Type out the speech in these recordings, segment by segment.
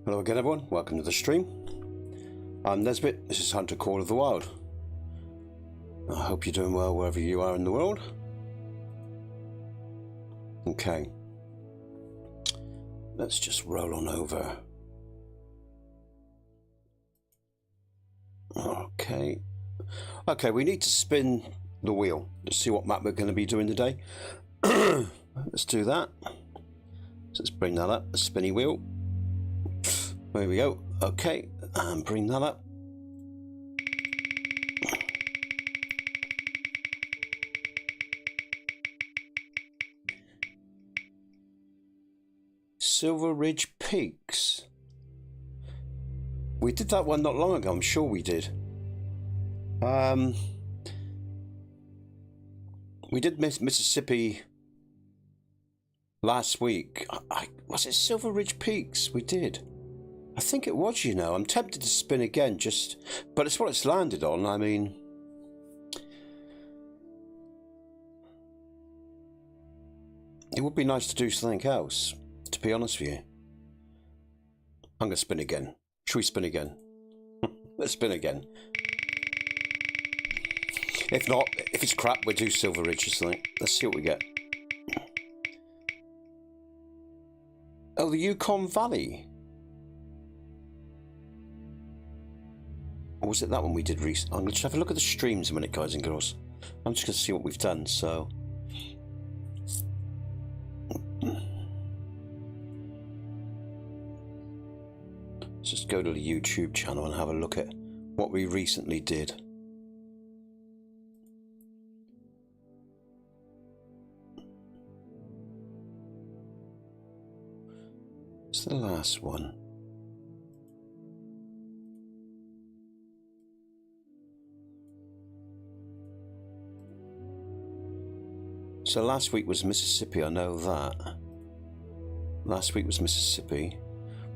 Hello again everyone, welcome to the stream. I'm Nesbit, this is Hunter Call of the Wild. I hope you're doing well wherever you are in the world. Okay. Let's just roll on over. Okay. Okay, we need to spin the wheel to see what map we're going to be doing today. Let's do that. Let's bring that up, the spinny wheel. There we go. Okay, and bring that up. Silver Ridge Peaks. We did that one not long ago, I'm sure we did. We did Mississippi last week. Was it Silver Ridge Peaks? We did. I think it was, you know. I'm tempted to spin again, but it's what it's landed on. I mean, it would be nice to do something else, to be honest with you. I'm going to spin again. Should we spin again? Let's spin again. If not, if it's crap, we'll do Silver Ridge or something. Let's see what we get. Oh, the Yukon Valley. Or was it that one we did recently? I'm going to have a look at the streams a minute, guys and girls. I'm just going to see what we've done, so... Let's just go to the YouTube channel and have a look at what we recently did. It's the last one. So last week was Mississippi, I know that. Last week was Mississippi.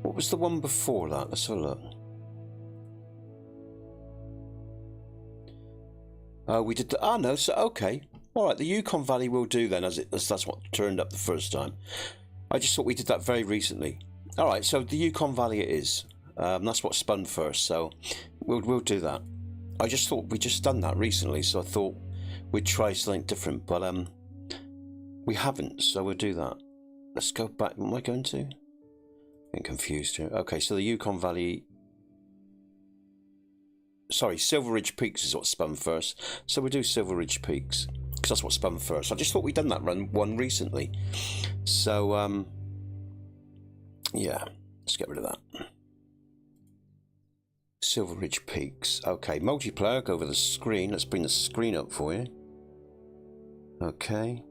What was the one before that? Let's have a look. We did the... Ah, no, so okay. Alright, the Yukon Valley will do then, as that's what turned up the first time. I just thought we did that very recently. Alright, so the Yukon Valley it is. That's what spun first, so we'll do that. I just thought we'd just done that recently, so I thought we'd try something different, but we haven't, so we'll do that. Let's go back. What am I going to? Getting confused here. Okay, so the Yukon Valley... Sorry, Silver Ridge Peaks is what spun first. So we'll do Silver Ridge Peaks, because that's what spun first. I just thought we'd done that one recently. So, yeah, let's get rid of that. Silver Ridge Peaks. Okay, multiplayer, go over the screen. Let's bring the screen up for you. Okay.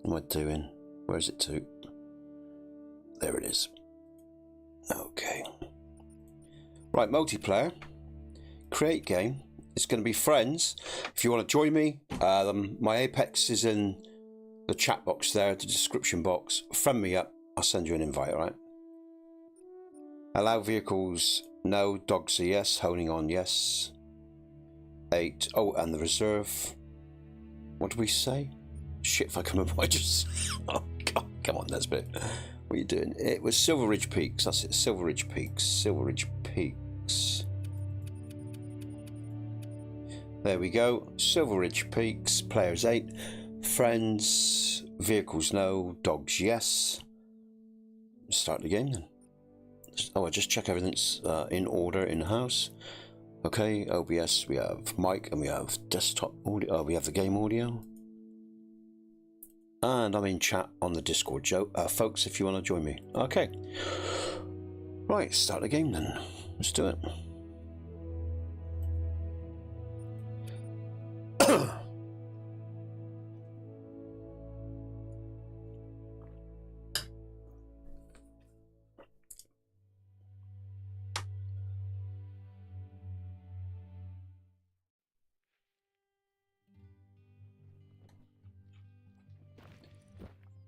What am I doing? Where's it to? There it is. Okay. Right, multiplayer. Create game. It's going to be friends. If you want to join me, my Apex is in the chat box there, the description box. Friend me up. I'll send you an invite, alright? Allow vehicles. No. Dogs are yes. Holding on, yes. 8. Oh, and the reserve. What do we say? Shit, if I come up, I just... Oh, God, come on, Nesbit. What are you doing? It was Silver Ridge Peaks. That's it. Silver Ridge Peaks. Silver Ridge Peaks. There we go. Silver Ridge Peaks. Players 8. Friends. Vehicles no. Dogs yes. Start the game then. Oh, I just check everything's in order in the house. Okay, OBS. We have mic and we have desktop audio. Oh, we have the game audio. And I'm in chat on the Discord, folks, if you want to join me. Okay. Right, start the game then. Let's do it.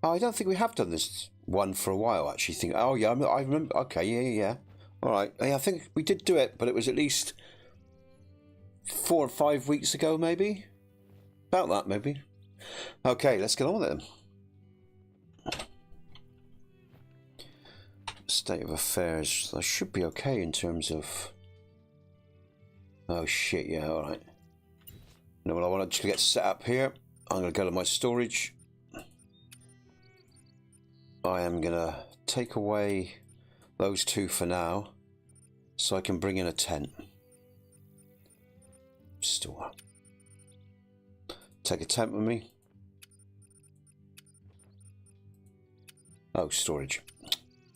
I don't think we have done this one for a while, actually. Oh, yeah, I remember. Okay, yeah. All right. I think we did do it, but it was at least 4 or 5 weeks ago, maybe? About that, maybe. Okay, let's get on with it. State of affairs. I should be okay in terms of... Oh shit, yeah, alright. Now what I want to get set up here, I'm going to go to my storage. I am going to take away those two for now, so I can bring in a tent. Store. Take a tent with me. Oh, storage.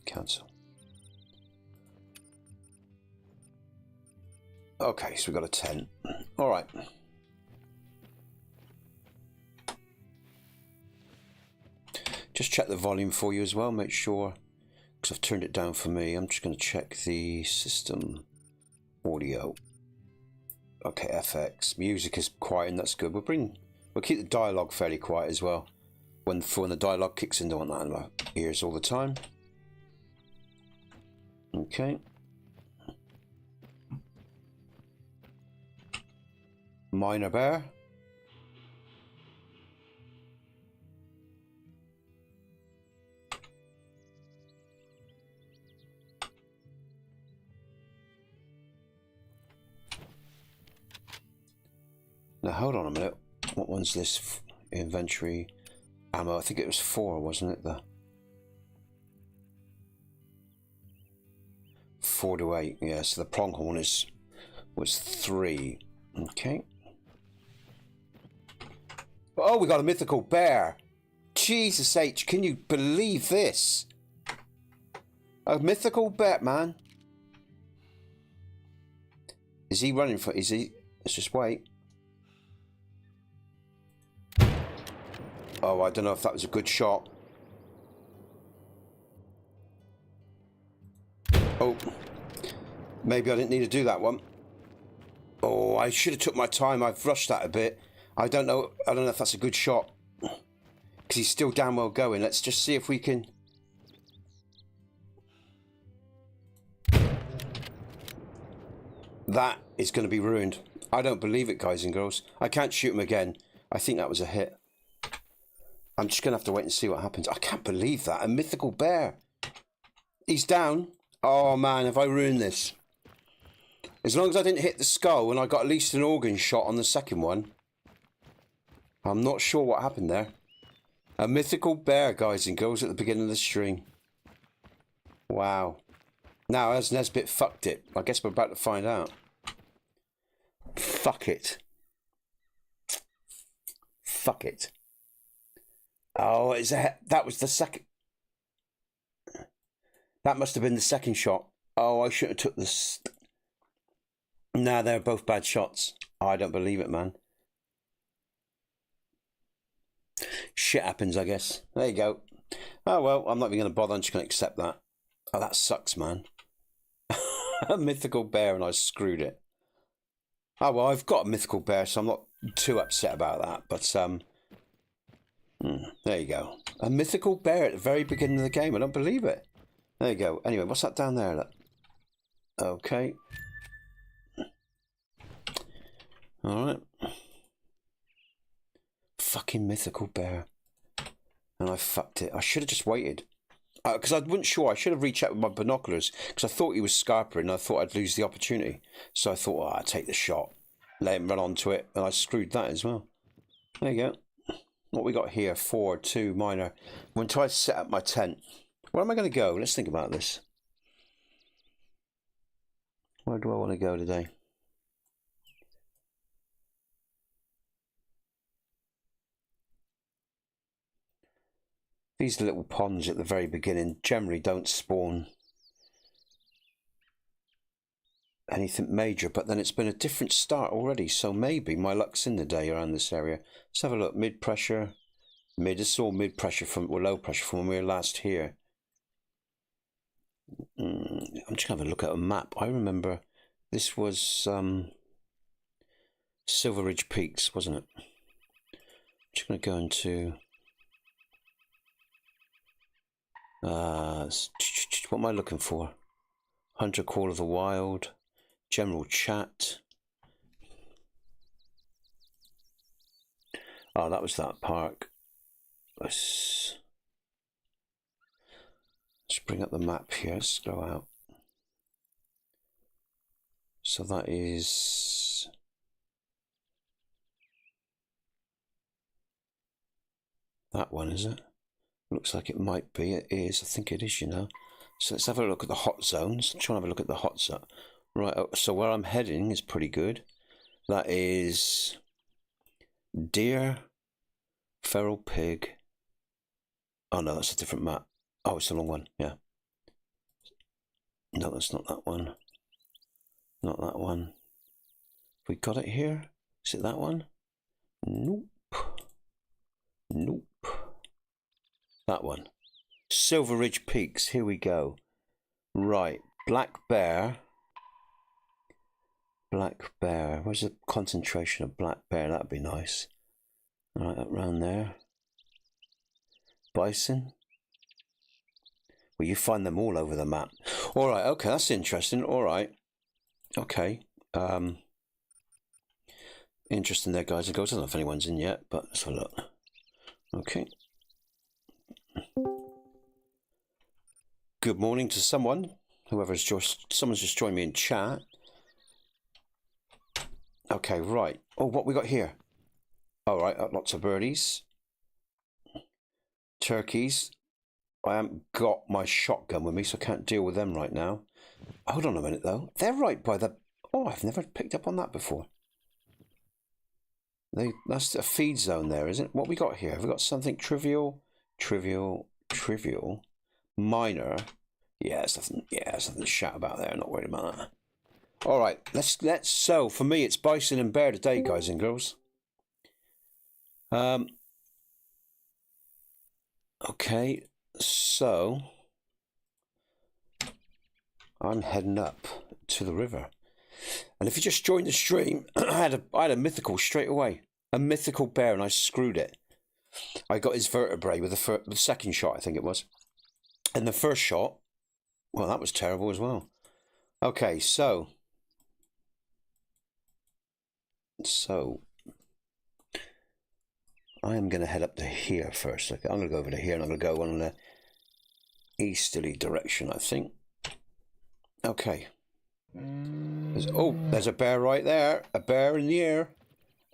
Cancel. Okay, so we've got a tent. Alright. Just check the volume for you as well, make sure, because I've turned it down for me. I'm just going to check the system audio. Okay, FX. Music is quiet and that's good. We'll keep the dialogue fairly quiet as well. When the dialogue kicks in, don't want that in my ears all the time. Okay. Minor bear. Now hold on a minute. What one's this? Inventory ammo. I think it was 4, wasn't it? The 4 to 8. Yeah. So the pronghorn was 3. Okay. Oh, we got a mythical bear. Jesus H, can you believe this? A mythical bear, man. Is he running for? Is he? Let's just wait. Oh, I don't know if that was a good shot. Oh, maybe I didn't need to do that one. Oh, I should have took my time. I've rushed that a bit. I don't know if that's a good shot. Because he's still damn well going. Let's just see if we can... That is going to be ruined. I don't believe it, guys and girls. I can't shoot him again. I think that was a hit. I'm just going to have to wait and see what happens. I can't believe that. A mythical bear. He's down. Oh, man, have I ruined this? As long as I didn't hit the skull and I got at least an organ shot on the second one. I'm not sure what happened there. A mythical bear, guys and girls, at the beginning of the stream. Wow. Now, has Nesbit fucked it? I guess we're about to find out. Fuck it. Fuck it. Oh, that was the second. That must have been the second shot. Oh, I should have took this. Nah, they're both bad shots. Oh, I don't believe it, man. Shit happens, I guess. There you go. Oh, well, I'm not even going to bother. I'm just going to accept that. Oh, that sucks, man. A mythical bear and I screwed it. Oh, well, I've got a mythical bear, so I'm not too upset about that. But, there you go. A mythical bear at the very beginning of the game. I don't believe it. There you go. Anyway, what's that down there? Look. Okay. Alright. Fucking mythical bear. And I fucked it. I should have just waited. Because I wasn't sure. I should have reached out with my binoculars. Because I thought he was scarpering and I thought I'd lose the opportunity. So I thought, I'll take the shot. Let him run onto it. And I screwed that as well. There you go. What we got here? 4, 2, minor. I'm going to try to set up my tent. Where am I going to go? Let's think about this. Where do I want to go today? These little ponds at the very beginning generally don't spawn anything major, but then it's been a different start already, so maybe my luck's in the day around this area. Let's have a look. Mid pressure, it's all mid pressure from, or low pressure from when we were last here. I'm just going to have a look at a map. I remember this was Silver Ridge Peaks, wasn't it? I'm just going to go into what am I looking for? Hunter Call of the Wild, general chat. Oh, that was that park. Let's Let's bring up the map here. Let's go out. So that is... that one, is it? Looks like it might be. It is. I think it is, you know. So let's have a look at the hot zones. Try and have a look at the hot zone. Right, so where I'm heading is pretty good. That is deer, feral pig. Oh no, that's a different map. Oh, it's the long one, yeah. No, that's not that one. Not that one. We got it here? Is it that one? Nope. Nope. That one. Silver Ridge Peaks, here we go. Right, black bear. Black bear. Where's the concentration of black bear? That'd be nice. Right, up round there. Bison. Well, you find them all over the map. All right, okay, that's interesting. All right. Okay. Interesting there, guys and girls. I don't know if anyone's in yet, but let's have a look. Okay. Good morning to someone. Whoever's someone's just joined me in chat. Okay, right. Oh, what we got here? All right, lots of birdies. Turkeys. I haven't got my shotgun with me, so I can't deal with them right now. Hold on a minute, though. They're right by the... Oh, I've never picked up on that before. That's a feed zone there, isn't it? What we got here? Have we got something trivial? Trivial. Minor. Yeah, there's nothing to shout about there. I'm not worried about that. All right, let's. So for me, it's bison and bear today, guys and girls. Okay, so I'm heading up to the river, and if you just joined the stream, I had a mythical straight away, a mythical bear, and I screwed it. I got his vertebrae with the second shot, I think it was, and the first shot, well, that was terrible as well. Okay, so I am going to head up to here first. Okay, I'm going to go over to here, and I'm going to go on the easterly direction, I think. Okay. There's a bear right there. A bear in the air.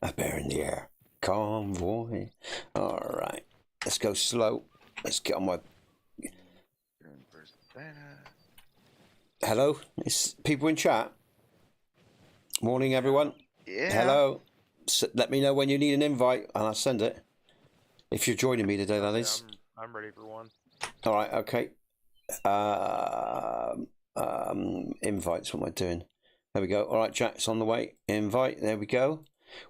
A bear in the air. Convoy. All right. Let's go slow. Let's get on my... Hello? It's people in chat. Morning, everyone. Yeah. Hello. So let me know when you need an invite, and I'll send it. If you're joining me today, that is. I'm ready for one. All right. Okay. Invites. What am I doing? There we go. All right, Jack's on the way. Invite. There we go.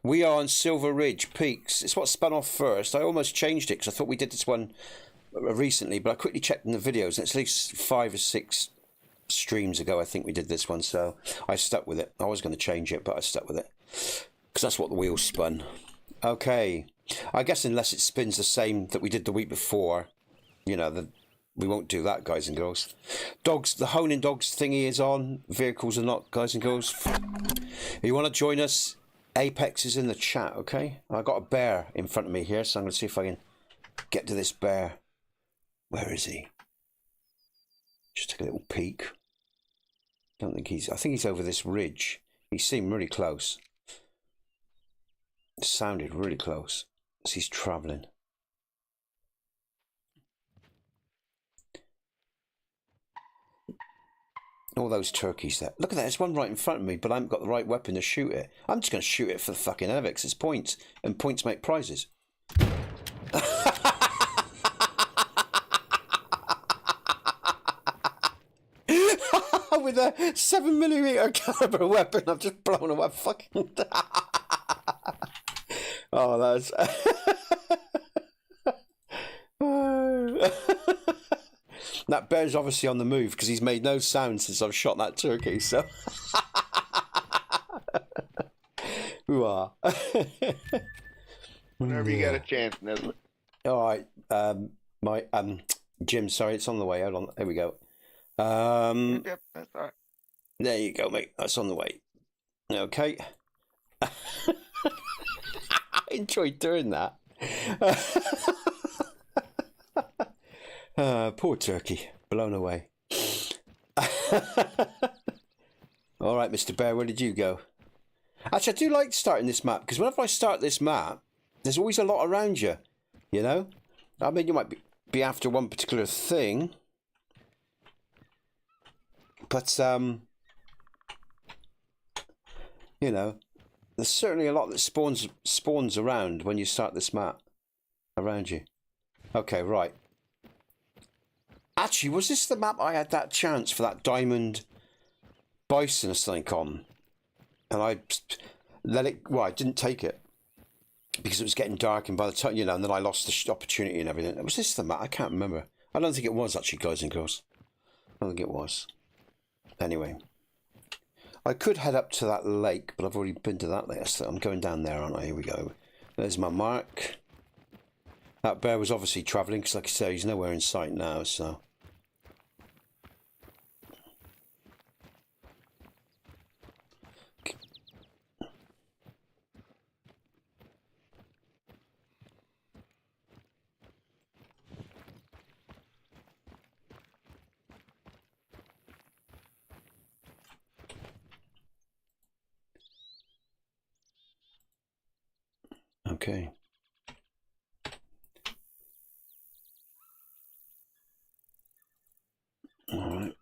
We are on Silver Ridge Peaks. It's what spun off first. I almost changed it because I thought we did this one recently, but I quickly checked in the videos. And it's at least 5 or 6 streams ago, I think we did this one, so I stuck with it. I was going to change it, but I stuck with it because that's what the wheels spun. Okay, I guess unless it spins the same that we did the week before, you know, we won't do that, guys and girls. Dogs, the honing dogs thingy is on. Vehicles are not, guys and girls. If you want to join us, Apex is in the chat. Okay, I got a bear in front of me here, so I'm going to see if I can get to this bear. Where is he? Just take a little peek. I think he's over this ridge. He seemed really close. It sounded really close as he's travelling. All those turkeys there. Look at that, there's one right in front of me, but I haven't got the right weapon to shoot it. I'm just going to shoot it for the fucking hell of it, 'cause it's points, and points make prizes. With a 7mm caliber weapon, I've just blown away fucking... Oh, that's... That bear's obviously on the move because he's made no sound since I've shot that turkey, so... Ooh-ah. Whenever you get a chance, Nesbit. All right, Jim, sorry, it's on the way. Hold on, there we go. Yep, that's all right. There you go, mate. That's on the way. Okay. I enjoyed doing that. Poor turkey. Blown away. All right, Mr. Bear, where did you go? Actually, I do like starting this map, because whenever I start this map, there's always a lot around you, you know? I mean, you might be after one particular thing, but, you know, there's certainly a lot that spawns around when you start this map around you. Okay, right. Actually, was this the map I had that chance for that diamond bison or something on? And I let it, well, I didn't take it because it was getting dark, and by the time, you know, and then I lost the opportunity and everything. Was this the map? I can't remember. I don't think it was, actually, guys and girls. I don't think it was. Anyway, I could head up to that lake, but I've already been to that lake. So I'm going down there, aren't I? Here we go. There's my mark. That bear was obviously travelling, because like I say, he's nowhere in sight now, so... Okay. All right.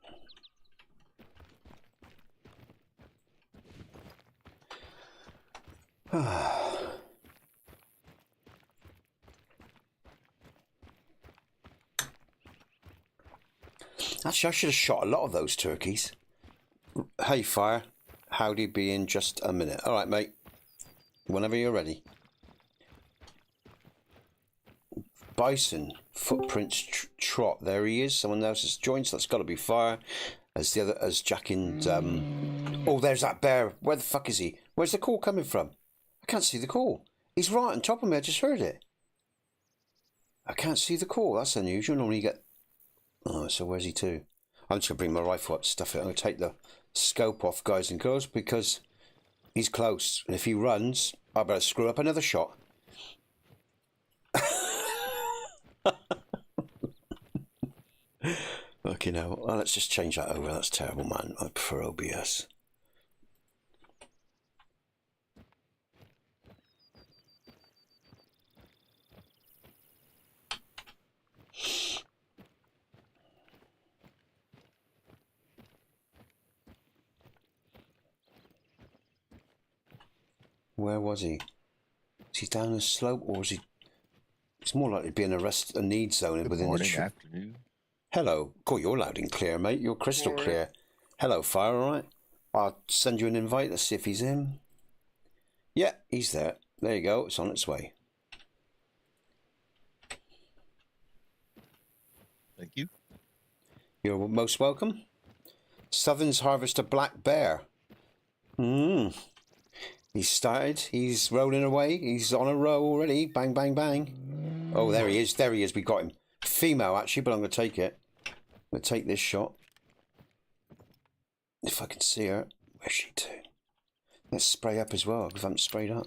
Actually, I should have shot a lot of those turkeys. Hey, Fire. Howdy, be in just a minute. All right, mate. Whenever you're ready. Bison. Footprints trot. There he is. Someone else has joined, so that's got to be Fire. As the other, as Jack and... Oh, there's that bear. Where the fuck is he? Where's the call coming from? I can't see the call. He's right on top of me. I just heard it. I can't see the call. That's unusual. Normally you get... Oh, so where's he to? I'm just going to bring my rifle up to stuff it. I'm going to take the scope off, guys and girls, because he's close. And if he runs, I better screw up another shot. Okay, now, well, let's just change that over. That's terrible, man. I prefer OBS. Where was he? Is he down the slope, or is he... It's more likely to be in a need zone within the... Afternoon. Hello. Cool, you're loud and clear, mate. You're crystal clear. Hello, Fire, all right? I'll send you an invite. Let's see if he's in. Yeah, he's there. There you go. It's on its way. Thank you. You're most welcome. Southern's harvest a black bear. He's started. He's rolling away. He's on a row already. Bang, bang, bang. Oh, there he is. There he is. We got him. Female, actually, but I'm going to take it. I'm going to take this shot. If I can see her. Where's she to? Let's spray up as well, because I haven't sprayed up.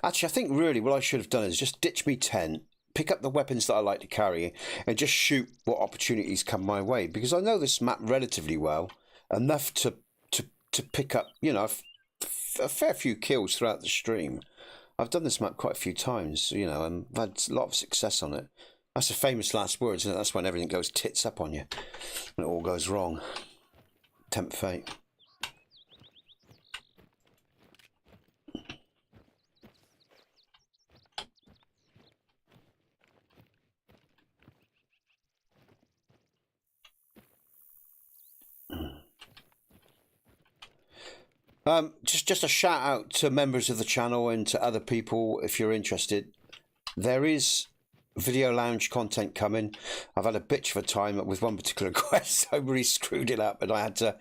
Actually, I think really what I should have done is just ditch me tent, pick up the weapons that I like to carry, and just shoot what opportunities come my way. Because I know this map relatively well, enough to pick up, you know, a fair few kills throughout the stream. I've done this map quite a few times, you know, and I've had a lot of success on it. That's the famous last words, isn't it? That's when everything goes tits up on you, and it all goes wrong. Tempt fate. Just a shout out to members of the channel and to other people if you're interested. There is video lounge content coming. I've had a bitch of a time with one particular quest. I really screwed it up, and I had to.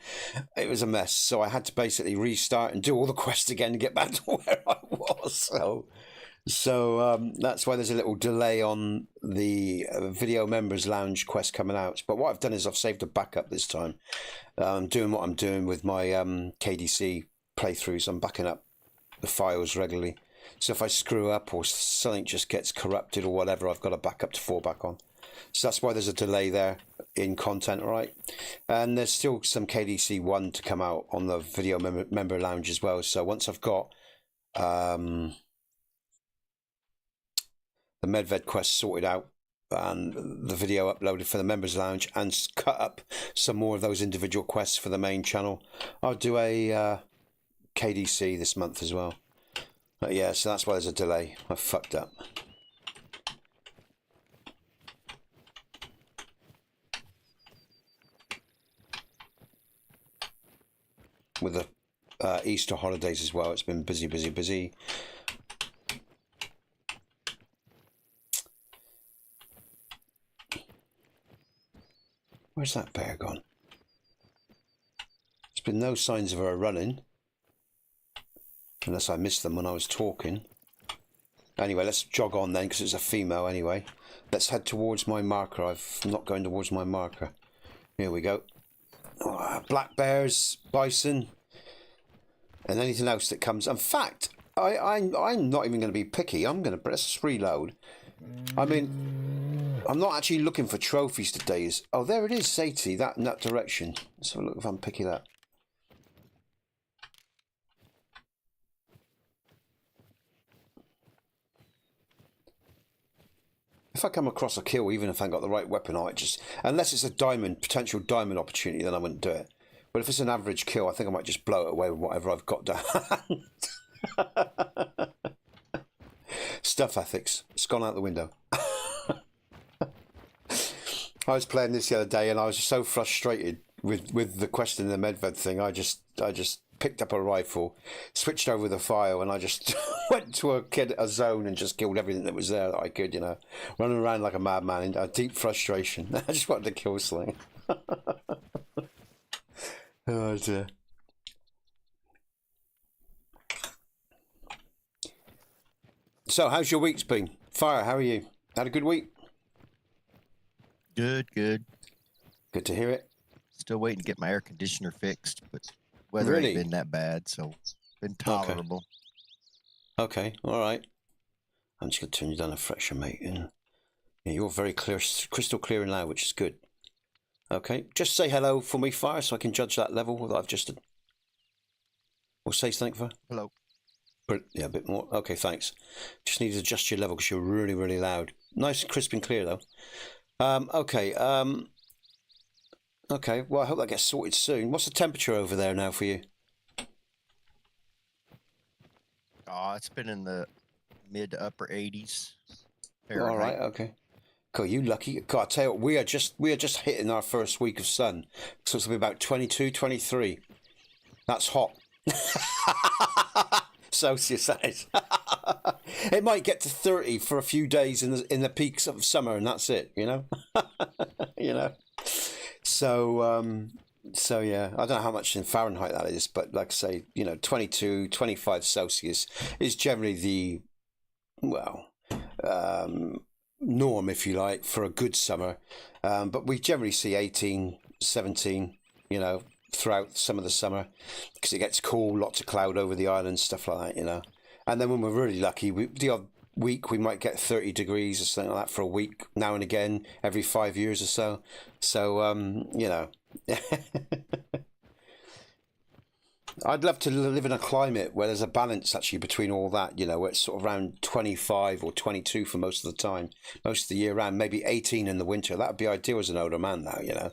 It was a mess, so I had to basically restart and do all the quests again to get back to where I was. So that's why there's a little delay on the video members lounge quest coming out. But what I've done is I've saved a backup this time. I'm doing what I'm doing with my KDC playthroughs. I'm backing up the files regularly, So if I screw up or something just gets corrupted or whatever, I've got a backup to fall back on. So that's why there's a delay there in content, all right? And there's still some KDC 1 to come out on the video member lounge as well. So once I've got the Medved quest sorted out and the video uploaded for the members lounge and cut up some more of those individual quests for the main channel, I'll do a KDC this month as well. But yeah, so that's why there's a delay. I fucked up. With the Easter holidays as well, it's been busy, busy, busy. Where's that bear gone? There's been no signs of her running. Unless I missed them when I was talking. Anyway, let's jog on then, because it's a female anyway. Let's head towards my marker. I'm not going towards my marker. Here we go. Oh, black bears, bison, and anything else that comes. In fact, I'm not even going to be picky. I'm going to let's reload. I mean, I'm not actually looking for trophies today. Oh, there it is, Sadie, that in that direction. Let's have a look if I'm picking that. If I come across a kill, even if I got the right weapon, I just, unless it's a diamond, potential diamond opportunity, then I wouldn't do it. But if it's an average kill, I think I might just blow it away with whatever I've got down. Stuff ethics. It's gone out the window. I was playing this the other day and I was just so frustrated with the question in the Medved thing. I just picked up a rifle, switched over the file, and I just went to a zone and just killed everything that was there that I could, you know, running around like a madman in a deep frustration. I just wanted to kill something. Oh dear. So, how's your week's been? Fire, how are you? Had a good week? Good, good. Good to hear it. Still waiting to get my air conditioner fixed, but weather Really? ain't been that bad, so been tolerable. Okay, all right. I'm just going to turn you down a fraction, mate. Yeah, you're very clear, crystal clear and loud, which is good. Okay, just say hello for me, Fire, so I can judge that level that I've just done. Or say something for. Hello. Yeah, a bit more. Okay, thanks. Just need to adjust your level because you're really, really loud. Nice and crisp and clear, though. Okay. Okay, well, I hope that gets sorted soon. What's the temperature over there now for you? Oh, it's been in the mid to upper 80s. All right, okay. Cool, you lucky. God, I tell you what, we are just hitting our first week of sun. So it's going to be about 22, 23. That's hot. Celsius, that is. It might get to 30 for a few days in the peaks of summer, and that's it, you know? You know? So yeah, I don't know how much in Fahrenheit that is, but like I say, you know, 22, 25 Celsius is generally the, well, norm, if you like, for a good summer. But we generally see 18, 17, you know, throughout some of the summer because it gets cool, lots of cloud over the island, stuff like that, you know. And then when we're really lucky, the odd week we might get 30 degrees or something like that for a week now and again, every 5 years or so. So, you know, I'd love to live in a climate where there's a balance actually between all that, you know, where it's sort of around 25 or 22 for most of the time, most of the year round, maybe 18 in the winter. That would be ideal as an older man now, you know.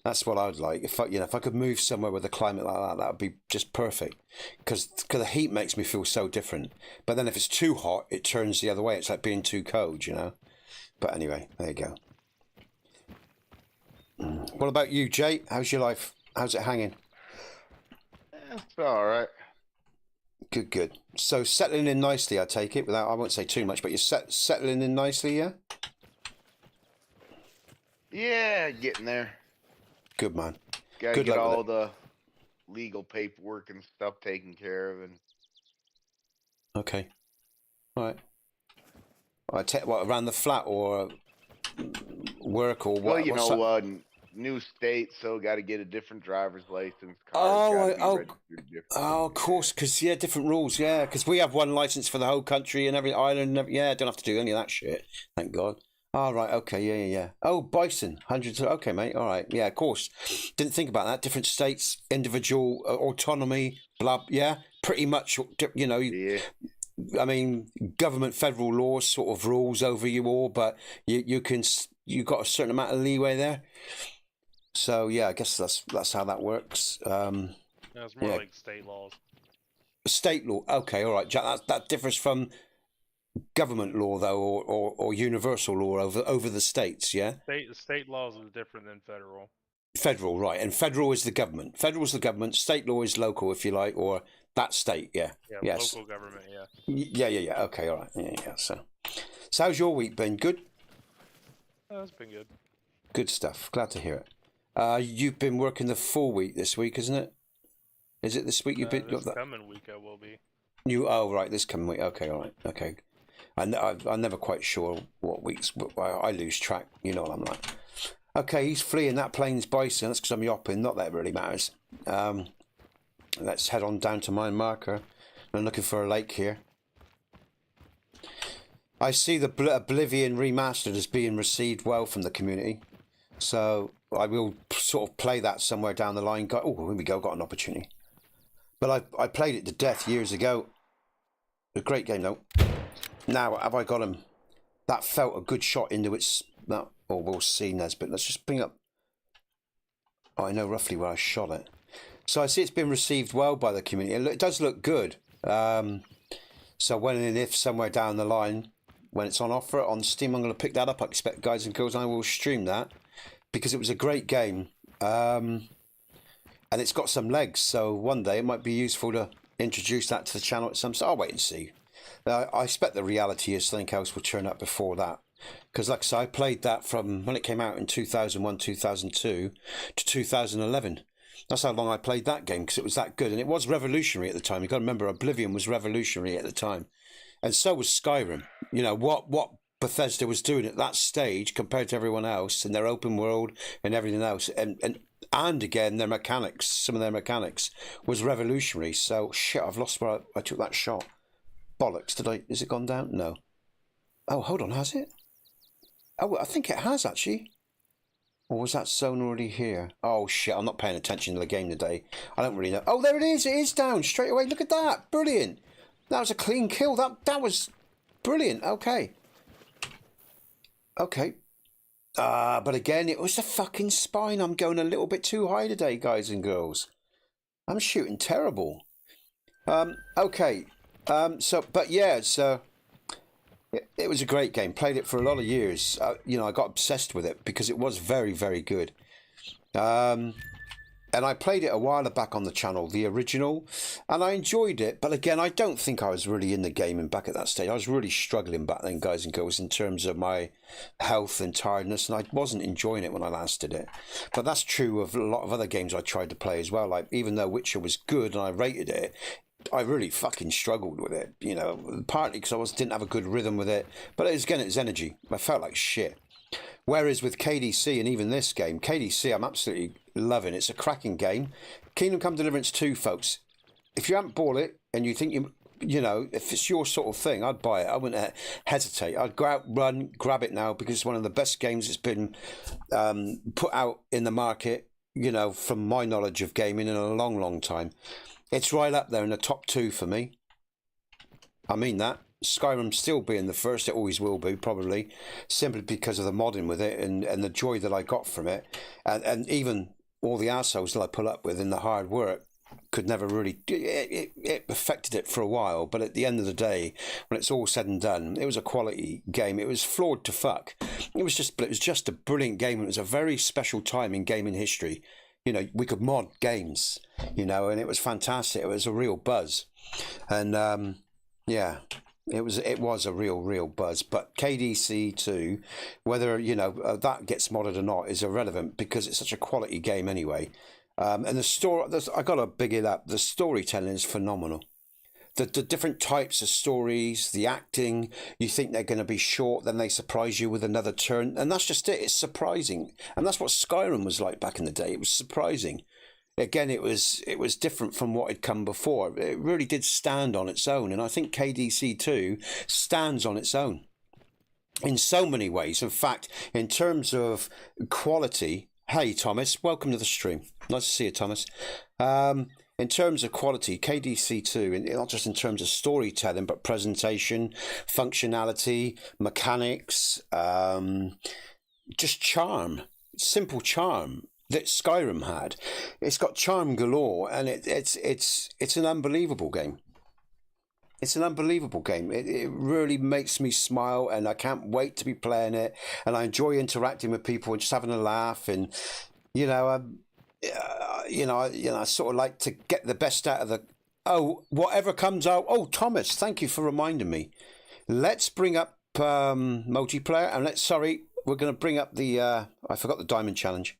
That's what I'd like. If I could move somewhere with a climate like that, that would be just perfect. Because the heat makes me feel so different. But then if it's too hot, it turns the other way. It's like being too cold, you know. But anyway, there you go. What about you, Jay? How's your life? How's it hanging? It's all right. Good, good. So settling in nicely, I take it. I won't say too much, but you're settling in nicely, yeah? Yeah, getting there. Good man. Gotta Good get luck with all it. the legal paperwork and stuff taken care of, and Okay. All right. I take what around the flat or work or what? well, you what's know, that? new state, so got to get a different driver's license. Cars Oh, got to I, be oh, registered different. oh, of course, because yeah, different rules, yeah, because we have one license for the whole country and every island. And yeah, don't have to do any of that shit. Thank God. All right, okay, yeah. Oh, bison, hundreds. Okay, mate. All right, yeah, of course. Didn't think about that. Different states, individual autonomy, blah. Yeah, pretty much. You know, Yeah. I mean, government, federal laws sort of rules over you all, but you got a certain amount of leeway there. So yeah, I guess that's how that works. No, it's more Yeah. like state laws. State law, okay, all right, Jack. That differs from government law though, or universal law over the states. Yeah, State laws is different than federal. federal, right? And federal is the government. Federal is the government. State law is local, if you like, or that state. Yeah. Yeah, Yes. local government. Yeah. Yeah. Okay, all right. Yeah. So how's your week been? Good. Oh, it's been good. Good stuff. Glad to hear it. You've been working the full week this week, isn't it? Is it this week you've been? This coming week I will be. Oh, right, this coming week. Okay, all right, okay. I'm never quite sure what weeks. I lose track. You know what I'm like. Okay, he's fleeing that plane's bison. That's because I'm yopping. Not that it really matters. Let's head on down to my marker. I'm looking for a lake here. I see the Oblivion Remastered as being received well from the community. So I will sort of play that somewhere down the line. Oh, here we go. Got an opportunity. But I played it to death years ago. A great game, though. Now, have I got him? That felt a good shot into its... No, oh, we'll see, Nesbit. Let's just bring up... Oh, I know roughly where I shot it. So I see it's been received well by the community. It does look good. So when and if somewhere down the line, when it's on offer on Steam, I'm going to pick that up. I expect, guys and girls, I will stream that. Because it was a great game. And it's got some legs. So one day it might be useful to introduce that to the channel at some stage. I'll wait and see. I expect the reality is something else will turn up before that. Because like I said, I played that from when it came out in 2001, 2002 to 2011. That's how long I played that game, because it was that good. And it was revolutionary at the time. You've got to remember, Oblivion was revolutionary at the time. And so was Skyrim. You know, what Bethesda was doing at that stage compared to everyone else and their open world and everything else. And again, their mechanics, some of their mechanics was revolutionary. So, shit, I've lost where I took that shot. Bollocks, is it gone down? No. Oh, hold on, has it? Oh, I think it has, actually. Or was that zone already here? Oh, shit, I'm not paying attention to the game today. I don't really know. Oh, there it is. It is down straight away. Look at that. Brilliant. That was a clean kill. That was brilliant. Okay. Okay. But again, it was the fucking spine. I'm going a little bit too high today, guys and girls. I'm shooting terrible. Okay. But yeah, so it was a great game. Played it for a lot of years. You know, I got obsessed with it because it was very, very good. And I played it a while back on the channel, the original, and I enjoyed it. But again, I don't think I was really in the game and back at that stage. I was really struggling back then, guys and girls, in terms of my health and tiredness, and I wasn't enjoying it when I last did it. But that's true of a lot of other games I tried to play as well. Like, even though Witcher was good and I rated it, I really fucking struggled with it, you know, partly because I didn't have a good rhythm with it. But again, it's energy. I felt like shit. Whereas with KDC and even this game, KDC I'm absolutely loving. It's a cracking game. Kingdom Come Deliverance 2, folks. If you haven't bought it and you think you know, if it's your sort of thing, I'd buy it. I wouldn't hesitate. I'd go out, run, grab it now because it's one of the best games that's been put out in the market, you know, from my knowledge of gaming in a long, long time. It's right up there in the top 2 for me. I mean that. Skyrim still being the first, it always will be, probably, simply because of the modding with it and the joy that I got from it. And even all the assholes that I put up with in the hard work could never really... It affected it for a while, but at the end of the day, when it's all said and done, it was a quality game. It was flawed to fuck. It was just a brilliant game. It was a very special time in gaming history. You know, we could mod games, you know, and it was fantastic. It was a real buzz. And, yeah... It was a real buzz, but KDC 2, whether you know that gets modded or not, is irrelevant because it's such a quality game anyway. And the story, I got to big it up. The storytelling is phenomenal. the different types of stories, the acting. You think they're going to be short, then they surprise you with another turn, and that's just it. It's surprising, and that's what Skyrim was like back in the day. It was surprising. Again, it was different from what had come before. It really did stand on its own, and I think KDC 2 stands on its own in so many ways. In fact, in terms of quality, hey Thomas, welcome to the stream. Nice to see you, Thomas. In terms of quality, KDC 2, and not just in terms of storytelling, but presentation, functionality, mechanics, just charm, simple charm that Skyrim had. It's got charm galore, and it's an unbelievable game. It's an unbelievable game. It really makes me smile, and I can't wait to be playing it. And I enjoy interacting with people and just having a laugh. And I sort of like to get the best out of the. Oh, whatever comes out. Oh, Thomas, thank you for reminding me. Let's bring up multiplayer, and we're going to bring up the. I forgot the diamond challenge.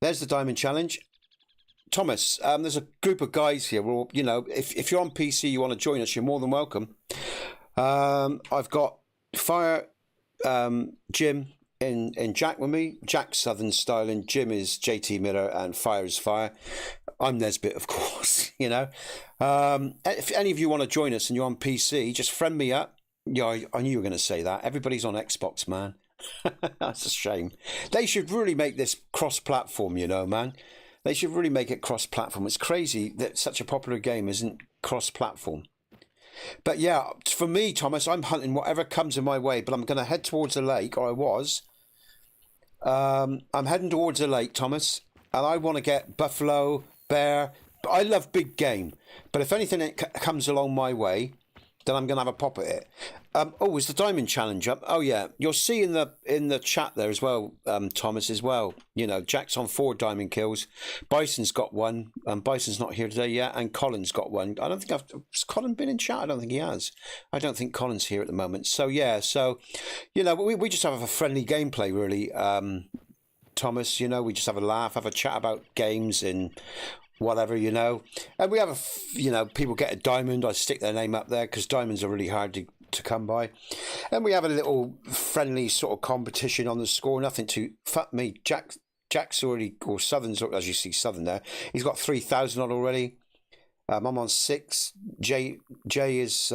There's the diamond challenge. Thomas, there's a group of guys here. Well, if you're on PC, you want to join us, you're more than welcome. I've got Fire, Jim, and Jack with me. Jack's Southern styling. Jim is JT Miller, and Fire is Fire. I'm Nesbit, of course. If any of you want to join us and you're on PC, just friend me up. Yeah, I knew you were going to say that. Everybody's on Xbox, man. That's a shame. They should really make this cross-platform, man. They should really make it cross-platform. It's crazy that such a popular game isn't cross-platform. But yeah, for me, Thomas, I'm hunting whatever comes in my way, but I'm going to head towards the lake, or I was. I'm heading towards the lake, Thomas, and I want to get buffalo, bear. I love big game, but if anything comes along my way, then I'm going to have a pop at it. Is the diamond challenge up? Oh yeah, you'll see in the chat there as well, Thomas as well. Jack's on 4 diamond kills. Bison's got 1. Bison's not here today yet, and Colin's got 1. I don't think has Colin been in chat? I don't think he has. I don't think Colin's here at the moment. So yeah, we just have a friendly gameplay really, Thomas. We just have a laugh, have a chat about games and whatever, and we have people get a diamond. I stick their name up there because diamonds are really hard to come by, and we have a little friendly sort of competition on the score. Nothing to fuck me. Jack's already, or Southern's, as you see Southern there, he's got 3,000 on already. I'm on 6. Jay is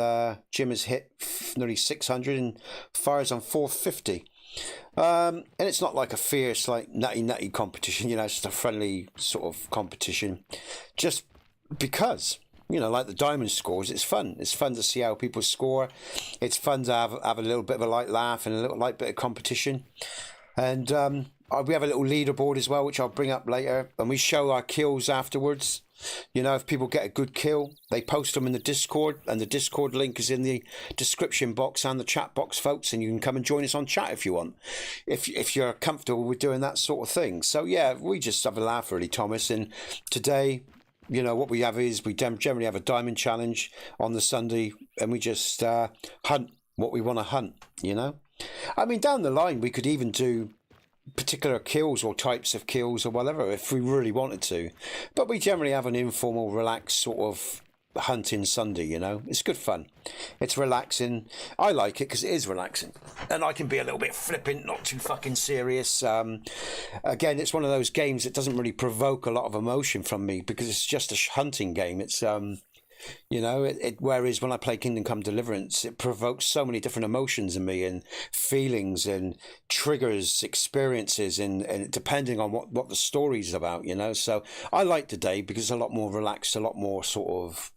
Jim has hit nearly 600, and Fire's on 450. And it's not like a fierce, like nutty competition, it's just a friendly sort of competition, just because, like the diamond scores, it's fun. It's fun to see how people score. It's fun to have a little bit of a light laugh and a little light bit of competition. And we have a little leaderboard as well, which I'll bring up later, and we show our kills afterwards. If people get a good kill, they post them in the Discord, and the Discord link is in the description box and the chat box, folks, and you can come and join us on chat if you want, if you're comfortable with doing that sort of thing. So yeah, we just have a laugh really, Thomas. And today, what we have is we generally have a diamond challenge on the Sunday, and we just hunt what we want to hunt. I mean, down the line we could even do particular kills or types of kills or whatever if we really wanted to, but we generally have an informal, relaxed sort of hunting Sunday. It's good fun, it's relaxing. I like it because it is relaxing, and I can be a little bit flippant, not too fucking serious. Again, it's one of those games that doesn't really provoke a lot of emotion from me because it's just a hunting game. It's whereas when I play Kingdom Come Deliverance, it provokes so many different emotions in me and feelings and triggers experiences and depending on what the story's about, So I like today because it's a lot more relaxed, a lot more sort of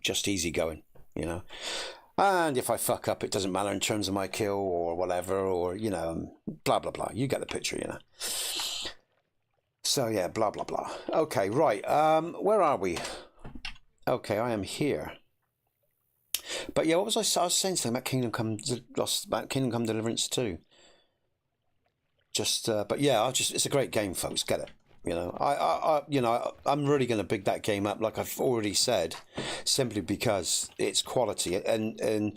just easygoing, And if I fuck up, it doesn't matter in terms of my kill or whatever, or, blah, blah, blah. You get the picture, So yeah, blah, blah, blah. Okay, right. Where are we? Okay, I am here. But yeah, what was I was saying something about Kingdom Come Deliverance 2. But yeah, it's a great game, folks. Get it. I'm really going to big that game up, like I've already said, simply because it's quality. And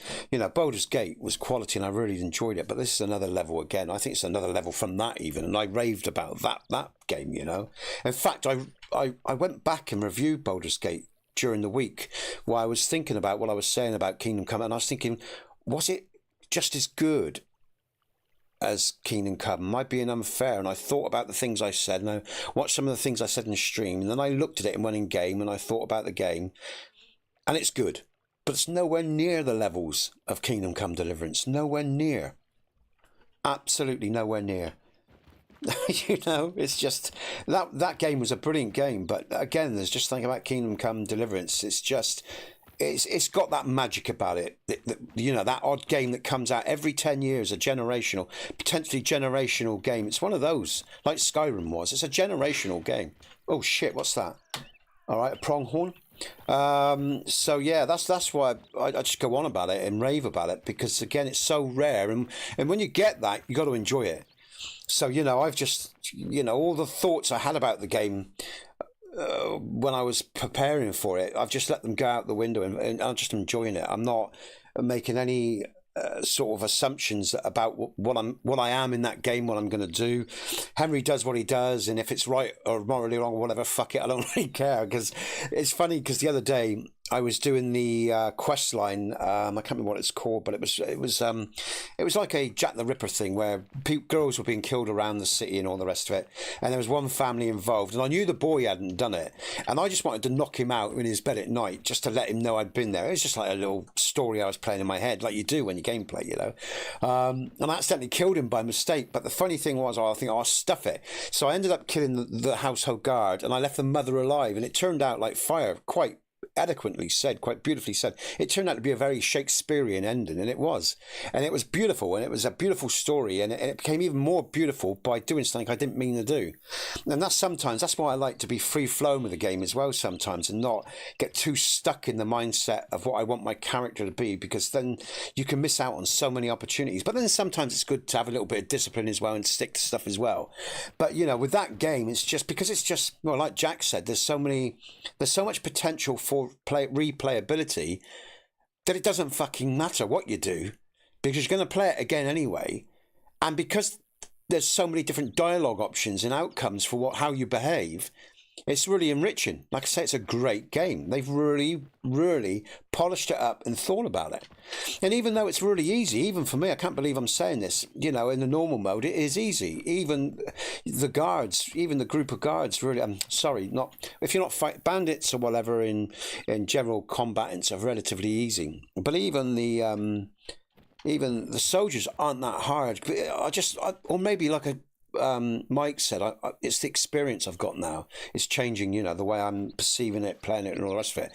Baldur's Gate was quality, and I really enjoyed it. But this is another level again. I think it's another level from that even, and I raved about that game. In fact, I went back and reviewed Baldur's Gate during the week while I was thinking about what I was saying about Kingdom Come, and I was thinking, was it just as good as Kingdom Come? Am I being unfair? And I thought about the things I said, and I watched some of the things I said in the stream, and then I looked at it and went in game, and I thought about the game, and it's good, but it's nowhere near the levels of Kingdom Come Deliverance. Nowhere near. Absolutely nowhere near. You know, it's just that game was a brilliant game, but again, there's just something about Kingdom Come Deliverance. It's just it's got that magic about it. You know, that odd game that comes out every 10 years, a generational, potentially generational game. It's one of those, like Skyrim was. It's a generational game. Oh shit, what's that? All right, a pronghorn. So yeah, that's why I just go on about it and rave about it, because again, it's so rare, and when you get that, you got to enjoy it. So, you know, I've just, you know, all the thoughts I had about the game when I was preparing for it, I've just let them go out the window, and I'm just enjoying it. I'm not making any sort of assumptions about what I am in that game, what I'm going to do. Henry does what he does, and if it's right or morally wrong or whatever, fuck it, I don't really care. Because it's funny, because the other day I was doing the quest line. I can't remember what it's called, but it was like a Jack the Ripper thing where girls were being killed around the city and all the rest of it. And there was one family involved, and I knew the boy hadn't done it, and I just wanted to knock him out in his bed at night just to let him know I'd been there. It was just like a little story I was playing in my head, like you do when you gameplay, you know. And I accidentally killed him by mistake. But the funny thing was, I think I'll stuff it. So I ended up killing the household guard, and I left the mother alive. And it turned out, like Fire quite eloquently said, quite beautifully said, it turned out to be a very Shakespearean ending, and it was beautiful, and it was a beautiful story, and it became even more beautiful by doing something I didn't mean to do. And that's why I like to be free flowing with the game as well sometimes, and not get too stuck in the mindset of what I want my character to be, because then you can miss out on so many opportunities. But then sometimes it's good to have a little bit of discipline as well and stick to stuff as well. But you know, with that game, it's just because it's just, well, like Jack said, there's so much potential for replayability that it doesn't fucking matter what you do, because you're going to play it again anyway. And because there's so many different dialogue options and outcomes for how you behave, it's really enriching. Like I say, it's a great game. They've really, really polished it up and thought about it. And even though it's really easy, even for me, I can't believe I'm saying this, you know, in the normal mode, it is easy. Even the guards, even the group of guards, really, I'm sorry, not if you're not fight bandits or whatever in general combat, it's relatively easy. But even the soldiers aren't that hard. Or maybe like Mike said, it's the experience I've got now. It's changing, you know, the way I'm perceiving it, playing it, and all the rest of it.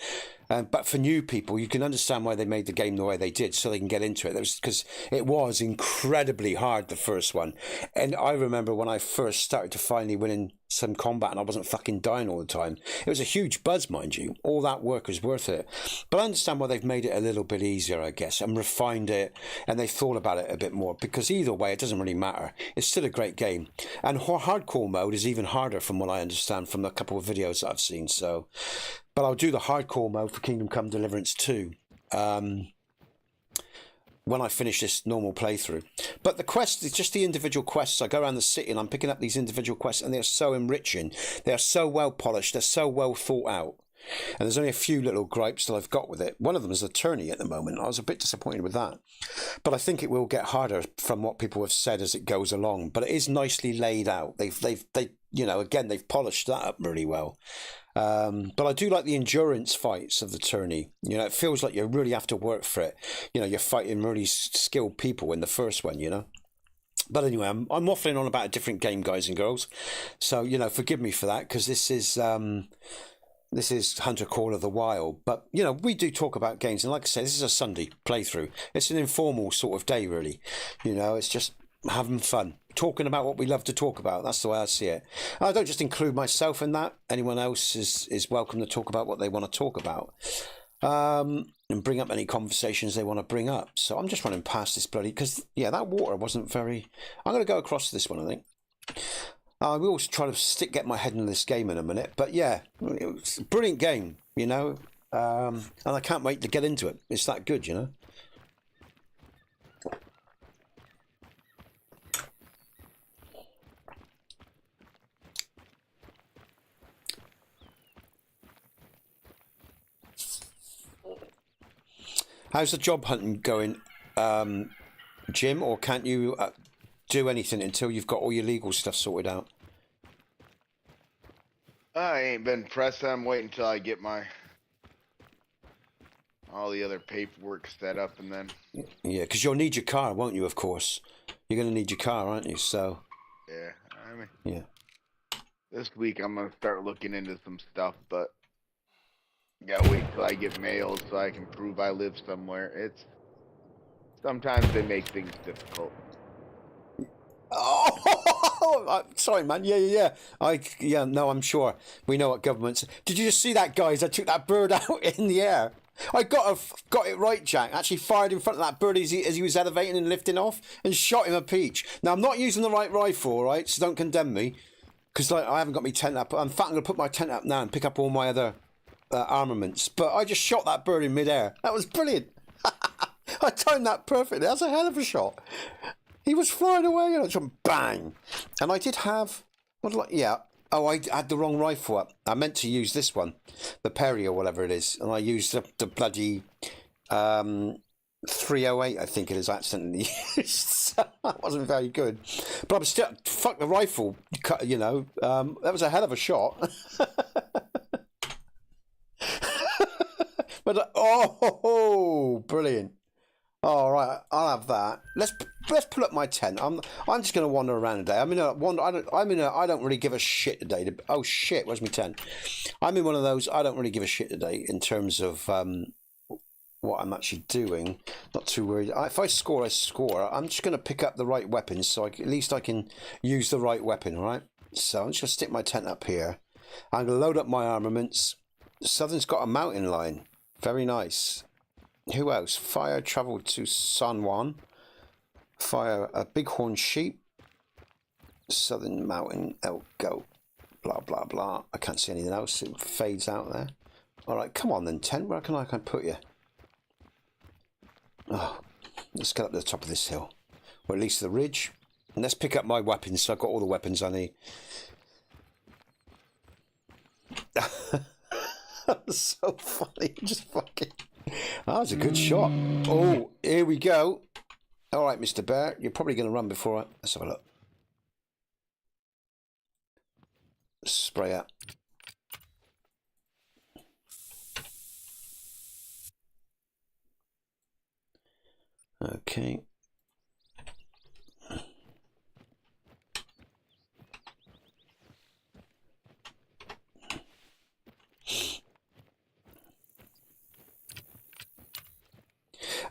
But for new people, you can understand why they made the game the way they did, so they can get into it. Because it was incredibly hard, the first one. And I remember when I first started to finally win in some combat and I wasn't fucking dying all the time. It was a huge buzz, mind you. All that work was worth it. But I understand why they've made it a little bit easier, I guess, and refined it, and they thought about it a bit more. Because either way, it doesn't really matter. It's still a great game. And hardcore mode is even harder, from what I understand from a couple of videos that I've seen. So, but I'll do the hardcore mode for Kingdom Come Deliverance 2 when I finish this normal playthrough. But the quest is just the individual quests. I go around the city and I'm picking up these individual quests, and they're so enriching. They're so well polished. They're so well thought out. And there's only a few little gripes that I've got with it. One of them is the tourney at the moment. I was a bit disappointed with that. But I think it will get harder from what people have said as it goes along. But it is nicely laid out. They've you know, again, they've polished that up really well. But I do like the endurance fights of the tourney. You know, it feels like you really have to work for it. You know, you're fighting really skilled people in the first one, you know. But anyway, I'm waffling on about a different game, guys and girls. So, you know, forgive me for that, because this is Hunter Call of the Wild. But, you know, we do talk about games. And like I said, this is a Sunday playthrough. It's an informal sort of day, really. You know, it's just having fun, talking about what we love to talk about. That's the way I see it. And I don't just include myself in that. Anyone else is welcome to talk about what they want to talk about, and bring up any conversations they want to bring up. So I'm just running past this bloody, because yeah, that water wasn't very. I'm going to go across to this one, I think. I will try to get my head into this game in a minute. But yeah, it's a brilliant game, you know, and I can't wait to get into it. It's that good, you know. How's the job hunting going, Jim? Or can't you do anything until you've got all your legal stuff sorted out? I ain't been pressing. I'm waiting until I get all the other paperwork set up, and then Yeah, because you'll need your car, won't you? Of course, you're going to need your car, aren't you? So yeah. I mean, yeah. this week I'm gonna start looking into some stuff, but gotta wait till I get mail so I can prove I live somewhere. Sometimes they make things difficult. Oh, sorry, man. Yeah. No, I'm sure we know what governments. Did you just see that, guys? I took that bird out in the air. I got it right, Jack. Actually fired in front of that bird as he was elevating and lifting off, and shot him a peach. Now I'm not using the right rifle, all right? So don't condemn me, because I haven't got my tent up. In fact, I'm gonna put my tent up now and pick up all my other armaments. But I just shot that bird in midair. That was brilliant. I timed that perfectly. That's a hell of a shot. He was flying away and I just bang. And I did have, oh, I had the wrong rifle up. I meant to use this one, the Perry or whatever it is. And I used the bloody 308, I think it is, accidentally used. So that wasn't very good. But I'm still, fuck the rifle, you know. That was a hell of a shot. But, oh, brilliant. All right, I'll have that. Let's pull up my tent. I'm just going to wander around today. I don't really give a shit today. Oh shit, where's my tent? I'm in one of those. I don't really give a shit today in terms of what I'm actually doing. Not too worried. If I score, I score. I'm just going to pick up the right weapons, so at least I can use the right weapon. All right. So I'm just going to stick my tent up here. I'm going to load up my armaments. Southern's got a mountain lion. Very nice. Who else? Fire traveled to San Juan. Fire a bighorn sheep. Southern mountain elk goat. Blah blah blah. I can't see anything else. It fades out there. All right, come on then, tent. Where can I put you? Oh, let's get up to the top of this hill, or at least the ridge. And let's pick up my weapons. So I've got all the weapons I need. That was so funny. Just fucking. That was a good shot. Oh, here we go. All right, Mr. Bear, you're probably going to run before I... Let's have a look. Spray out. Okay.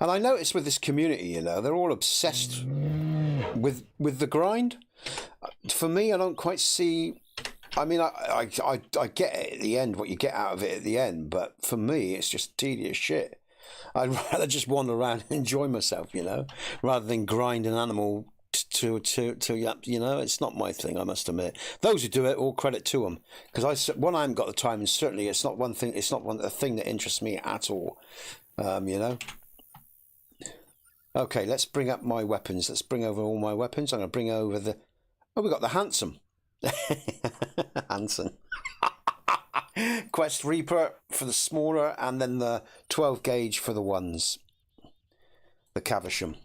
And I noticed with this community, you know, they're all obsessed with the grind. For me, I don't quite see. I mean, I get it at the end, what you get out of it at the end, but for me, it's just tedious shit. I'd rather just wander around and enjoy myself, you know, rather than grind an animal to you know. It's not my thing, I must admit. Those who do it, all credit to them, because I haven't got the time, and certainly it's not one thing. It's not a thing that interests me at all, you know. Okay, let's bring up my weapons. Let's bring over all my weapons. I'm going to bring over the... Oh, we got the Handsome. Hanson. Quest Reaper for the smaller, and then the 12 gauge for the ones. The Caversham.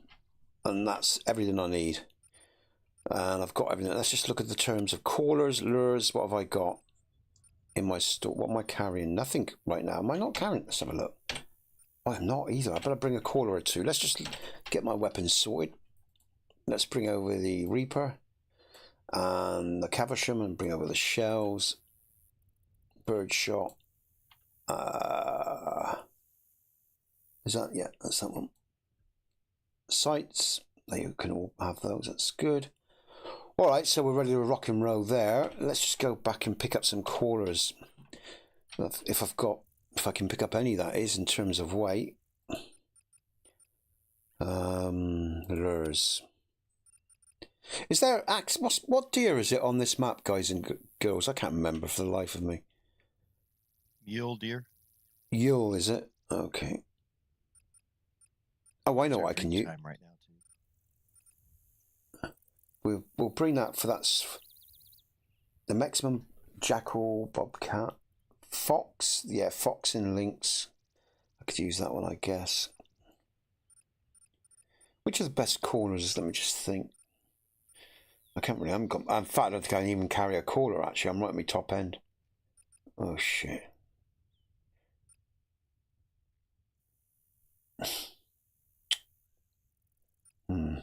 And that's everything I need. And I've got everything. Let's just look at the terms of callers, lures. What have I got in my store? What am I carrying? Nothing right now. Am I not carrying? Let's have a look. I'm not either. I better bring a caller or two. Let's just get my weapons sorted. Let's bring over the Reaper and the Caversham and bring over the shells. Birdshot. Is that? Yeah, that's that one. Sights. They can all have those. That's good. All right, so we're ready to rock and roll there. Let's just go back and pick up some callers. If I can pick up any, that is, in terms of weight. Lures. Is there what deer is it on this map, guys and girls? I can't remember for the life of me. Mule deer. Yule, is it? Okay. Oh, I know what I can use. Right now too. We'll bring that for the maximum jackal, bobcat. Fox, yeah, fox and lynx. I could use that one, I guess. Which are the best corners? Let me just think. I can't really. I haven't got. In fact, I don't think I can even carry a caller. Actually, I'm right at my top end. Oh shit. Hmm.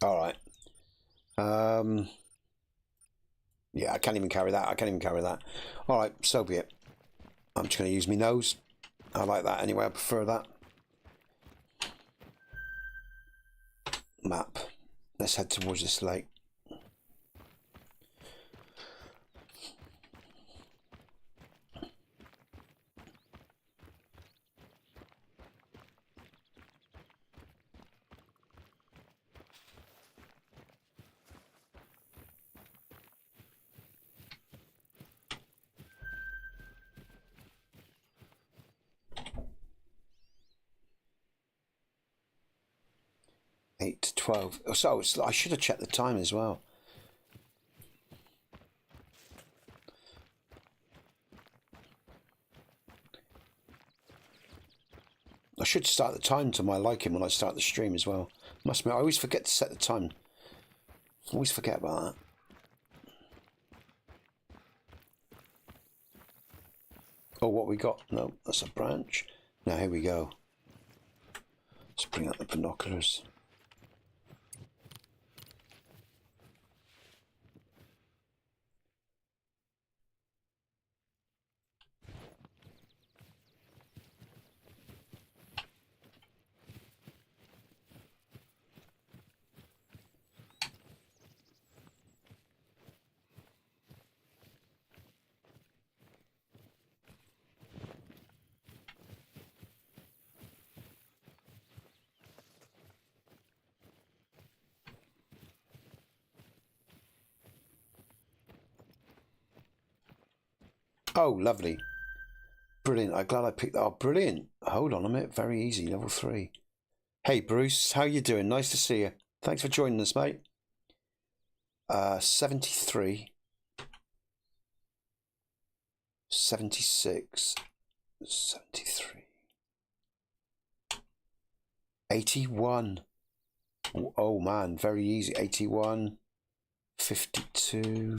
All right. Yeah, I can't even carry that. I can't even carry that. All right, so be it. I'm just going to use my nose. I like that anyway. I prefer that. Map. Let's head towards this lake. Eight to 12. So I should have checked the time as well. I should start the time to my liking when I start the stream as well. Must admit, I always forget to set the time. Always forget about that. Oh, what we got? No, that's a branch. Now here we go. Let's bring out the binoculars. Oh, lovely. Brilliant. I'm glad I picked that up. Brilliant. Hold on a minute. Very easy. Level 3. Hey, Bruce. How you doing? Nice to see you. Thanks for joining us, mate. 73. 76. 73. 81. Oh, man. Very easy. 81. 52.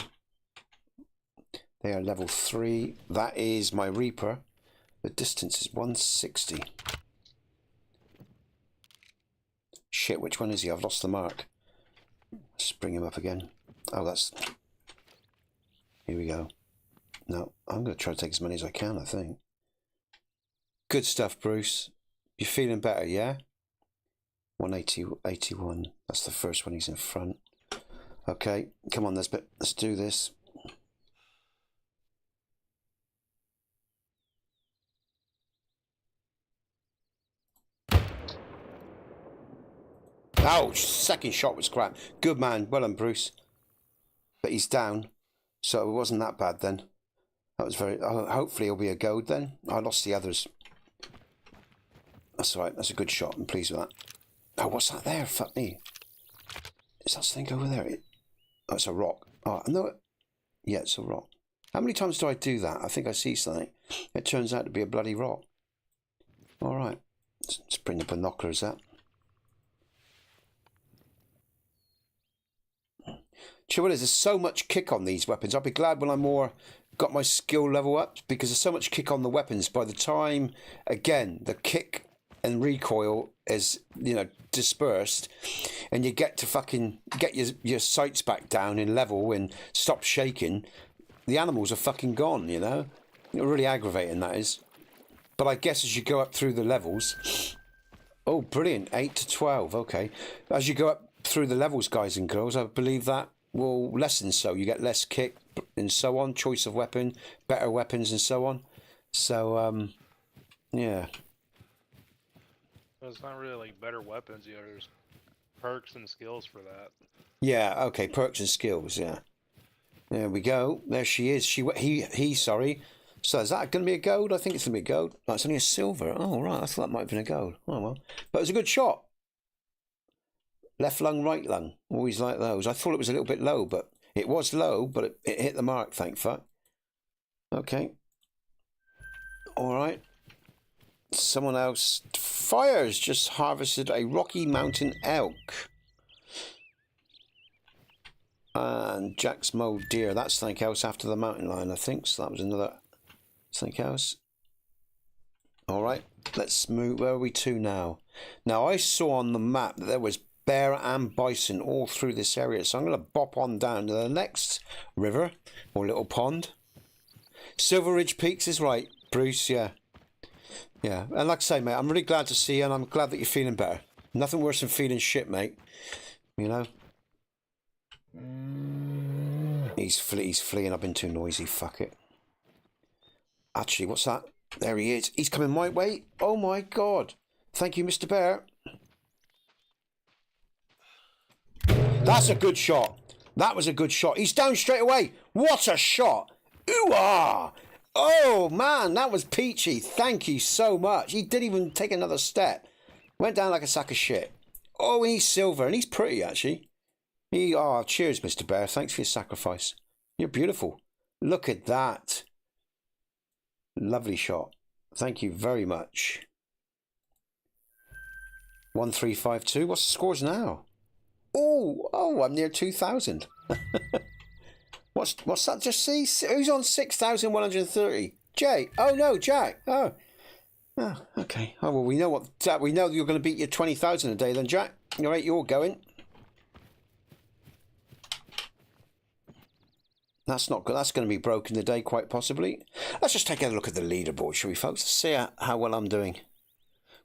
They are level 3. That is my Reaper. The distance is 160. Shit, which one is he? I've lost the mark. Let's bring him up again. Oh, that's... Here we go. No, I'm going to try to take as many as I can, I think. Good stuff, Bruce. You're feeling better, yeah? 180, 81. That's the first one. He's in front. Okay, come on, Nesbit. Let's do this. Ouch! Second shot was crap. Good man. Well done, Bruce. But he's down. So it wasn't that bad then. That was very... hopefully he'll be a goad then. I lost the others. That's all right. That's a good shot. I'm pleased with that. Oh, what's that there? Fuck me. Is that something over there? Oh, it's a rock. Oh, no. Yeah, it's a rock. How many times do I do that? I think I see something. It turns out to be a bloody rock. All right. Let's bring the binoculars out. Sure is, there's so much kick on these weapons. I'll be glad when I'm more got my skill level up, because there's so much kick on the weapons. By the time, again, the kick and recoil is, you know, dispersed, and you get to fucking get your sights back down in level and stop shaking, the animals are fucking gone, you know? Really aggravating, that is. But I guess as you go up through the levels... Oh, brilliant. 8 to 12, okay. As you go up through the levels, guys and girls, I believe that will lessen, so you get less kick and so on, choice of weapon, better weapons and so on. So, yeah. Well, it's not really like better weapons, you know, there's perks and skills for that. Yeah, okay, perks and skills, yeah. There we go. There she is. He, sorry. So is that going to be a gold? I think it's going to be a gold. Oh, it's only a silver. Oh, right. I thought that might have been a gold. Oh, well. But it was a good shot. Left lung, right lung. Always like those. I thought it was a little bit low, but it was low, but it hit the mark, thank fuck. Okay. All right. Someone else. Fires just harvested a Rocky Mountain elk. And Jack's mowed deer. That's something else after the mountain lion, I think. So that was another something else. All right. Let's move. Where are we to now? Now, I saw on the map that there was bear and bison all through this area. So I'm going to bop on down to the next river or little pond. Silver Ridge Peaks is right, Bruce, yeah. Yeah, and like I say, mate, I'm really glad to see you, and I'm glad that you're feeling better. Nothing worse than feeling shit, mate. You know? He's fleeing. I've been too noisy, fuck it. Actually, what's that? There he is. He's coming my way. Oh my God. Thank you, Mr. Bear. That's a good shot. That was a good shot. He's down straight away. What a shot. Ooh-ah. Oh, man, that was peachy. Thank you so much. He didn't even take another step. Went down like a sack of shit. Oh, and he's silver, and he's pretty, actually. Cheers, Mr. Bear. Thanks for your sacrifice. You're beautiful. Look at that. Lovely shot. Thank you very much. 1352. What's the scores now? Oh, I'm near 2,000. What's that? Just see who's on 6,130. Jay. Oh no, Jack. Oh, okay. Oh well, we know you're going to beat your 20,000 a day then, Jack. All right, you're going. That's not good. That's going to be broken today, quite possibly. Let's just take a look at the leaderboard, shall we, folks? Let's see how well I'm doing.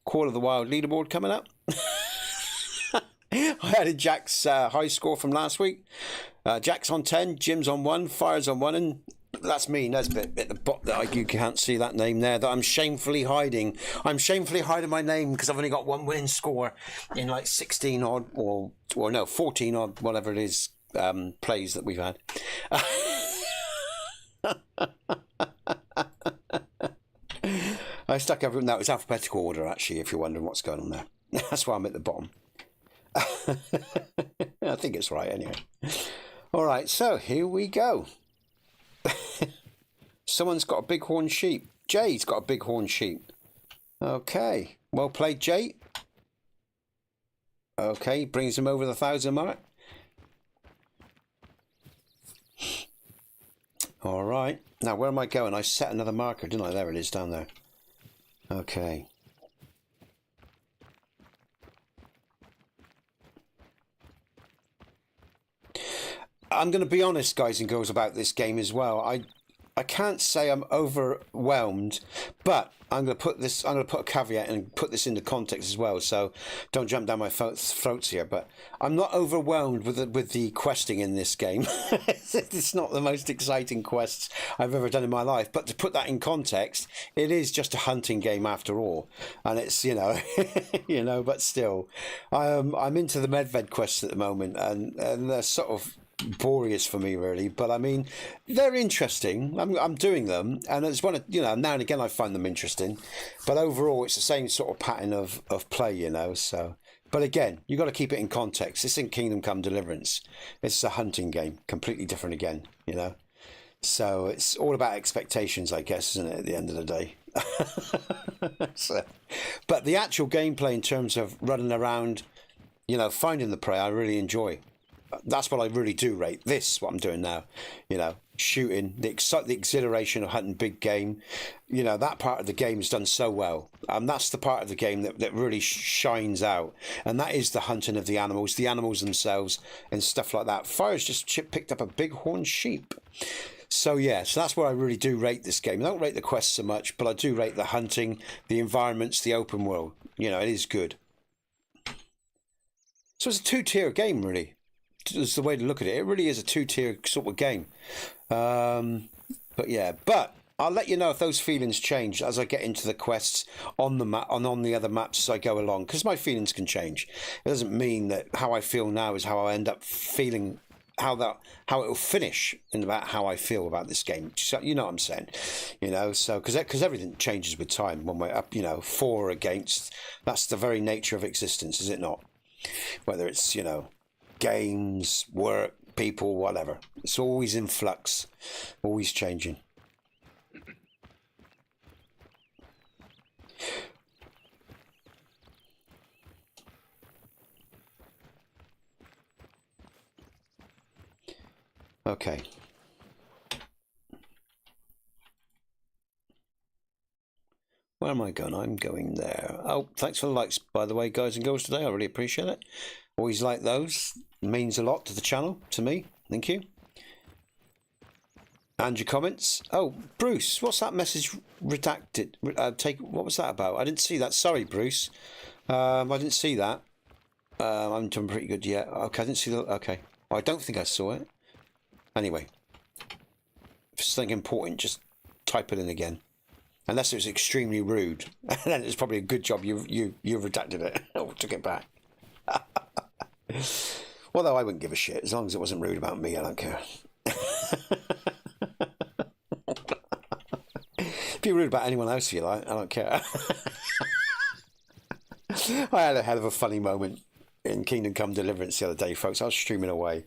Call of the Wild leaderboard coming up. I added Jack's high score from last week. Jack's on 10, Jim's on 1, Fire's on 1, and that's me, Nesbit, at the bottom. You can't see that name there that I'm shamefully hiding. I'm shamefully hiding my name because I've only got one winning score in like 16 odd, or no, 14 odd, whatever it is, plays that we've had. I stuck everything. That was alphabetical order, actually, if you're wondering what's going on there. That's why I'm at the bottom. I think it's right anyway. All right, so here we go. Someone's got a bighorn sheep. Jay's got a bighorn sheep. Okay, well played, Jay. Okay, brings him over the 1,000 mark. All right, now where am I going? I set another marker, didn't I? There it is, down there. Okay. I'm going to be honest, guys and girls, about this game as well. I can't say I'm overwhelmed, but I'm going to put a caveat and put this into context as well. So don't jump down my throats here. But I'm not overwhelmed with the questing in this game. It's not the most exciting quests I've ever done in my life. But to put that in context, it is just a hunting game after all, and it's but still, I'm into the Medved quests at the moment, and they're sort of laborious for me, really, but I mean, they're interesting. I'm doing them, and it's one of, now and again I find them interesting, but overall it's the same sort of pattern of play, so. But again, you got to keep it in context. This isn't Kingdom Come Deliverance. It's a hunting game, completely different again, so it's all about expectations, I guess, isn't it, at the end of the day? But the actual gameplay in terms of running around, finding the prey, I really enjoy. That's what I really do rate. This, what I'm doing now, shooting, the exhilaration of hunting big game, that part of the game is done so well. That's the part of the game that really shines out. And that is the hunting of the animals themselves and stuff like that. Fire's just picked up a bighorn sheep. So that's where I really do rate this game. I don't rate the quests so much, but I do rate the hunting, the environments, the open world. It is good. So it's a two-tier game, really. Is the way to look at it. It really is a two-tier sort of game. But I'll let you know if those feelings change as I get into the quests on the map and on the other maps as I go along, because my feelings can change. It doesn't mean that how I feel now is how I end up feeling, how it will finish, and about how I feel about this game. So, you know what I'm saying? So because everything changes with time. One way up, for or against. That's the very nature of existence, is it not? Whether it's games, work, people, whatever. It's always in flux, always changing. Okay. Where am I going? I'm going there. Oh, thanks for the likes, by the way, guys and girls, today. I really appreciate it. Always like those. It means a lot to the channel, to me. Thank you. And your comments. Oh, Bruce, what's that message redacted? What was that about? I didn't see that. Sorry, Bruce. I didn't see that. I'm doing pretty good yet. Okay, I didn't see that. Okay. Well, I don't think I saw it. Anyway. If it's something important, just type it in again. Unless it was extremely rude. And then it's probably a good job you redacted it. Or took it back. Although I wouldn't give a shit. As long as it wasn't rude about me, I don't care. Be rude about anyone else if you like. I don't care. I had a hell of a funny moment in Kingdom Come Deliverance the other day, folks. I was streaming away.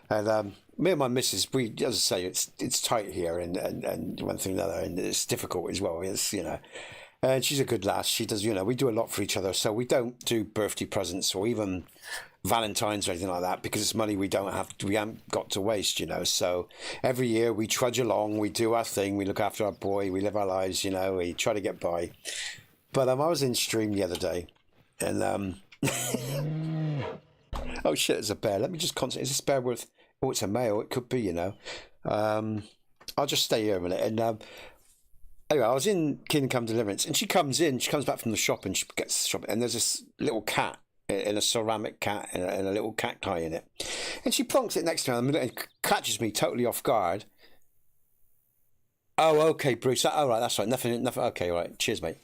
And me and my missus, we, as I say, it's tight here and one thing or another, and it's difficult as well. It's, you know, and she's a good lass. She does, you know, we do a lot for each other. So we don't do birthday presents or even Valentine's or anything like that because it's money we haven't got to waste, you know. So every year we trudge along, we do our thing, we look after our boy, we live our lives, you know, we try to get by. But I was in stream the other day and oh shit, there's a bear. Let me just concentrate. Is this bear worth? Oh, it's a male. It could be, you know. I'll just stay here a minute. And anyway, I was in Kingdom Come Deliverance, and she comes back from the shop, and she gets the shop, and there's this little cat in a ceramic cat and a little cacti in it, and she plonks it next to me and catches me totally off guard. Oh, okay, Bruce. Oh, right, that's right. Nothing. Okay, all right. Cheers, mate.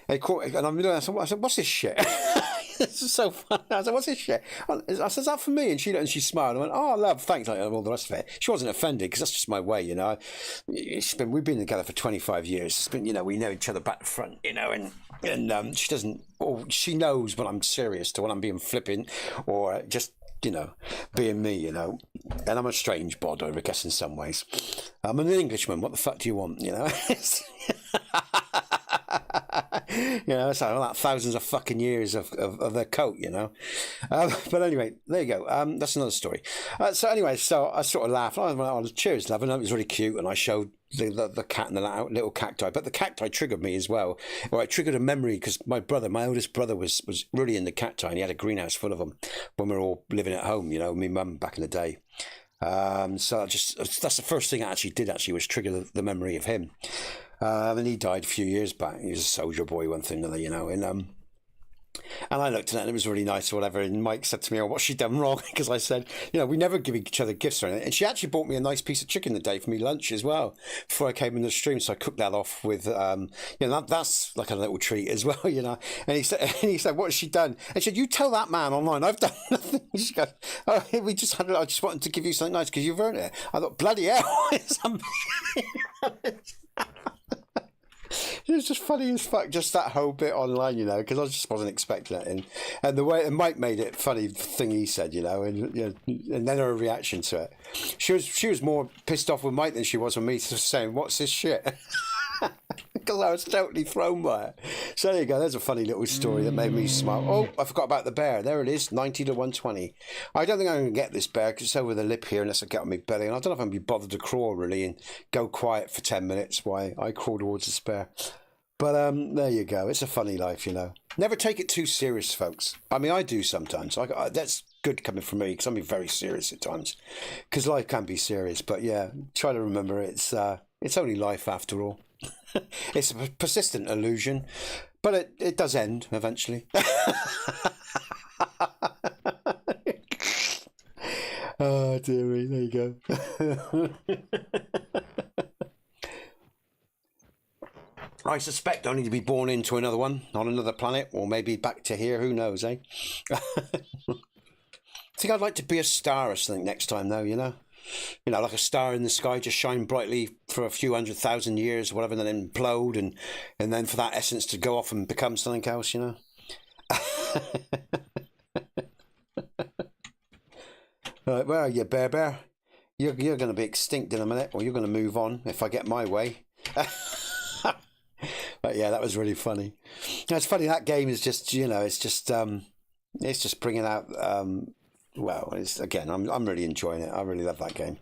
And I'm doing. I said, "What's this shit?" This is so funny. I said, "What's this shit?" I said, "Is that for me?" And she smiled. I went, "Oh, love, thanks." Like all the rest of it. She wasn't offended because that's just my way, you know. We've been together for 25 years. It's been, you know, we know each other back to front, you know, and she doesn't. Or she knows when I'm serious to when I'm being flippant or just, you know, being me, you know. And I'm a strange bod, I guess, in some ways. I'm an Englishman. What the fuck do you want, you know? You know, it's like that thousands of fucking years of their coat, you know. But anyway, there you go. That's another story. So anyway, so I sort of laughed. I went, "Oh, cheers, love." And it was really cute. And I showed the cat and the little cacti. But the cacti triggered me as well. Or it triggered a memory because my oldest brother, was really into cacti, and he had a greenhouse full of them when we were all living at home, you know, me mum back in the day. So that's the first thing I did was trigger the memory of him. And he died a few years back. He was a soldier boy, one thing or another, you know. And I looked at it and it was really nice or whatever. And Mike said to me, "Oh, what's she done wrong?" Because I said, you know, we never give each other gifts or anything. And she actually bought me a nice piece of chicken today for me lunch as well before I came in the stream. So I cooked that off with, you know, that's like a little treat as well, you know. And he said, "What has she done?" And she said, "You tell that man online, I've done nothing." She goes, "Oh, I just wanted to give you something nice because you've earned it." I thought, bloody hell. It was just funny as fuck, just that whole bit online, you know, because I just wasn't expecting it. And the way, and Mike made it funny, the thing he said, you know, and then her reaction to it. She was more pissed off with Mike than she was with me, just saying, "What's this shit?" Because I was totally thrown by it. So there you go. There's a funny little story that made me smile. Oh, I forgot about the bear. There it is, 90 to 120. I don't think I'm going to get this bear because it's over the lip here unless I get on my belly. And I don't know if I'm going to be bothered to crawl really and go quiet for 10 minutes while I crawl towards the bear. But there you go. It's a funny life, you know. Never take it too serious, folks. I mean, I do sometimes. That's good coming from me because I'm very serious at times. Because life can be serious. But yeah, try to remember it's only life after all. It's a persistent illusion, but it does end eventually. Oh dear me, there you go. I suspect only to be born into another one on another planet, or maybe back to here. Who knows, eh? I think I'd like to be a star or something next time, though. You know, like a star in the sky, just shine brightly for a few 100,000 years, or whatever, and then implode, and then for that essence to go off and become something else, you know. Right, where are you, Bear? You're going to be extinct in a minute, or you're going to move on if I get my way. But yeah, that was really funny. It's funny, that game is just, it's just bringing out. Well, it's again, I'm really enjoying it. I really love that game.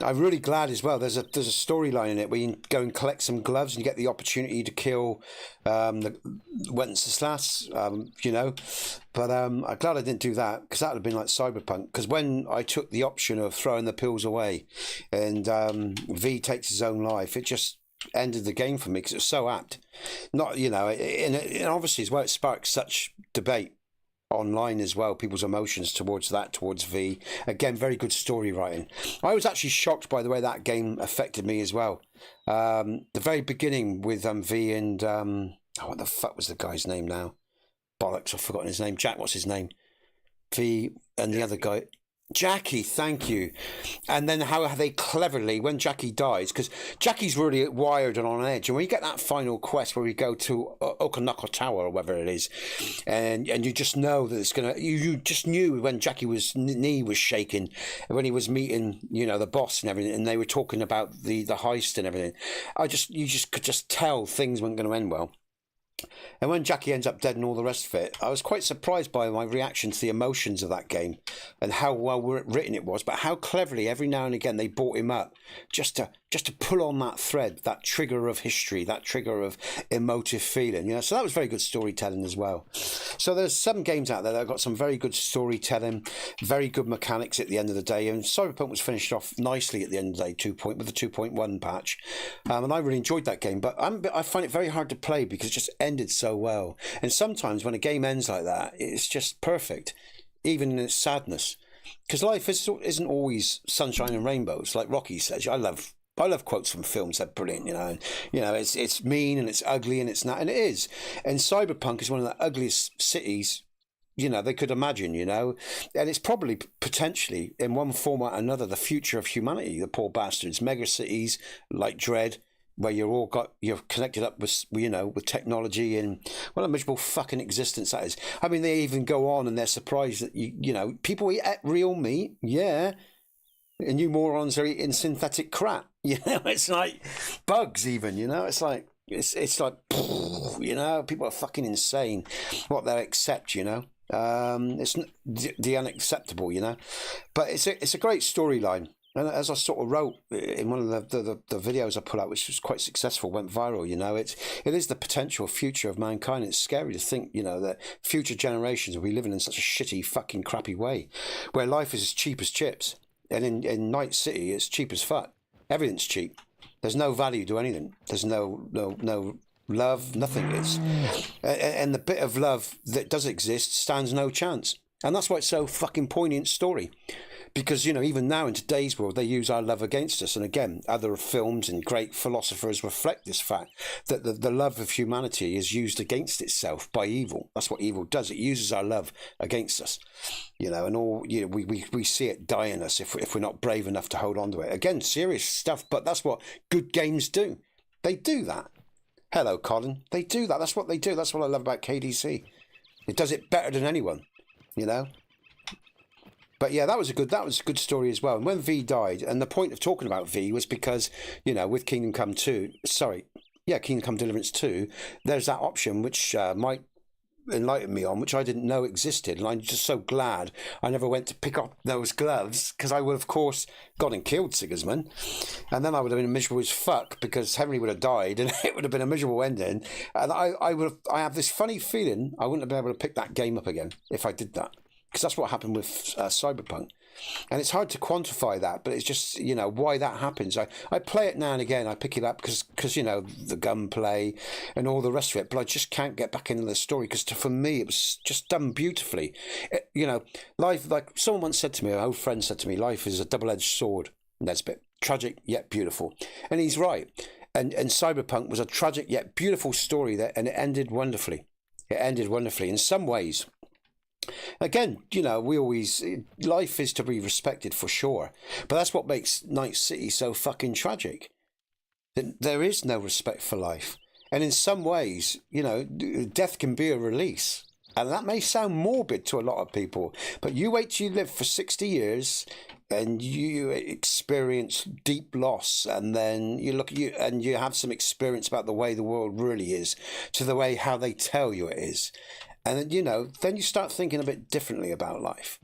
I'm really glad as well. There's a storyline in it where you can go and collect some gloves and you get the opportunity to kill the Wenceslas, But I'm glad I didn't do that, because that would have been like Cyberpunk. Because when I took the option of throwing the pills away and V takes his own life, it just ended the game for me, because it was so apt. Not, and obviously as well, it sparked such debate online as well, people's emotions towards V. Again, very good story writing. I was actually shocked by the way that game affected me as well. The very beginning with V and what the fuck was the guy's name now? Bollocks, I've forgotten his name. Jack, what's his name? V and the other guy. Jackie, thank you. And then how they cleverly, when Jackie dies, because Jackie's really wired and on edge, and when you get that final quest where we go to Okanaka Tower or whatever it is, and you just know that it's gonna, you just knew when Jackie knee was shaking when he was meeting the boss and everything, and they were talking about the heist and everything. You just could just tell things weren't going to end well. And when Jackie ends up dead and all the rest of it, I was quite surprised by my reaction to the emotions of that game and how well written it was, but how cleverly every now and again they brought him up just to pull on that thread, that trigger of history, that trigger of emotive feeling. So that was very good storytelling as well. So there's some games out there that have got some very good storytelling, very good mechanics at the end of the day, and Cyberpunk was finished off nicely at the end of the day, with the 2.1 patch, and I really enjoyed that game, but I find it very hard to play because it just ended so well. And sometimes when a game ends like that, it's just perfect, even in its sadness, because life isn't always sunshine and rainbows, like Rocky says. I love quotes from films. They're brilliant, and it's mean and it's ugly and it's not, and it is. And Cyberpunk is one of the ugliest cities they could imagine, and it's probably potentially in one form or another the future of humanity. The poor bastards, mega cities like Dread, where you're connected up with with technology, and what a miserable fucking existence that is. I mean, they even go on and they're surprised that people eat real meat, yeah, and you morons are eating synthetic crap. It's like bugs even. It's like it's like people are fucking insane what they accept. It's the unacceptable. But it's a great storyline. And as I sort of wrote in one of the videos I put out, which was quite successful, went viral, it is the potential future of mankind. It's scary to think, that future generations will be living in such a shitty, fucking crappy way, where life is as cheap as chips. And in Night City, it's cheap as fuck. Everything's cheap. There's no value to anything. There's no love, nothing. And the bit of love that does exist stands no chance. And that's why it's so fucking poignant story. Because, even now in today's world, they use our love against us. And again, other films and great philosophers reflect this fact that the love of humanity is used against itself by evil. That's what evil does. It uses our love against us, and we see it die in us if we're not brave enough to hold on to it. Again, serious stuff, but that's what good games do. They do that. Hello, Colin. They do that. That's what they do. That's what I love about KDC. It does it better than anyone, But yeah, that was a good story as well. And when V died, and the point of talking about V was because, with Kingdom Come Deliverance 2, there's that option which might enlighten me on, which I didn't know existed. And I'm just so glad I never went to pick up those gloves, because I would, of course, gone and killed Sigismund. And then I would have been miserable as fuck, because Henry would have died, and it would have been a miserable ending. And I have this funny feeling I wouldn't have been able to pick that game up again if I did that. Because that's what happened with Cyberpunk. And it's hard to quantify that, but it's just, why that happens. I play it now and again. I pick it up because the gunplay and all the rest of it, but I just can't get back into the story because for me, it was just done beautifully. Life, like someone once said to me, an old friend said to me, life is a double-edged sword, Nesbit. Tragic yet beautiful. And he's right. And Cyberpunk was a tragic yet beautiful story and it ended wonderfully. It ended wonderfully in some ways. Again, life is to be respected for sure, but that's what makes Night City so fucking tragic. There is no respect for life, and in some ways, death can be a release. And that may sound morbid to a lot of people, but you wait till you live for 60 years and you experience deep loss, and then you look at you and you have some experience about the way the world really is to the way how they tell you it is. And then, then you start thinking a bit differently about life.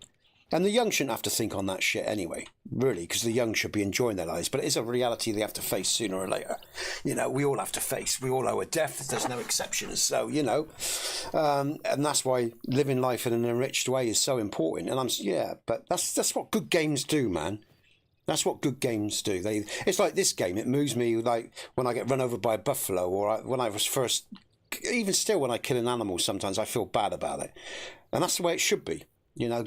And the young shouldn't have to think on that shit anyway, really, because the young should be enjoying their lives. But it is a reality they have to face sooner or later. We all have to face. We all owe a death. There's no exceptions. So, and that's why living life in an enriched way is so important. And but that's what good games do, man. That's what good games do. It's like this game. It moves me like when I get run over by a buffalo, or when I was first, even still when I kill an animal, sometimes I feel bad about it. And that's the way it should be.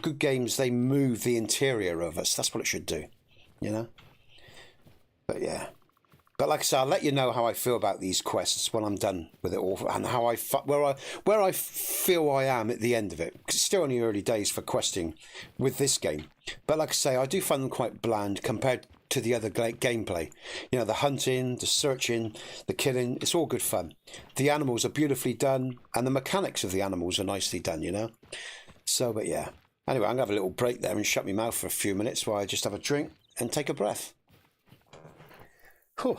Good games, they move the interior of us. That's what it should do, But yeah. But like I say, I'll let you know how I feel about these quests when I'm done with it all, and how where I feel I am at the end of it. Because it's still only early days for questing with this game. But like I say, I do find them quite bland compared to the other gameplay. The hunting, the searching, the killing, it's all good fun. The animals are beautifully done, and the mechanics of the animals are nicely done, So, but yeah. Anyway, I'm going to have a little break there and shut my mouth for a few minutes while I just have a drink and take a breath. Whew.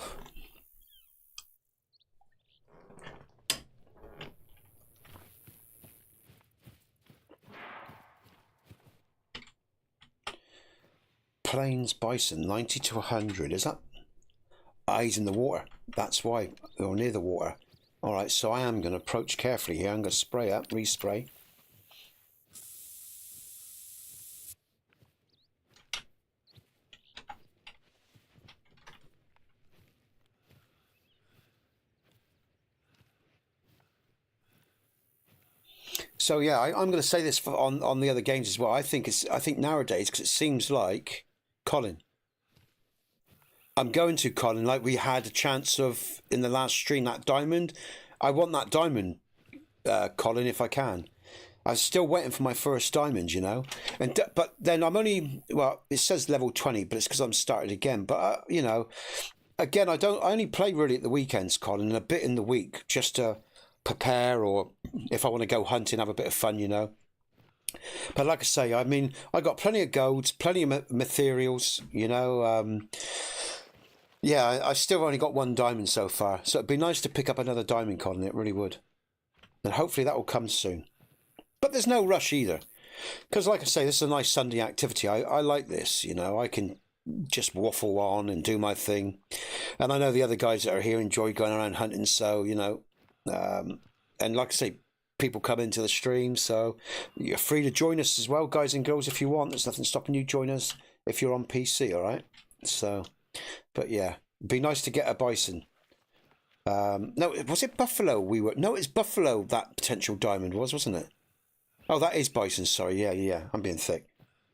Plains bison, 90 to 100. Is that eyes in the water? That's why. Or near the water. All right, so I am going to approach carefully here. I'm going to spray up, respray. So yeah, I'm going to say this on the other games as well. I think nowadays, because it seems like Colin. I'm going to Colin, like we had a chance of in the last stream, that diamond. I want that diamond, Colin, if I can. I'm still waiting for my first diamond, but then I'm only, it says level 20, but it's because I'm started again. But again, I only play really at the weekends, Colin, and a bit in the week just to prepare, or if I want to go hunting, have a bit of fun, But like I say, I mean, I got plenty of golds, plenty of materials, Yeah, I still only got one diamond so far, so it'd be nice to pick up another diamond, Colin. It really would, and hopefully that will come soon. But there's no rush either, because like I say, this is a nice Sunday activity. I like this, I can just waffle on and do my thing, and I know the other guys that are here enjoy going around hunting, so and like I say, people come into the stream, so you're free to join us as well, guys and girls, if you want. There's nothing stopping you. Join us if you're on PC, all right? So, but yeah, it'd be nice to get a bison. No, was it buffalo? No, it's buffalo. That potential diamond wasn't it? Oh, that is bison. Sorry, yeah. I'm being thick.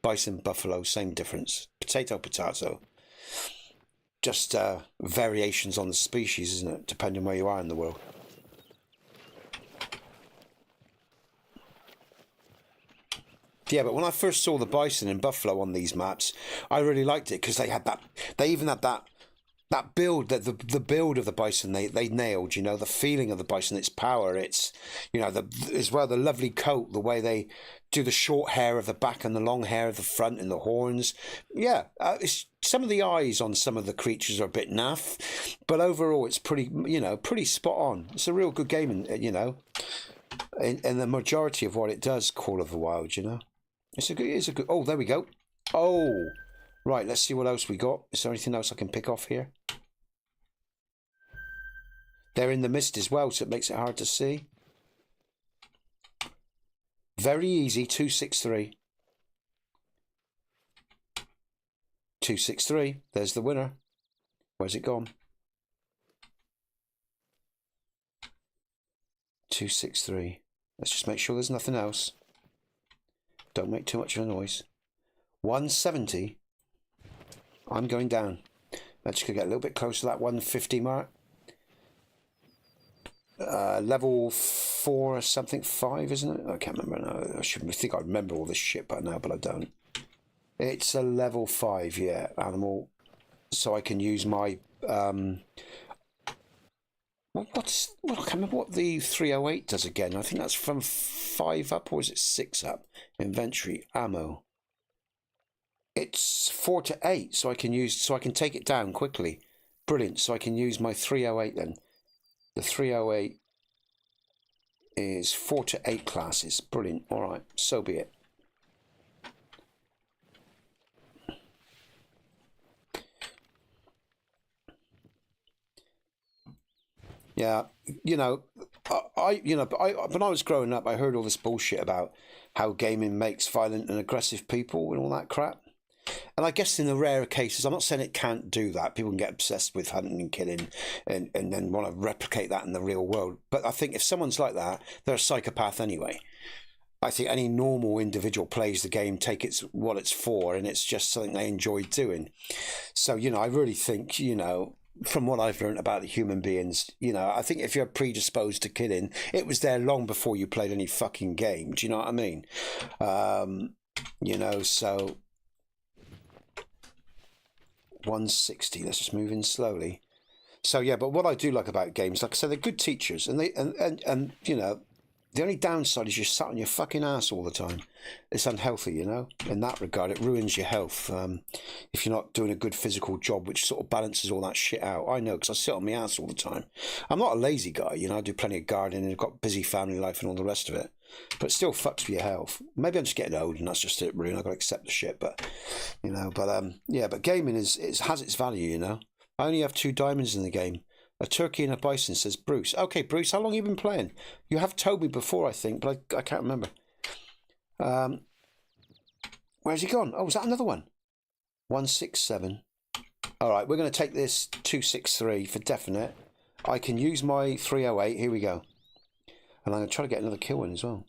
Bison, buffalo, same difference. Potato. Just variations on the species, isn't it? Depending where you are in the world. Yeah, but when I first saw the bison and buffalo on these maps, I really liked it because they had that. They even had that build, the build of the bison. They nailed, the feeling of the bison, its power, its, as well the lovely coat, the way they do the short hair of the back and the long hair of the front and the horns. Yeah, it's some of the eyes on some of the creatures are a bit naff, but overall it's pretty, pretty spot on. It's a real good game, and in the majority of what it does, Call of the Wild, It's a good. Oh, there we go. Oh, right. Let's see what else we got. Is there anything else I can pick off here? They're in the mist as well, so it makes it hard to see. Very easy. 263. 263. There's the winner. Where's it gone? 263. Let's just make sure there's nothing else. Don't make too much of a noise. 170. I'm going down. I'm just going to get a little bit close to that 150 mark. Level 4 or something, 5, isn't it? I can't remember now. I think I remember all this shit by now, but I don't. It's a level 5, yeah, animal. So I can use my I can't remember what the 308 does again. I think that's from 5 up, or is it 6 up? Inventory, ammo. It's 4 to 8, so I can take it down quickly. Brilliant. So I can use my 308 then. The 308 is 4 to 8 classes. Brilliant. All right, so be it. Yeah, when I was growing up, I heard all this bullshit about how gaming makes violent and aggressive people and all that crap. And I guess in the rarer cases, I'm not saying it can't do that. People can get obsessed with hunting and killing and then want to replicate that in the real world. But I think if someone's like that, they're a psychopath anyway. I think any normal individual plays the game, take it's what it's for, and it's just something they enjoy doing. So, I really think, from what I've learned about the human beings, I think if you're predisposed to killing, it was there long before you played any fucking game. Do you know what I mean? So 160. Let's just move in slowly. So yeah, but what I do like about games, like I said, they're good teachers, and the only downside is you're sat on your fucking ass all the time. It's unhealthy, in that regard. It ruins your health if you're not doing a good physical job, which sort of balances all that shit out. I know, because I sit on my ass all the time. I'm not a lazy guy, I do plenty of gardening, I've got busy family life and all the rest of it. But it still fucks with your health. Maybe I'm just getting old and that's just it, really. I've got to accept the shit. But, but gaming has its value, I only have 2 diamonds in the game. A turkey and a bison, says Bruce. Okay, Bruce, how long have you been playing? You have told me before, I think, but I can't remember. Where's he gone? Oh, was that another one? 167. All right, we're going to take this 263 for definite. I can use my 308. Here we go. And I'm going to try to get another kill in as well.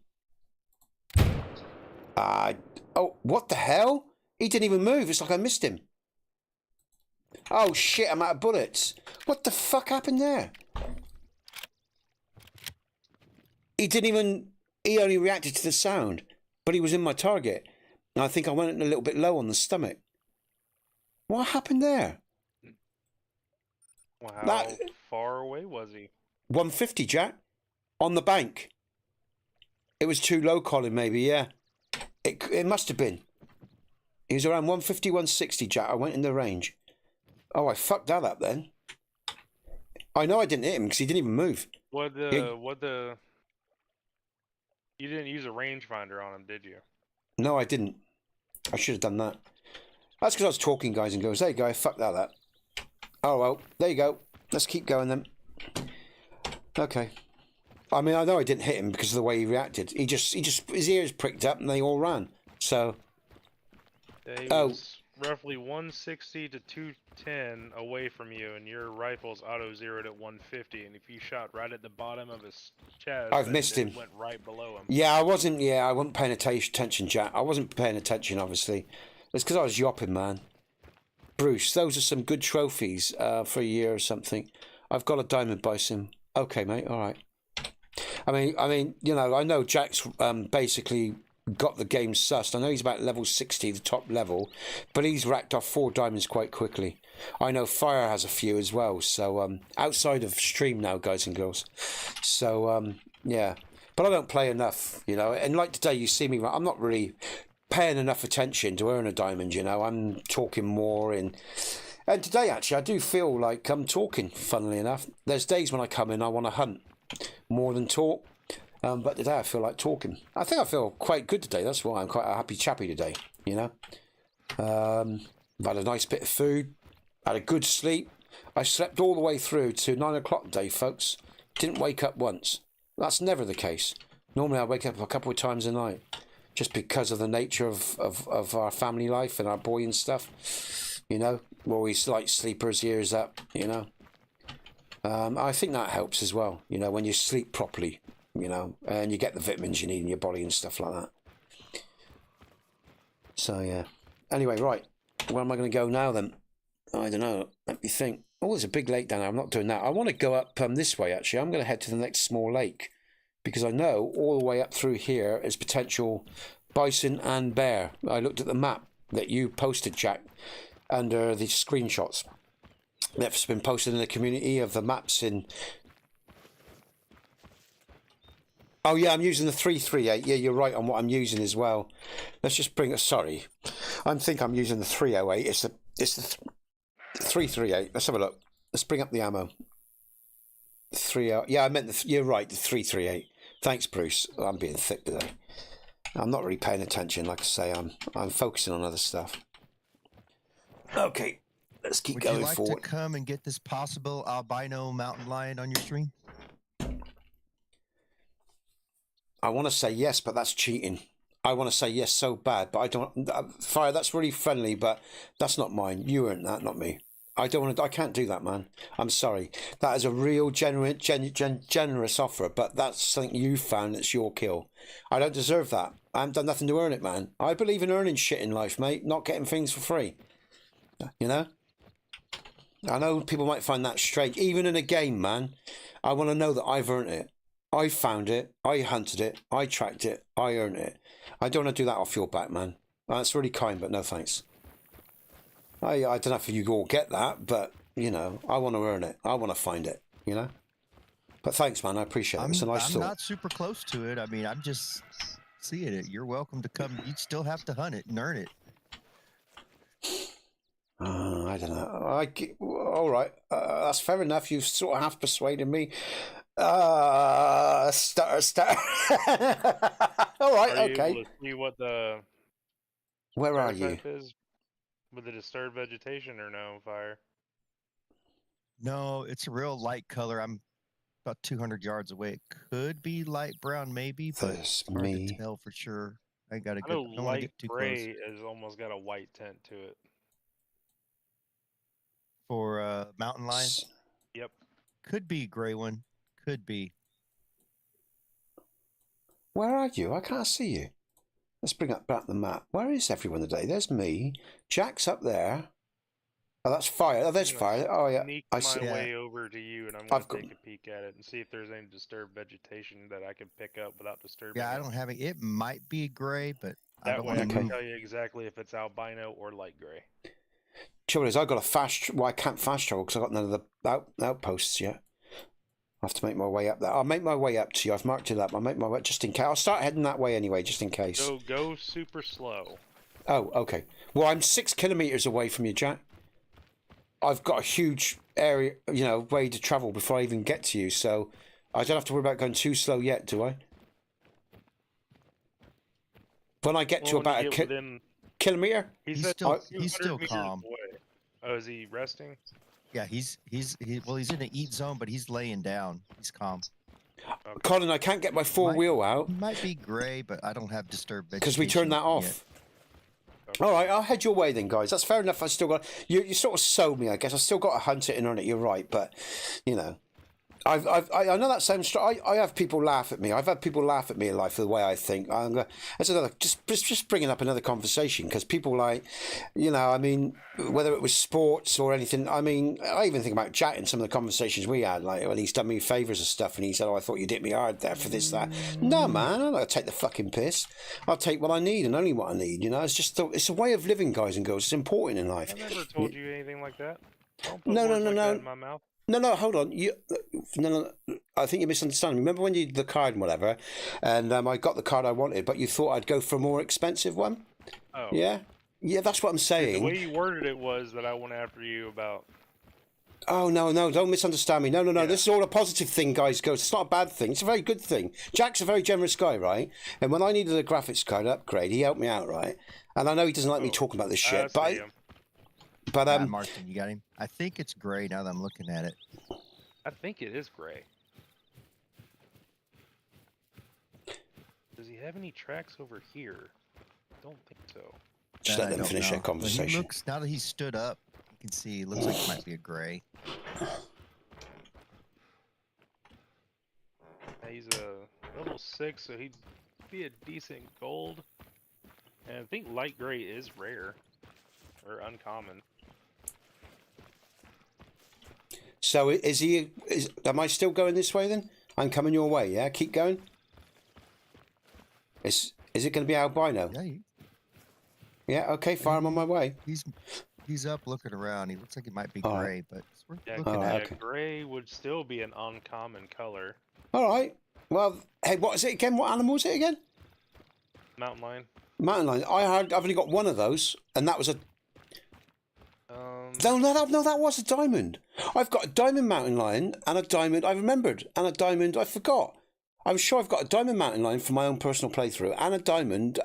Oh, what the hell? He didn't even move. It's like I missed him. Oh shit, I'm out of bullets. What the fuck happened there? He only reacted to the sound, but he was in my target. And I think I went a little bit low on the stomach. What happened there? Well, how far away was he? 150, Jack. On the bank. It was too low, Colin, maybe, yeah. It must have been. He was around 150, 160, Jack. I went in the range. Oh, I fucked that up then. I know I didn't hit him because he didn't even move. You didn't use a rangefinder on him, did you? No, I didn't. I should have done that. That's because I was talking, guys, and goes, there you go, I fucked that up. Oh, well, there you go. Let's keep going then. Okay. I mean, I know I didn't hit him because of the way he reacted. His ears pricked up and they all ran. So. He was roughly 160 to 210 away from you, and your rifle's auto zeroed at 150. And if you shot right at the bottom of his chest, I've missed him. Went right below him. Yeah, I wasn't paying attention, Jack. I wasn't paying attention, obviously. It's because I was yopping, man. Bruce, those are some good trophies for a year or something. I've got a diamond bison. Okay, mate. All right. I mean, I know Jack's basically got the game sussed. I know he's about level 60, the top level, but he's racked off 4 diamonds quite quickly. I know Fire has a few as well, so outside of stream now, guys and girls. So yeah, but I don't play enough, and like today you see me, I'm not really paying enough attention to earn a diamond, I'm talking more and today actually I do feel like I'm talking, funnily enough. There's days when I come in I want to hunt more than talk. But today I feel like talking. I think I feel quite good today. That's why I'm quite a happy chappy today, I've had a nice bit of food, had a good sleep. I slept all the way through to 9 o'clock today, folks. Didn't wake up once. That's never the case. Normally I wake up a couple of times a night, just because of the nature of our family life and our boy and stuff, we're always like sleepers, ears up, I think that helps as well, when you sleep properly. And you get the vitamins you need in your body and stuff like that. So, yeah. Anyway, right. Where am I going to go now, then? I don't know. Let me think. Oh, there's a big lake down there. I'm not doing that. I want to go up this way, actually. I'm going to head to the next small lake. Because I know all the way up through here is potential bison and bear. I looked at the map that you posted, Jack, under the screenshots that's been posted in the community of the maps in Oh yeah, I'm using the 338. Yeah, you're right on what I'm using as well. Let's just bring it. Sorry, I think I'm using the 308. It's the 338. Let's have a look. Let's bring up the ammo. 30. Yeah, I meant you're right. The 338. Thanks, Bruce. I'm being thick today. I'm not really paying attention. Like I say, I'm focusing on other stuff. Okay, let's keep Would going you like forward. to come and get this possible albino mountain lion on your stream? I want to say yes, but that's cheating. I want to say yes so bad, but I don't. Fire, that's really friendly, but that's not mine. You earned that, not me. I don't want to. I can't do that, man. I'm sorry. That is a real generous offer, but that's something you found. That's your kill. I don't deserve that. I haven't done nothing to earn it, man. I believe in earning shit in life, mate. Not getting things for free. You know. I know people might find that strange. Even in a game, man, I want to know that I've earned it. I found it. I hunted it. I tracked it. I earned it. I don't want to do that off your back, man. That's really kind, but no thanks. I don't know if you all get that, but, you know, I want to earn it. I want to find it, you know? But thanks, man. I appreciate it. It's a nice I'm thought. not super close to it. I mean, I'm just seeing it. You're welcome to come. You'd still have to hunt it and earn it. I don't know. All right. That's fair enough. You've sort of half persuaded me. Stutter. All right, Are you okay. able to see what the Where are star you? type is with the disturbed vegetation or no, Fire? No, it's a real light color. I'm about 200 yards away. It could be light brown, maybe, but There's it's hard me. to tell for sure. I got a I good. know I don't want to light get too gray close. has almost got a white tint to it. For mountain lion, Yep. could be gray one. Could be. Where are you? I can't see you. Let's bring up back the map. Where is everyone today? There's me. Jack's up there. Oh, that's Fire. Oh, there's I'm gonna Fire. Oh, yeah. Sneak I my see. Yeah. way over to you, and I'm gonna I've got- take a peek at it and see if there's any disturbed vegetation that I can pick up without disturbing. Yeah, I it. don't have it. It might be gray, but I That don't way, want I to can move. tell you exactly if it's albino or light gray. Trouble is, I got a fast. Well, I can't fast travel because I got none of the outposts yet. I have to make my way up there. I'll make my way up to you. I've marked it up. I'll make my way just in case. I'll start heading that way anyway, just in case. Go super slow. Oh, okay. Well, I'm 6 kilometers away from you, Jack. I've got a huge area, you know, way to travel before I even get to you, so I don't have to worry about going too slow yet, do I? When I get to Well, when about you a get within, kilometer, he He's said still 200 he's still meters calm. away. Oh, is he resting? Yeah, he's in an eat zone, but he's laying down. He's calm. Okay. Colin, I can't get my four-wheel out He might be gray, but I don't have disturbed because we turned that vegetation off. Okay. All right, I'll head your way then, guys. That's fair enough. I still got you sort of sold me, I guess. I still got to hunt it and earn it. You're right, but you know, I know that sounds. I have people laugh at me. I've had people laugh at me in life for the way I think. That's another just bringing up another conversation because people like, you know, I mean, whether it was sports or anything. I mean, I even think about Jack in some of the conversations we had, like when he's done me favours and stuff, and he said, "Oh, I thought you did me hard there for this, that." No, man, I'm not gonna take the fucking piss. I'll take what I need and only what I need. You know, it's just it's a way of living, guys and girls. It's important in life. I never told you anything like that. Don't put No, words like no. that in my mouth. No, hold on. No. I think you're misunderstanding. Remember when you did the card and whatever, and I got the card I wanted, but you thought I'd go for a more expensive one? Oh. Yeah, that's what I'm The saying. way you worded it was that I went after you about. Oh no, don't misunderstand me. No. Yeah. This is all a positive thing, guys. Girls, it's not a bad thing. It's a very good thing. Jack's a very generous guy, right? And when I needed a graphics card upgrade, he helped me out, right? And I know he doesn't like me talking about this I shit, see him. but Marston, you got him. I think it's gray now that I'm looking at it. I think it is gray. Does he have any tracks over here? Don't think so. just That let I them don't finish know. their But he conversation. looks now that he's stood up. You can see. It looks like it might be a gray. He's a level 6, so he'd be a decent gold. And I think light gray is rare or uncommon. So am I still going this way then? I'm coming your way, yeah? Keep going. Is it going to be albino? Yeah, Yeah, okay, fire, I'm on my way. he's up looking around. He looks like it might be All right. gray, but it's worth Yeah, looking All right, at. okay. gray would still be an uncommon color. All right. Well, hey, what is it again? What animal is it again? Mountain lion. Mountain lion. I've only got one of those, and that was a. Um, No, that was a diamond. I've got a diamond mountain lion and a diamond. I remembered, and a diamond. I forgot. I'm sure I've got a diamond mountain lion for my own personal playthrough, and a diamond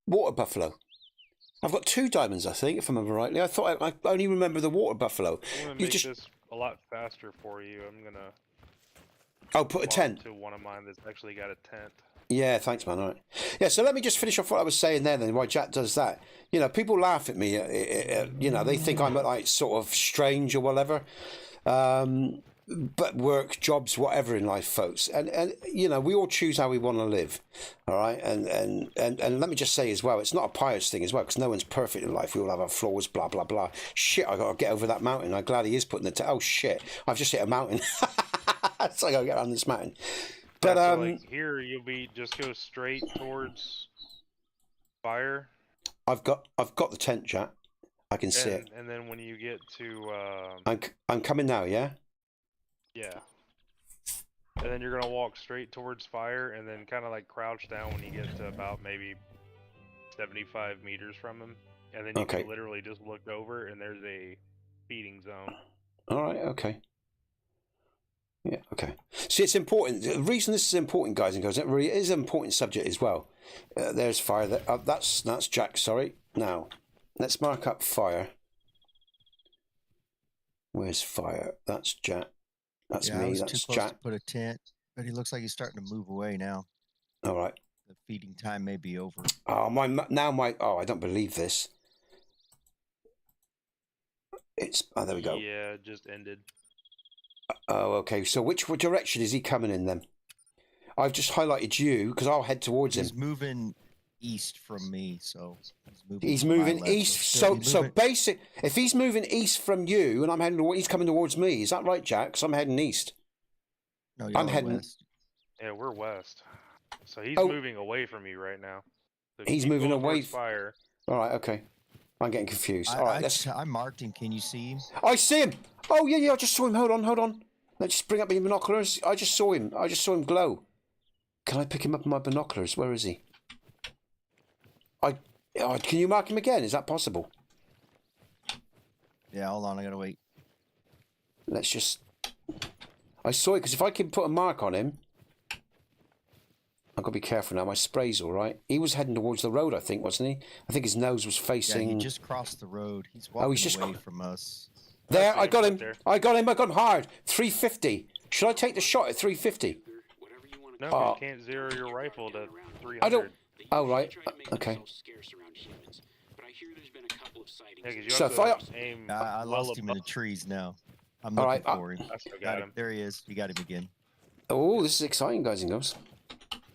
water buffalo. I've got 2 diamonds, I think, if I remember rightly. I thought I only remember the water buffalo. I'm gonna make this a lot faster for you. I'm gonna. Oh, put a tent. To one of mine that's actually got a tent. Yeah, thanks, man. All right. Yeah, so let me just finish off what I was saying there. Then why Jack does that? You know, people laugh at me. You know, they think I'm like sort of strange or whatever. But work, jobs, whatever in life, folks, and you know, we all choose how we want to live. All right, and let me just say as well, it's not a pious thing as well, because no one's perfect in life. We all have our flaws. Blah blah blah. Shit, I got to get over that mountain. I'm glad he is putting the. Oh shit, I've just hit a mountain. So I got to get around this mountain. But so like here you'll be just go straight towards fire. I've got the tent, Jack. I can see it. And then when you get to I'm coming now, yeah? yeah. And then you're gonna walk straight towards fire and then kinda like crouch down when you get to about maybe 75 meters from him. And then you can literally just look over and there's a feeding zone. Alright, okay. Yeah, okay. See, it's important. The reason this is important, guys and girls, it really is an important subject as well. There's fire. That's Jack, sorry. Now, let's mark up fire. Where's fire? That's Jack. That's me. I was That's too close Jack. to put a tent, but he looks like he's starting to move away now. All right. The feeding time may be over. Oh, I don't believe this. There we go. Yeah, it just ended. Oh, okay. So which direction is he coming in then? I've just highlighted you because I'll head towards him. He's moving east from me, so he's moving left, east. So basic. If he's moving east from you and I'm heading, he's coming towards me. Is that right, Jack? Because I'm heading east. No, you're I'm heading west. Yeah, we're west. So he's moving away from you right now. So he's moving away. Fire. All right. Okay. I'm getting confused. All right. I marked him. Can you see him? I see him. Oh yeah. I just saw him. Hold on. Let's just bring up my binoculars. I just saw him glow. Can I pick him up with my binoculars? Where is he? Can you mark him again? Is that possible? Yeah, hold on. I gotta wait. Let's just. I saw it because if I can put a mark on him, I've got to be careful now. My spray's all right. He was heading towards the road, I think, wasn't he? I think his nose was facing. Yeah, he just crossed the road. He's walking away from us. There, I got him. I got him hard. 350. Should I take the shot at 350? No, you can't zero your rifle to 300. I don't. Oh, right. Okay. Yeah, so if I lost him in the trees now. I'm looking for him. Got him. There he is. You got him again. Oh, this is exciting, guys and girls.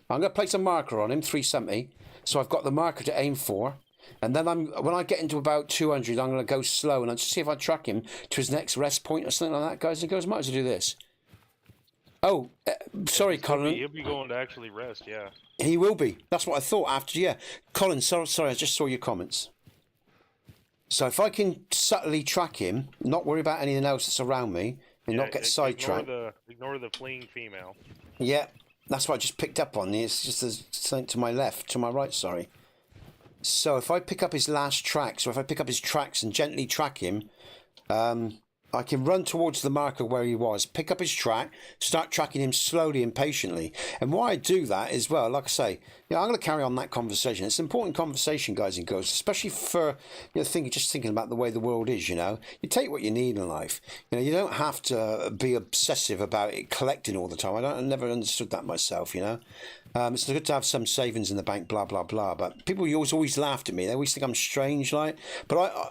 I'm going to place a marker on him, 370. So I've got the marker to aim for. And then when I get into about 200, I'm going to go slow and I'll just see if I track him to his next rest point or something like that, guys and girls. Might as well do this. Oh, sorry, Colin. He'll be going to actually rest, yeah. He will be. That's what I thought after, yeah. Colin, sorry, I just saw your comments. So if I can subtly track him, not worry about anything else that's around me, and not get sidetracked. Ignore the fleeing female. Yeah, that's what I just picked up on. It's just something to my left, to my right, sorry. So if I pick up his last tracks, or if I pick up his tracks and gently track him, I can run towards the marker where he was, pick up his track, start tracking him slowly and patiently. And why I do that is, well, like I say, I'm going to carry on that conversation. It's an important conversation, guys and girls, especially for just thinking about the way the world is. You take what you need in life. You don't have to be obsessive about it, collecting all the time. I never understood that myself. It's good to have some savings in the bank, blah blah blah. But people always laughed at me. They always think I'm strange, but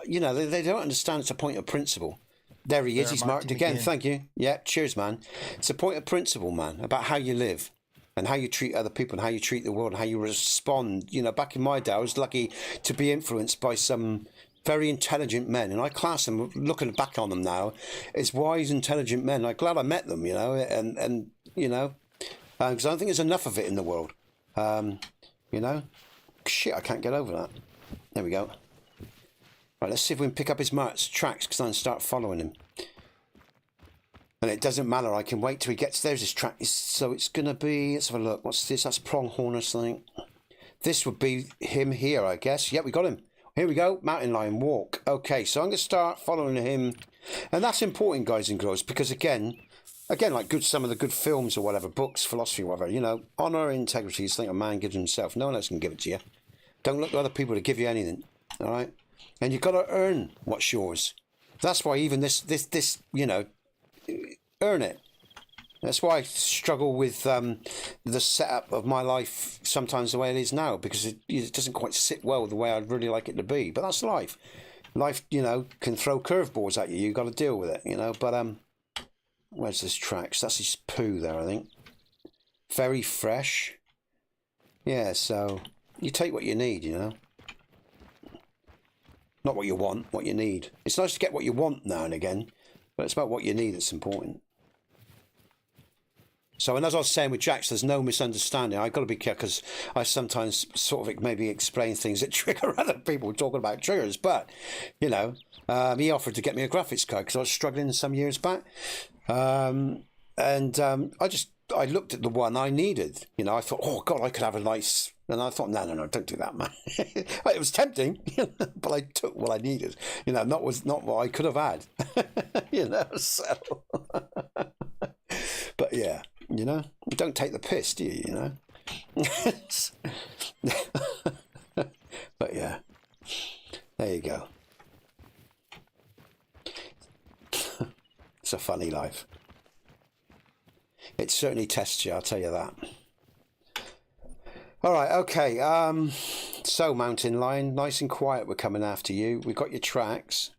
they don't understand. It's a point of principle. There he is. He's marked again. Thank you. Yeah, cheers, man. It's a point of principle, man, about how you live and how you treat other people and how you treat the world and how you respond. Back in my day, I was lucky to be influenced by some very intelligent men, and I class them, looking back on them now, as wise, intelligent men. I'm glad I met them, and because I don't think there's enough of it in the world. Shit, I can't get over that. There we go. Right, let's see if we can pick up his tracks, because I can start following him. And it doesn't matter. I can wait till he gets there. This track is so it's gonna be. Let's have a look. What's this? That's Pronghorn or something. This would be him here, I guess. Yep, we got him. Here we go. Mountain lion walk. Okay, so I'm gonna start following him, and that's important, guys and girls, because again, like some of the good films or whatever, books, philosophy, whatever. You know, honor, integrity is something a man gives himself. No one else can give it to you. Don't look to other people to give you anything. All right, and you've got to earn what's yours. That's why even this, you know. Earn it. That's why I struggle with the setup of my life sometimes the way it is now, because it doesn't quite sit well the way I'd really like it to be. But that's life. Life, you know, can throw curveballs at you. You've got to deal with it, you know. But where's this tracks? That's his poo there, I think. Very fresh. Yeah, so you take what you need, you know. Not what you want, what you need. It's nice to get what you want now and again. But it's about what you need that's important. So, and as I was saying with Jax, there's no misunderstanding. I've got to be careful because I sometimes sort of maybe explain things that trigger other people talking about triggers. But, you know, he offered to get me a graphics card because I was struggling some years back. I looked at the one I needed. You know, I thought, oh, God, I could have a nice... And I thought, no, don't do that, man. It was tempting, but I took what I needed. You know, not what I could have had. You know, so. But yeah, you know, don't take the piss, do you? You know. But yeah, there you go. It's a funny life. It certainly tests you, I'll tell you that. All right, okay. So, mountain lion, nice and quiet. We're coming after you. We've got your tracks.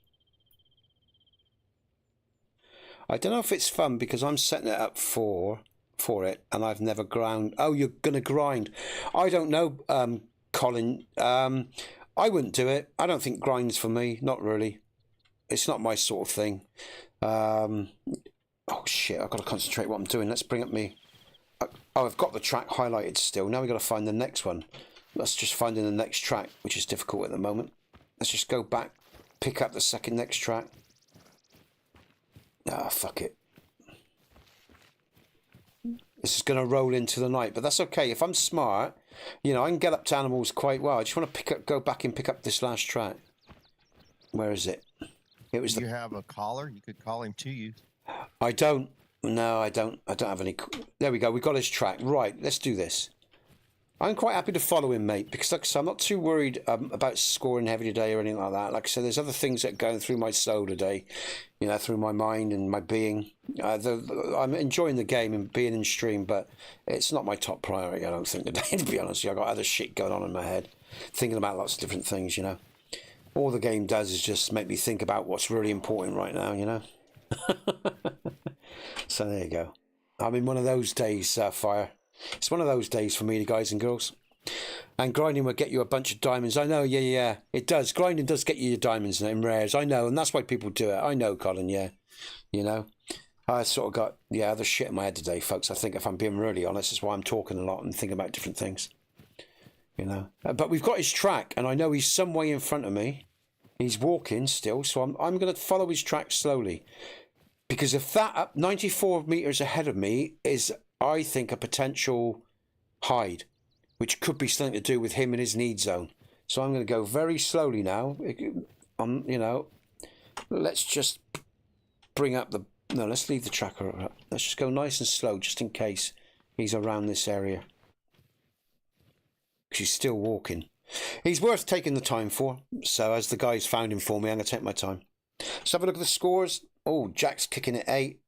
I don't know if it's fun because I'm setting it up for it, and I've never ground. Oh, you're gonna grind. I don't know, Colin. I wouldn't do it. I don't think grind's for me. Not really. It's not my sort of thing. Oh shit! I've got to concentrate what I'm doing. Let's bring up me. Oh, I've got the track highlighted still. Now we've got to find the next one. Let's just find in the next track, which is difficult at the moment. Let's just go back, pick up the next track. Ah, fuck it. This is going to roll into the night, but that's okay. If I'm smart, you know, I can get up to animals quite well. I just want to go back and pick up this last track. Where is it? It was. Do you have a caller? You could call him to you. I don't. No, I don't have any. There we go. We got his track. Right, let's do this. I'm quite happy to follow him, mate, because like I said, I'm not too worried about scoring heavy today or anything like that. Like I said, there's other things that are going through my soul today, you know, through my mind and my being. I'm enjoying the game and being in stream, but it's not my top priority, I don't think, today, to be honest. I've got other shit going on in my head, thinking about lots of different things, you know. All the game does is just make me think about what's really important right now, you know. So there you go. I'm in one of those days, Fire. It's one of those days for me, guys and girls. And grinding will get you a bunch of diamonds. I know, yeah. It does. Grinding does get you your diamonds and rares. I know, and that's why people do it. I know, Colin, yeah. You know? I sort of got, other shit in my head today, folks. I think if I'm being really honest, that's why I'm talking a lot and thinking about different things. You know? But we've got his track, and I know he's some way in front of me. He's walking still, so I'm going to follow his track slowly. Because if that up 94 meters ahead of me is, I think, a potential hide, which could be something to do with him and his need zone. So I'm going to go very slowly now. You know, let's just bring up the... No, let's leave the tracker up. Let's just go nice and slow, just in case he's around this area. Because he's still walking. He's worth taking the time for. So as the guys found him for me, I'm going to take my time. Let's have a look at the scores. Oh, Jack's kicking at 8.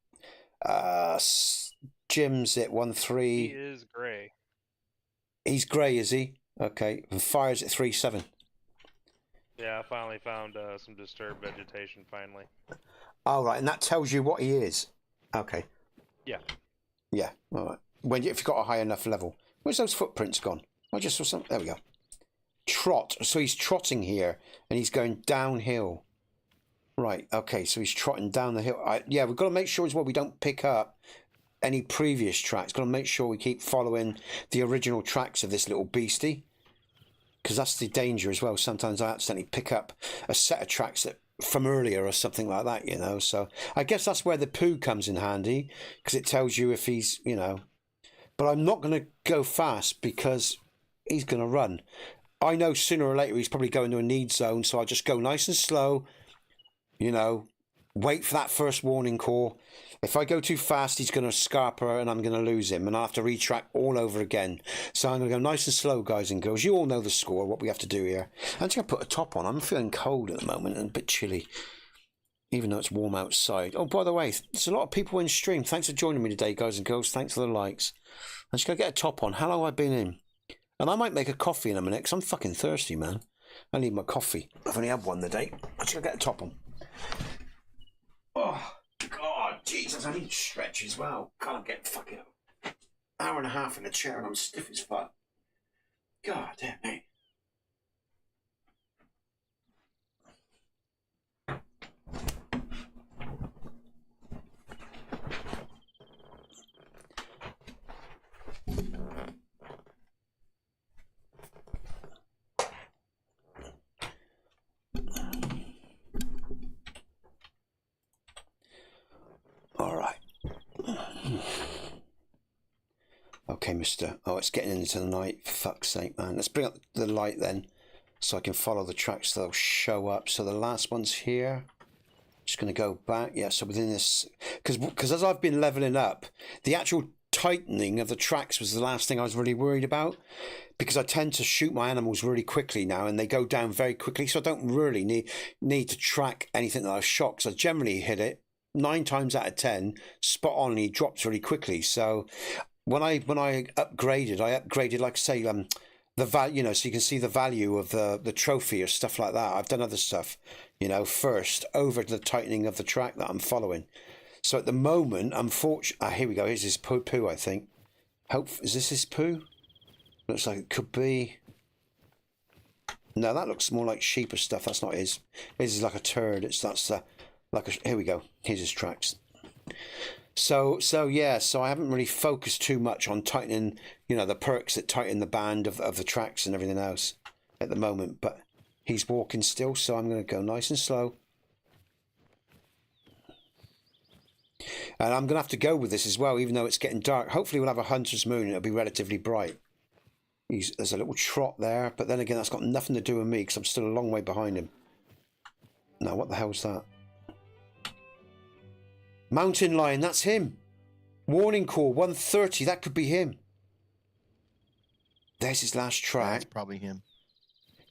Jim's at 1-3. He is grey. He's grey, is he? Okay. And Fire's at 3-7. Yeah, I finally found some disturbed vegetation, finally. Oh, right. And that tells you what he is. Okay. Yeah. Yeah. All right. If you've got a high enough level. Where's those footprints gone? I just saw some. There we go. Trot. So he's trotting here, and he's going downhill. Right, okay, so he's trotting down the hill. Yeah, we've got to make sure as well we don't pick up any previous tracks. Got to make sure we keep following the original tracks of this little beastie. Because that's the danger as well. Sometimes I accidentally pick up a set of tracks that from earlier or something like that, you know. So I guess that's where the poo comes in handy, because it tells you if he's, you know. But I'm not going to go fast because he's going to run. I know sooner or later he's probably going to a need zone, so I'll just go nice and slow, you know, wait for that first warning call. If I go too fast, he's going to scarper and I'm going to lose him, and I'll have to retrack all over again. So I'm going to go nice and slow, guys and girls. You all know the score, what we have to do here. I'm just going to put a top on. I'm feeling cold at the moment and a bit chilly, even though it's warm outside. Oh, by the way, there's a lot of people in stream. Thanks for joining me today, guys and girls. Thanks for the likes. I'm just going to get a top on. How long have I been in? And I might make a coffee in a minute, because I'm fucking thirsty, man. I need my coffee. I've only had one today. I'm just going to get a top on. Oh, God, Jesus, I need to stretch as well. Can't get fucking hour and a half in a chair and I'm stiff as fuck. God damn me. All right. Okay, mister. Oh, it's getting into the night. For fuck's sake, man. Let's bring up the light then, so I can follow the tracks. They'll show up. So the last one's here. Just going to go back. Yeah, so within this... Because as I've been leveling up, the actual tightening of the tracks was the last thing I was really worried about. Because I tend to shoot my animals really quickly now, and they go down very quickly. So I don't really need to track anything that I've shot. Because I generally hit it 9 times out of 10 spot on, and he drops really quickly. So when I upgraded, like I say, the value, you know, so you can see the value of the trophy or stuff like that. I've done other stuff, you know, first over the tightening of the track that I'm following. So at the moment, unfortunately, here we go. Here's his poo, I think. Is this his poo? Looks like it could be. No, that looks more like sheep or stuff. That's not his. His is like a turd. Here we go. Here's his tracks. So yeah. So I haven't really focused too much on tightening, you know, the perks that tighten the band of the tracks and everything else at the moment. But he's walking still, so I'm going to go nice and slow. And I'm going to have to go with this as well, even though it's getting dark. Hopefully we'll have a hunter's moon and it'll be relatively bright. There's a little trot there, but then again, that's got nothing to do with me because I'm still a long way behind him. Now, what the hell's that? Mountain lion, that's him. Warning call, 130, that could be him. There's his last track. That's probably him.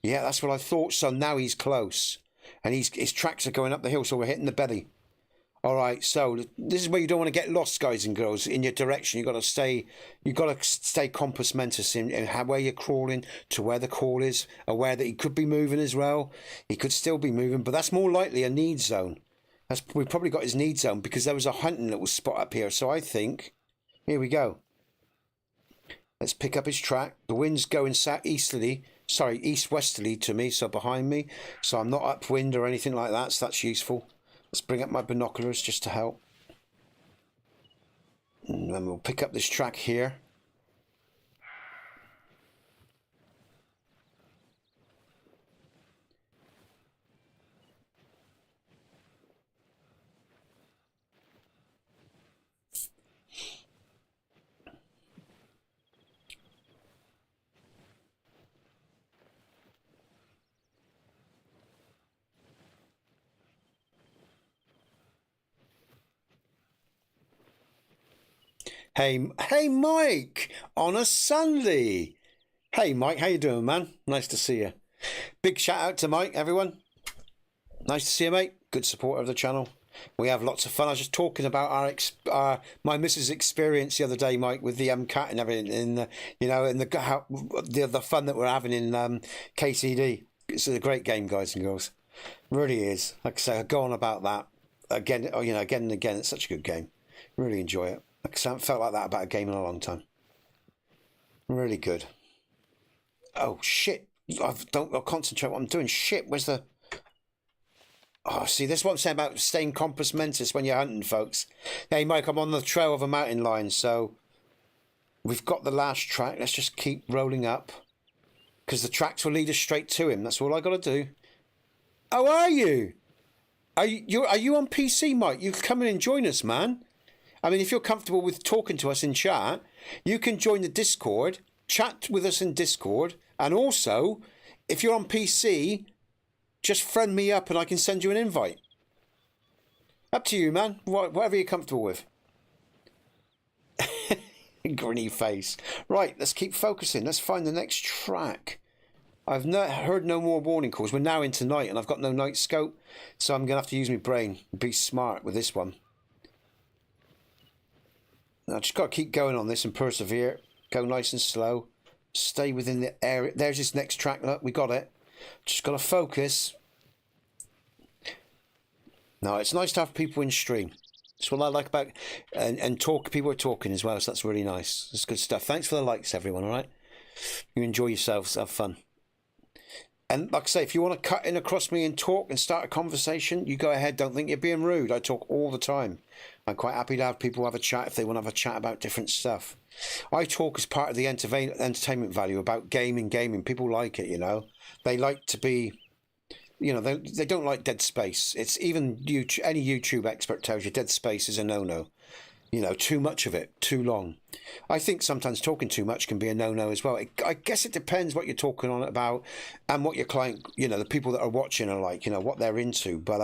Yeah, that's what I thought. So now he's close. And his tracks are going up the hill, so we're hitting the belly. All right, so this is where you don't want to get lost, guys and girls, in your direction. You've got to stay compass mentis in where you're crawling to where the call is, aware that he could be moving as well. He could still be moving, but that's more likely a need zone. We've probably got his need zone because there was a hunting little spot up here. So I think, here we go. Let's pick up his track. The wind's going east-westerly to me, so behind me. So I'm not upwind or anything like that, so that's useful. Let's bring up my binoculars just to help. And then we'll pick up this track here. Hey, Mike, on a Sunday. Hey, Mike, how you doing, man? Nice to see you. Big shout out to Mike, everyone. Nice to see you, mate. Good supporter of the channel. We have lots of fun. I was just talking about my missus' experience the other day, Mike, with the cat and everything, and the fun that we're having in KCD. It's a great game, guys and girls. It really is. Like I say, I go on about that again. Again and again. It's such a good game. Really enjoy it. Like I say, I haven't felt like that about a game in a long time. Really good. Oh shit! I'll concentrate what I'm doing. Shit, where's the? Oh, see, this is what I'm saying about staying compass mentis when you're hunting, folks. Hey, Mike, I'm on the trail of a mountain lion, so we've got the last track. Let's just keep rolling up, because the tracks will lead us straight to him. That's all I got to do. How are you? Are you on PC, Mike? You can come in and join us, man. I mean, if you're comfortable with talking to us in chat, you can join the Discord, chat with us in Discord, and also, if you're on PC, just friend me up and I can send you an invite. Up to you, man. Whatever you're comfortable with. Grinny face. Right, let's keep focusing. Let's find the next track. I've heard no more warning calls. We're now into night and I've got no night scope, so I'm going to have to use my brain and be smart with this one. I just got to keep going on this and persevere. Go nice and slow. Stay within the area. There's this next track. Look, we got it. Just got to focus. No, it's nice to have people in stream. That's what I like about and talk. People are talking as well, so that's really nice. That's good stuff. Thanks for the likes, everyone. All right, you enjoy yourselves, have fun. And like I say, if you want to cut in across me and talk and start a conversation, you go ahead. Don't think you're being rude. I talk all the time. I'm quite happy to have people have a chat if they want to have a chat about different stuff. I talk as part of the entertainment value about gaming. People like it, you know. They like to be, you know, they don't like dead space. It's even any YouTube expert tells you dead space is a no-no. You know, too much of it, too long. I think sometimes talking too much can be a no-no as well. I guess it depends what you're talking on about and what your client, you know, the people that are watching are like, you know, what they're into. But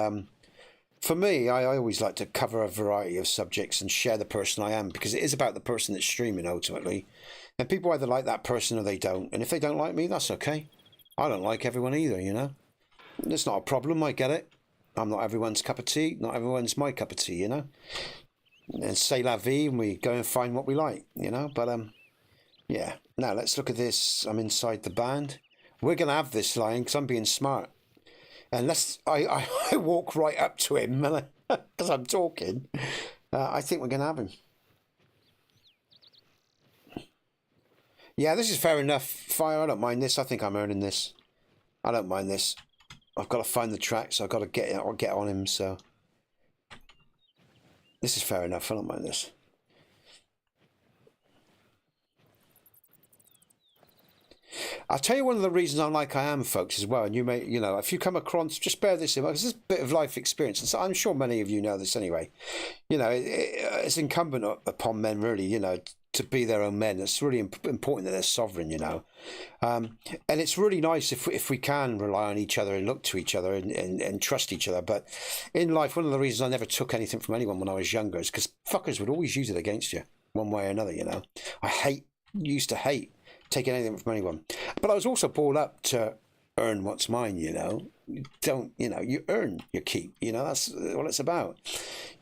for me, I always like to cover a variety of subjects and share the person I am, because it is about the person that's streaming ultimately. And people either like that person or they don't. And if they don't like me, that's okay. I don't like everyone either, you know. It's not a problem. I get it. I'm not everyone's cup of tea. Not everyone's my cup of tea, you know. And c'est la vie, and we go and find what we like, you know. But yeah. Now let's look at this. I'm inside the band. We're gonna have this line because I'm being smart. Unless I walk right up to him because I'm talking. I think we're gonna have him. Yeah, this is fair enough. Fire. I don't mind this. I think I'm earning this. I don't mind this. I've got to find the track, so I've got to get on him. So. This is fair enough. I don't mind this. I'll tell you one of the reasons I'm like I am, folks, as well. And you may, you know, if you come across, just bear this in mind, because this is a bit of life experience. And so I'm sure many of you know this anyway. You know, it's incumbent upon men, really, you know, to be their own men. It's really important that they're sovereign, you know. And it's really nice if we can rely on each other and look to each other and trust each other. But in life, one of the reasons I never took anything from anyone when I was younger is because fuckers would always use it against you one way or another, you know. Used to hate taking anything from anyone. But I was also brought up to earn what's mine, you know. You earn your keep, you know. That's what it's about.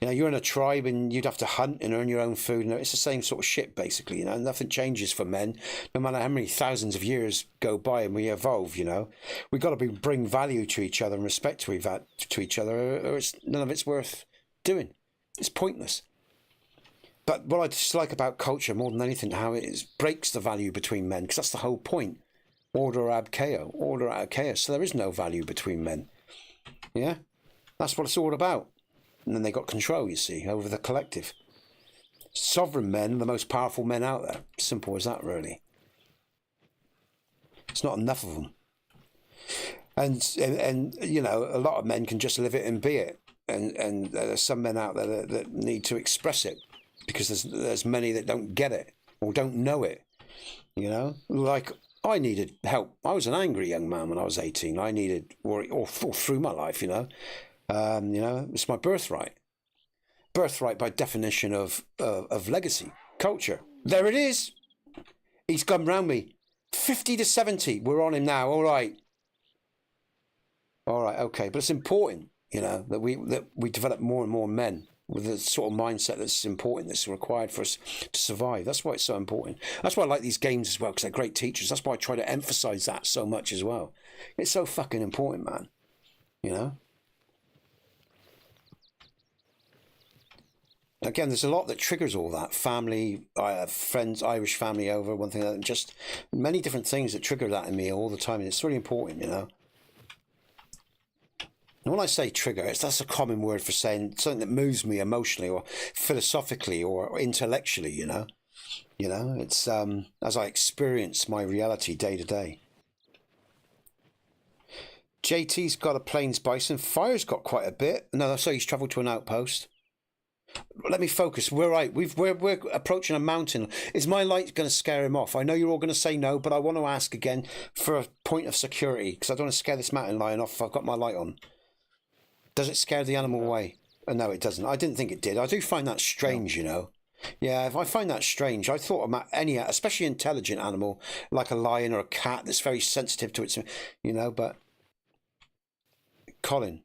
You know, you're in a tribe and you'd have to hunt and earn your own food. It's the same sort of shit, basically, you know. Nothing changes for men, no matter how many thousands of years go by and we evolve, you know. We've got to bring value to each other and respect to each other, or none of it's worth doing. It's pointless. But what I dislike about culture more than anything, how it breaks the value between men, because that's the whole point. Order ab chaos, order out of chaos. So there is no value between men. Yeah? That's what it's all about. And then they got control, you see, over the collective. Sovereign men are the most powerful men out there. Simple as that, really. It's not enough of them. And you know, a lot of men can just live it and be it. And there's some men out there that need to express it, because there's many that don't get it or don't know it, you know. Like, I needed help. I was an angry young man when I was 18. I needed, or through my life, you know. You know, it's my birthright. Birthright by definition of legacy, culture. There it is. He's come round me. 50 to 70. We're on him now. All right. Okay. But it's important, you know, that we develop more and more men with the sort of mindset that's important, that's required for us to survive. That's why it's so important. That's why I like these games as well, because they're great teachers. That's why I try to emphasize that so much as well. It's so fucking important, man. You know? Again, there's a lot that triggers all that. Family, I have friends, Irish family over, one thing, just many different things that trigger that in me all the time. And it's really important, you know? And when I say trigger, that's a common word for saying something that moves me emotionally or philosophically or intellectually, you know? You know, it's as I experience my reality day to day. JT's got a plains bison. Fire's got quite a bit. No, so he's travelled to an outpost. Let me focus. We're right. We're approaching a mountain. Is my light going to scare him off? I know you're all going to say no, but I want to ask again for a point of security because I don't want to scare this mountain lion off if I've got my light on. Does it scare the animal away? No, it doesn't. I didn't think it did. I do find that strange, you know. Yeah, if I find that strange. I thought about any, especially intelligent animal like a lion or a cat that's very sensitive to its, you know. But Colin.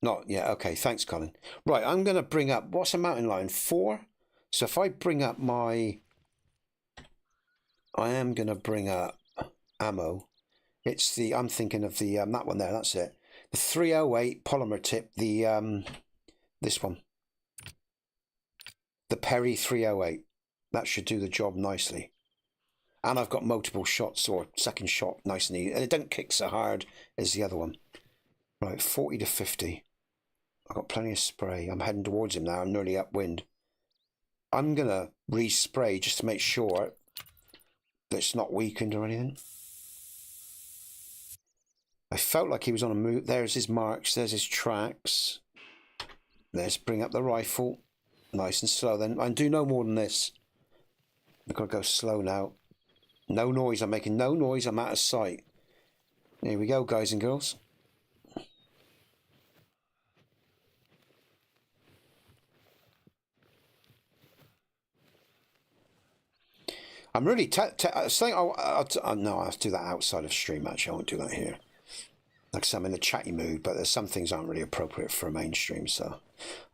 Not, yeah, okay, thanks, Colin. Right, I'm going to bring up, what's a mountain lion? 4? So if I bring up I am going to bring up ammo. It's the, I'm thinking of the, that one there, that's it. The 308 polymer tip, the, this one. The Perry 308. That should do the job nicely. And I've got multiple shots, or second shot, nice and easy. And it don't kick so hard as the other one. Right, 40 to 50. I've got plenty of spray. I'm heading towards him now. I'm nearly upwind. I'm going to respray just to make sure that it's not weakened or anything. I felt like he was on a move. There's his marks. There's his tracks. Let's bring up the rifle. Nice and slow then. I do no more than this. I've got to go slow now. No noise. I'm making no noise. I'm out of sight. Here we go, guys and girls. I'm really saying no, I'll do that outside of stream. Actually, I won't do that here. Like I said, I'm in a chatty mood, but there's some things aren't really appropriate for a mainstream, so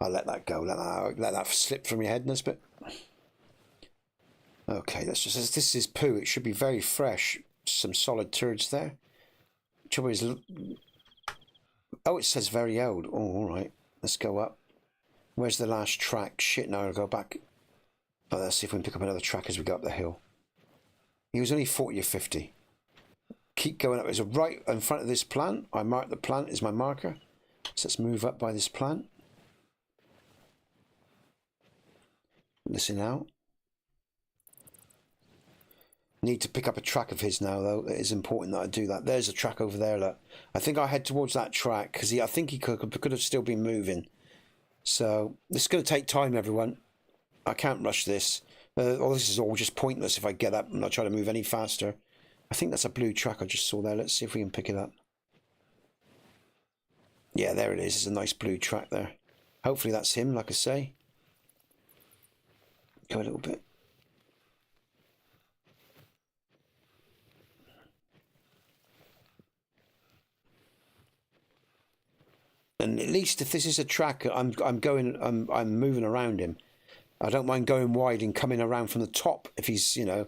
I'll let that go. Let that slip from your head, Nesbit. Okay, that's just this is poo. It should be very fresh. Some solid turds there. Trouble is, oh, it says very old. Oh, all right. Let's go up. Where's the last track? Shit, now I'll go back. Oh, let's see if we can pick up another track as we go up the hill. He was only 40 or 50. Keep going up. There's a right in front of this plant. I mark the plant as my marker. So let's move up by this plant. Listen out. Need to pick up a track of his now, though. It is important that I do that. There's a track over there. Look. I think I head towards that track because I think he could have still been moving. So this is going to take time, everyone. I can't rush this. This is all just pointless if I get up and not try to move any faster. I think that's a blue track I just saw there. Let's see if we can pick it up. Yeah, there it is. It's a nice blue track there. Hopefully that's him, like I say. Go a little bit. And at least if this is a track, I'm moving around him. I don't mind going wide and coming around from the top if he's, you know,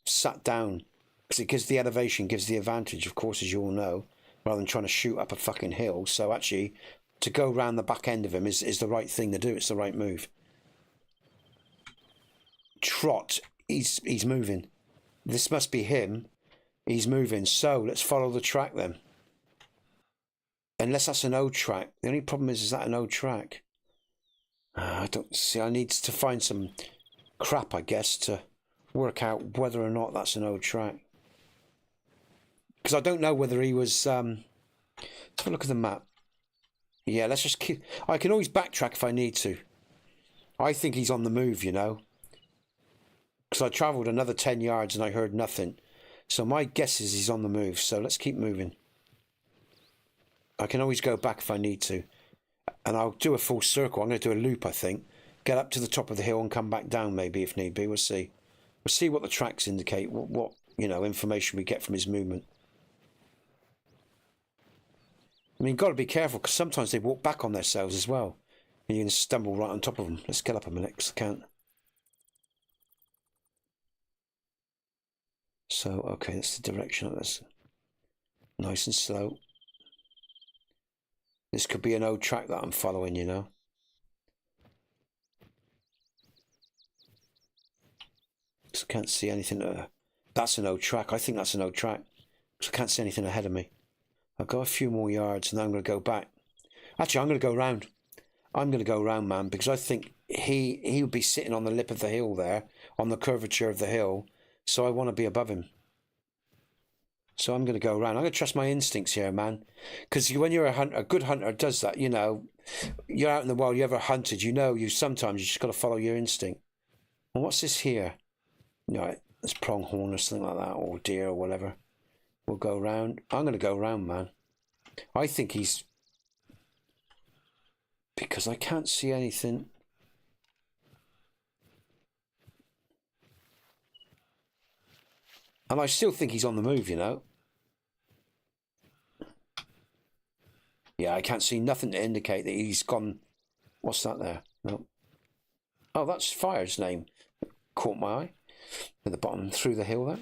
sat down. Because it gives the elevation, gives the advantage, of course, as you all know, rather than trying to shoot up a fucking hill. So actually, to go round the back end of him is the right thing to do. It's the right move. Trot. He's moving. This must be him. He's moving. So let's follow the track then. Unless that's an old track. The only problem is that an old track? I don't see. I need to find some crap, I guess, to work out whether or not that's an old track. Because I don't know whether he was. Let's have a look at the map. Yeah, let's just keep. I can always backtrack if I need to. I think he's on the move, you know. Because I travelled another 10 yards and I heard nothing. So my guess is he's on the move. So let's keep moving. I can always go back if I need to. And I'll do a full circle. I'm going to do a loop, I think. Get up to the top of the hill and come back down, maybe, if need be. We'll see. We'll see what the tracks indicate, what you know, information we get from his movement. I mean, got to be careful, because sometimes they walk back on themselves as well. And you can stumble right on top of them. Let's get up a minute, because I can't. So, okay, that's the direction of this. Nice and slow. This could be an old track that I'm following, you know. Just can't see anything. That's an old track. I think that's an old track. Because I can't see anything ahead of me. I've got a few more yards and then I'm going to go back. Actually, I'm going to go round. I'm going to go round, man, because I think he would be sitting on the lip of the hill there, on the curvature of the hill. So I want to be above him. So I'm going to go around. I'm going to trust my instincts here, man. Because when you're a hunter, a good hunter does that. You know, you're out in the wild. You ever hunted? You know, sometimes you just got to follow your instinct. And what's this here? Right, it's pronghorn or something like that, or deer or whatever. We'll go round. I'm going to go round, man. I think he's, because I can't see anything. And I still think he's on the move, you know. Yeah, I can't see nothing to indicate that he's gone. What's that there? No. Oh, that's Fire's name. Caught my eye. At the bottom, through the hill there.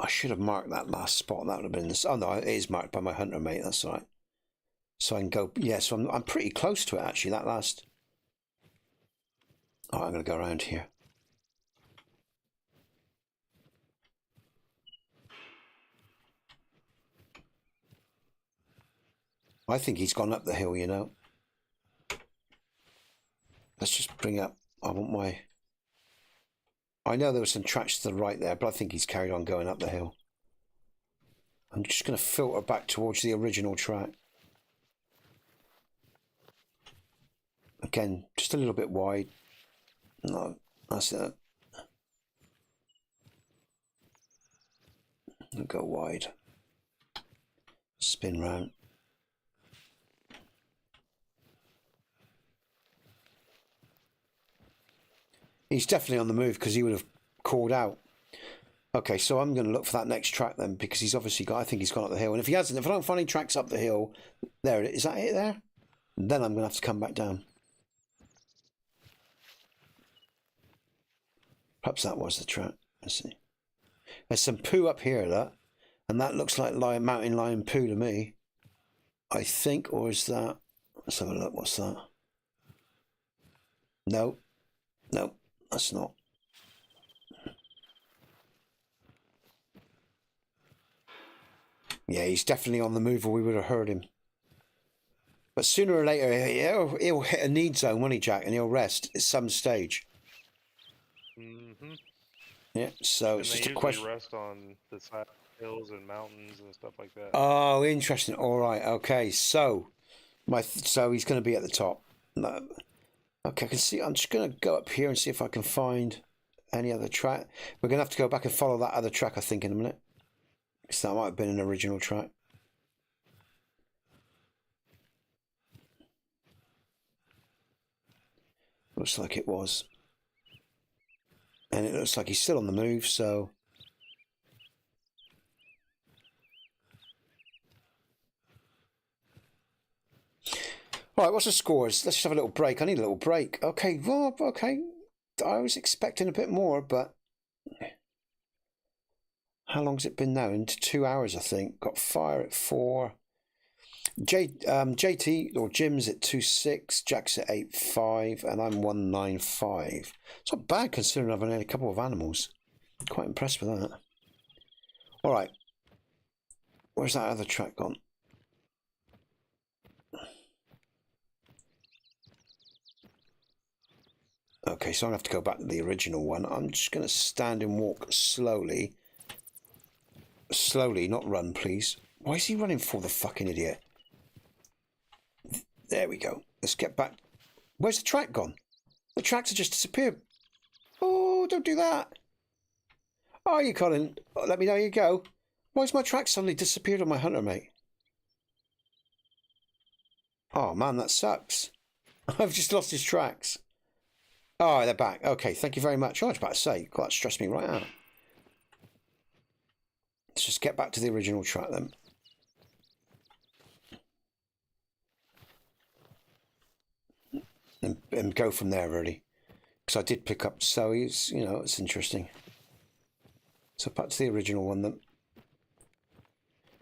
I should have marked that last spot. That would have been this. Oh no, it is marked by my hunter mate. That's all right. So I can go. Yeah, so I'm pretty close to it actually. That last. Oh, I'm going to go around here. I think he's gone up the hill, you know. Let's just bring up. I want my. I know there were some tracks to the right there, but I think he's carried on going up the hill. I'm just going to filter back towards the original track. Again, just a little bit wide. No, that's it. I'll go wide. Spin round. He's definitely on the move because he would have called out. Okay, so I'm going to look for that next track then because he's obviously got. I think he's gone up the hill, and if he hasn't, if I don't find any tracks up the hill, there it is. Is that it there? Then I'm going to have to come back down. Perhaps that was the track. Let's see. There's some poo up here, that, and that looks like mountain lion poo to me. I think, or is that? Let's have a look. What's that? No, no, that's not. Yeah, he's definitely on the move, or we would have heard him. But sooner or later, he'll hit a need zone, won't he, Jack? And he'll rest at some stage. Mm-hmm. Yeah, so And it's they just a usually question. rest on the side of hills and mountains and stuff like that. Oh, interesting. All right, okay. So, so he's going to be at the top. No. Okay, I can see. I'm just going to go up here and see if I can find any other track. We're going to have to go back and follow that other track, I think, in a minute. So that might have been an original track. Looks like it was. And it looks like he's still on the move, so... Right, what's the scores? Let's just have a little break. I need a little break. Okay, well, okay. I was expecting a bit more, but... How long's it been now? Into 2 hours, I think. Got fire at 4. JT or Jim's at 2.6, Jack's at 8.5, and I'm 1.95. It's not bad considering I've only had a couple of animals. Quite impressed with that. All right, where's that other track gone? Okay, so I'm gonna have to go back to the original one. I'm just gonna stand and walk slowly. Slowly, not run, please. Why is he running for, the fucking idiot? There we go. Let's get back. Where's the track gone? The tracks have just disappeared. Oh, don't do that. Oh, you Colin. Let me know you go. Why's my track suddenly disappeared on my hunter, mate? Oh, man, that sucks. I've just lost his tracks. Oh, they're back. Okay, thank you very much. Oh, I was about to say, God, that stressed me right out. Let's just get back to the original track then. And go from there, really. Because I did pick up, so he's, you know, it's interesting. So back to the original one then.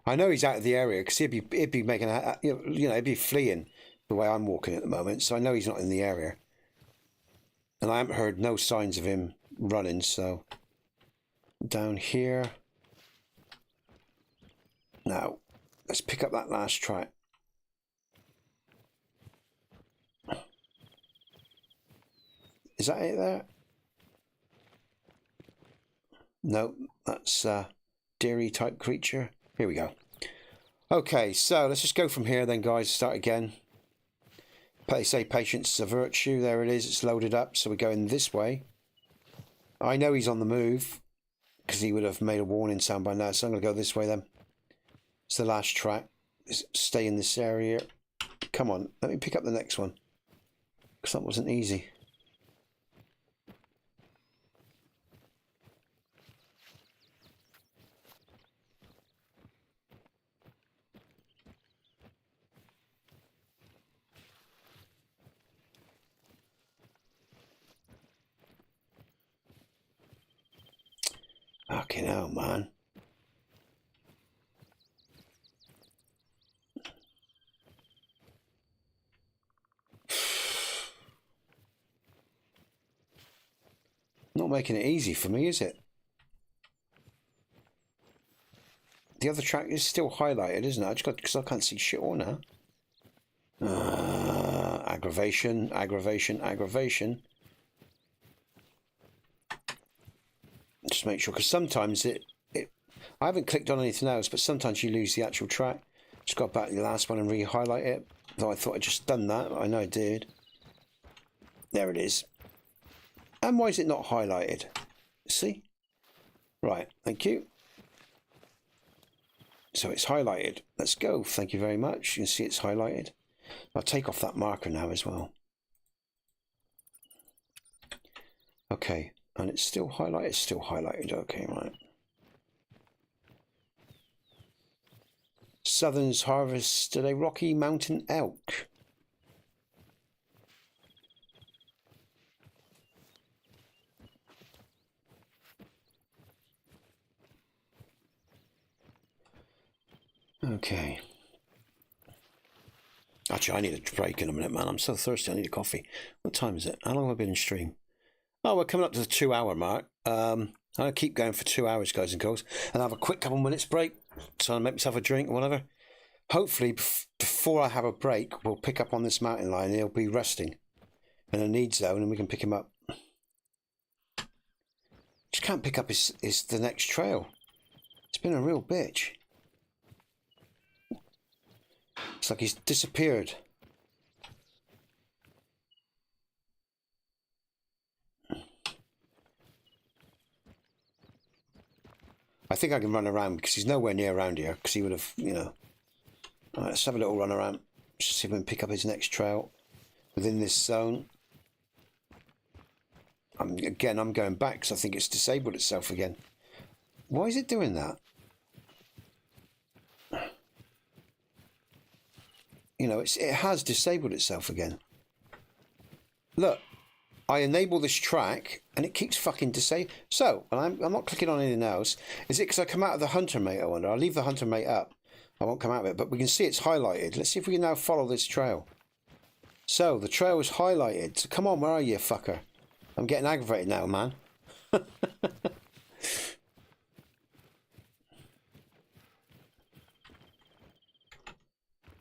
I know he's out of the area because he'd be making a, you know, he'd be fleeing the way I'm walking at the moment. So I know he's not in the area. And I haven't heard no signs of him running, so down here. Now, let's pick up that last track. Is that it there? No, that's a deery type creature. Here we go. Okay, so let's just go from here then, guys. Start again. They say patience is a virtue. There it is. It's loaded up. So we're going this way. I know he's on the move because he would have made a warning sound by now. So I'm going to go this way then. It's the last track. Stay in this area. Come on, let me pick up the next one because that wasn't easy. Fucking hell, man. Not making it easy for me, is it? The other track is still highlighted, isn't it? I just got because I can't see shit all now. Aggravation, aggravation, aggravation. Just make sure, because sometimes I haven't clicked on anything else, but sometimes you lose the actual track. Just got back to the last one and re-highlight it. Though I thought I'd just done that. I know I did. There it is. And why is it not highlighted? See? Right, thank you. So it's highlighted. Let's go. Thank you very much. You can see it's highlighted. I'll take off that marker now as well. Okay, and it's still highlighted. It's still highlighted. Okay, right. Southern's harvested a Rocky Mountain elk. Okay. Actually, I need a break in a minute, man. I'm so thirsty. I need a coffee. What time is it? How long have I been in stream? Oh, we're coming up to the 2 hour mark. I'll keep going for 2 hours, guys and girls, and have a quick couple minutes break. So I'll make myself a drink or whatever. Hopefully, before I have a break, we'll pick up on this mountain lion. He'll be resting in a need zone, and we can pick him up. Just can't pick up the next trail. It's been a real bitch. It's like he's disappeared. I think I can run around because he's nowhere near around here because he would have, you know. All right, let's have a little run around. Just see if we can pick up his next trail within this zone. I'm going back because I think it's disabled itself again. Why is it doing that? You know, it has disabled itself again. Look, I enable this track and it keeps fucking disabling. So, I'm not clicking on anything else. Is it because I come out of the hunter mate, I wonder? I'll leave the hunter mate up. I won't come out of it, but we can see it's highlighted. Let's see if we can now follow this trail. So, the trail is highlighted. So, come on, where are you, fucker? I'm getting aggravated now, man.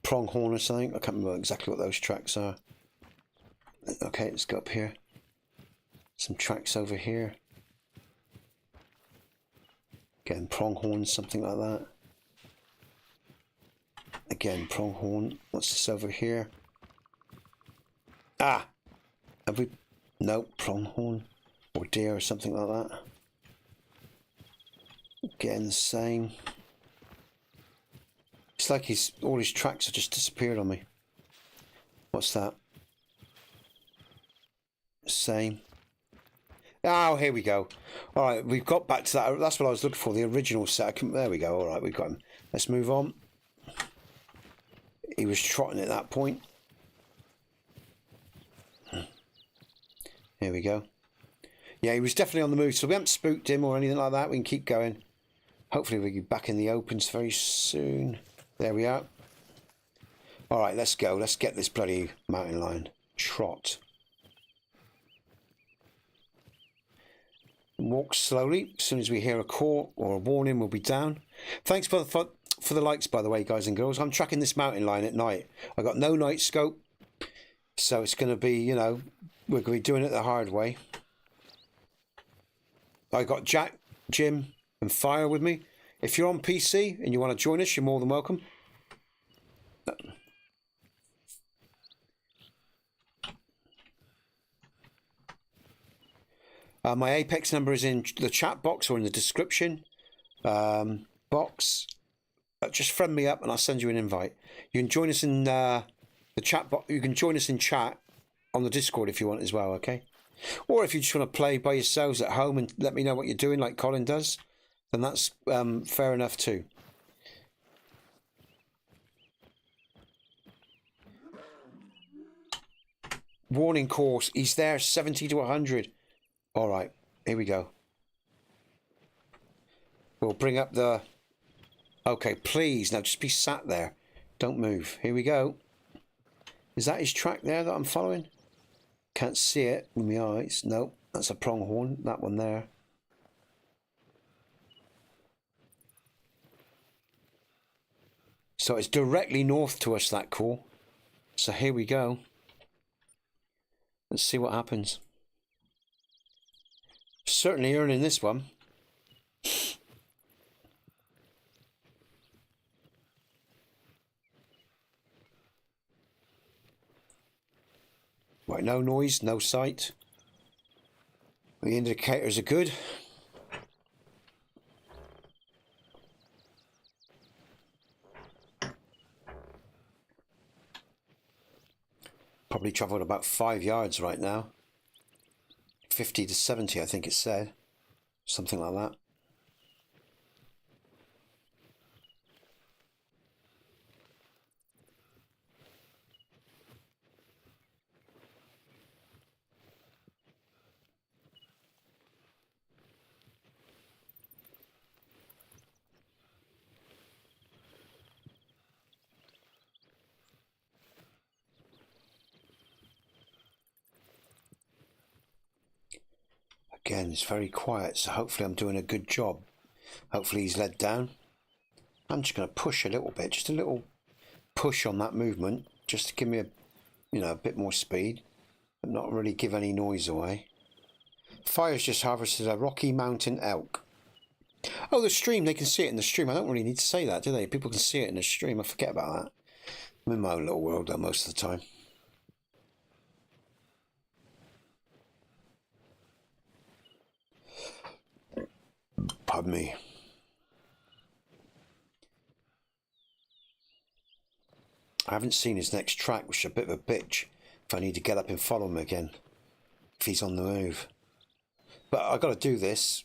Pronghorn or something. I can't remember exactly what those tracks are. Okay, let's go up here. Some tracks over here. Again, pronghorn, something like that. Again, pronghorn. What's this over here? Ah! Have we... Nope, pronghorn. Or deer or something like that. Again, the same. It's like all his tracks have just disappeared on me. What's that? Same. Oh, here we go. All right, we've got back to that. That's what I was looking for, the original set. There we go. All right, we've got him. Let's move on. He was trotting at that point. Here we go. Yeah, he was definitely on the move, so we haven't spooked him or anything like that. We can keep going. Hopefully we'll be back in the opens very soon. There we are. All right, let's go. Let's get this bloody mountain lion. Trot. Walk slowly. As soon as we hear a call or a warning, we'll be down. Thanks for the likes, by the way, guys and girls. I'm tracking this mountain lion at night. I got no night scope, so it's going to be, you know, we're going to be doing it the hard way. I got Jack Jim, and Fire with me. If you're on PC and you want to join us, you're more than welcome. My Apex number is in the chat box or in the description box. Just friend me up and I'll send you an invite. You can join us in the chat box. You can join us in chat on the Discord if you want as well, okay? Or if you just want to play by yourselves at home and let me know what you're doing like Colin does, then that's fair enough too. Warning course. He's there 70 to 100. All right, here we go. We'll bring up the... Okay, please, now just be sat there. Don't move. Here we go. Is that his track there that I'm following? Can't see it with my eyes. Nope, that's a pronghorn. That one there. So it's directly north to us, that call. So here we go. Let's see what happens. Certainly earning this one. Right, no noise, no sight. The indicators are good. Probably traveled about 5 yards right now. 50 to 70, I think it said. Something like that. Again, it's very quiet, so hopefully I'm doing a good job. Hopefully he's led down. I'm just going to push a little bit, just a little push on that movement, just to give me a bit more speed, but not really give any noise away. Fire's just harvested a Rocky Mountain elk. Oh, the stream, they can see it in the stream. I don't really need to say that, do they? People can see it in the stream. I forget about that. I'm in my own little world though most of the time. Pardon me. I haven't seen his next track, which is a bit of a bitch if I need to get up and follow him again, if he's on the move. But I've got to do this.